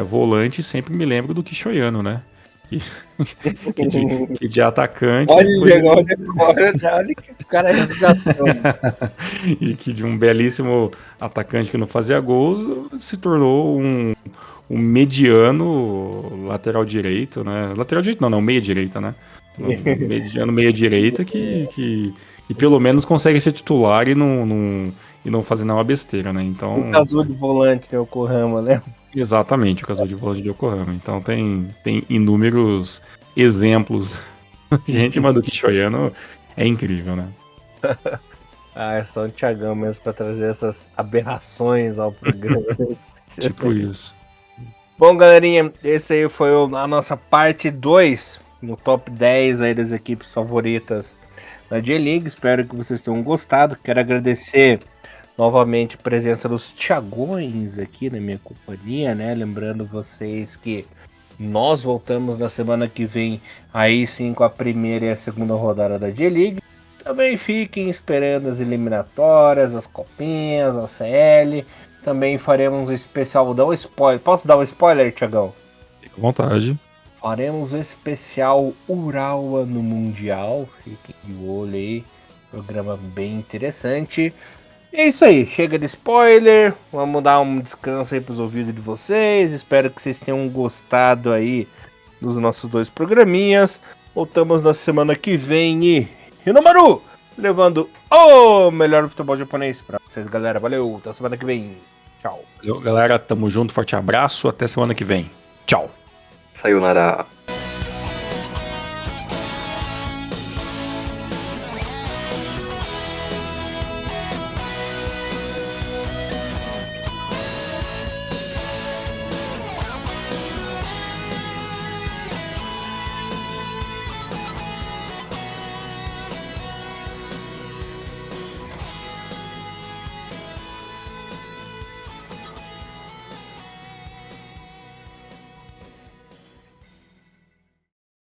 volante, sempre me lembro do Kishoyano, né? Que de atacante. Olha que o cara resgatou. E que de um belíssimo atacante que não fazia gols se tornou um mediano lateral direito, né? Lateral direito não, meia direita, né? Um mediano meia direita que pelo menos consegue ser titular e não fazer nenhuma besteira, né? Então, o caso de volante, né? O Yokohama, né? Exatamente, o caso de volante de Yokohama. Então tem inúmeros exemplos. Gente, mas do Kishoyano é incrível, né? É só o Thiagão mesmo pra trazer essas aberrações ao programa. Tipo isso. Bom, galerinha, esse aí foi a nossa parte 2 no top 10 aí das equipes favoritas da J-League. Espero que vocês tenham gostado. Quero agradecer novamente a presença dos Thiagões aqui na minha companhia, né? Lembrando vocês que nós voltamos na semana que vem, aí sim, com a primeira e a segunda rodada da J-League. Também fiquem esperando as eliminatórias, as copinhas, a CL. Também faremos um especial, vou dar um spoiler. Posso dar um spoiler, Thiagão? Fica à vontade. Faremos um especial Urawa no Mundial. Fiquem de olho aí. Programa bem interessante. E é isso aí, chega de spoiler. Vamos dar um descanso aí pros ouvidos de vocês. Espero que vocês tenham gostado aí dos nossos 2 programinhas. Voltamos na semana que vem e Hinomaru levando o melhor futebol japonês pra vocês, galera. Valeu, até semana que vem. Tchau. Valeu, galera. Tamo junto, forte abraço. Até semana que vem. Tchau. Sayonara.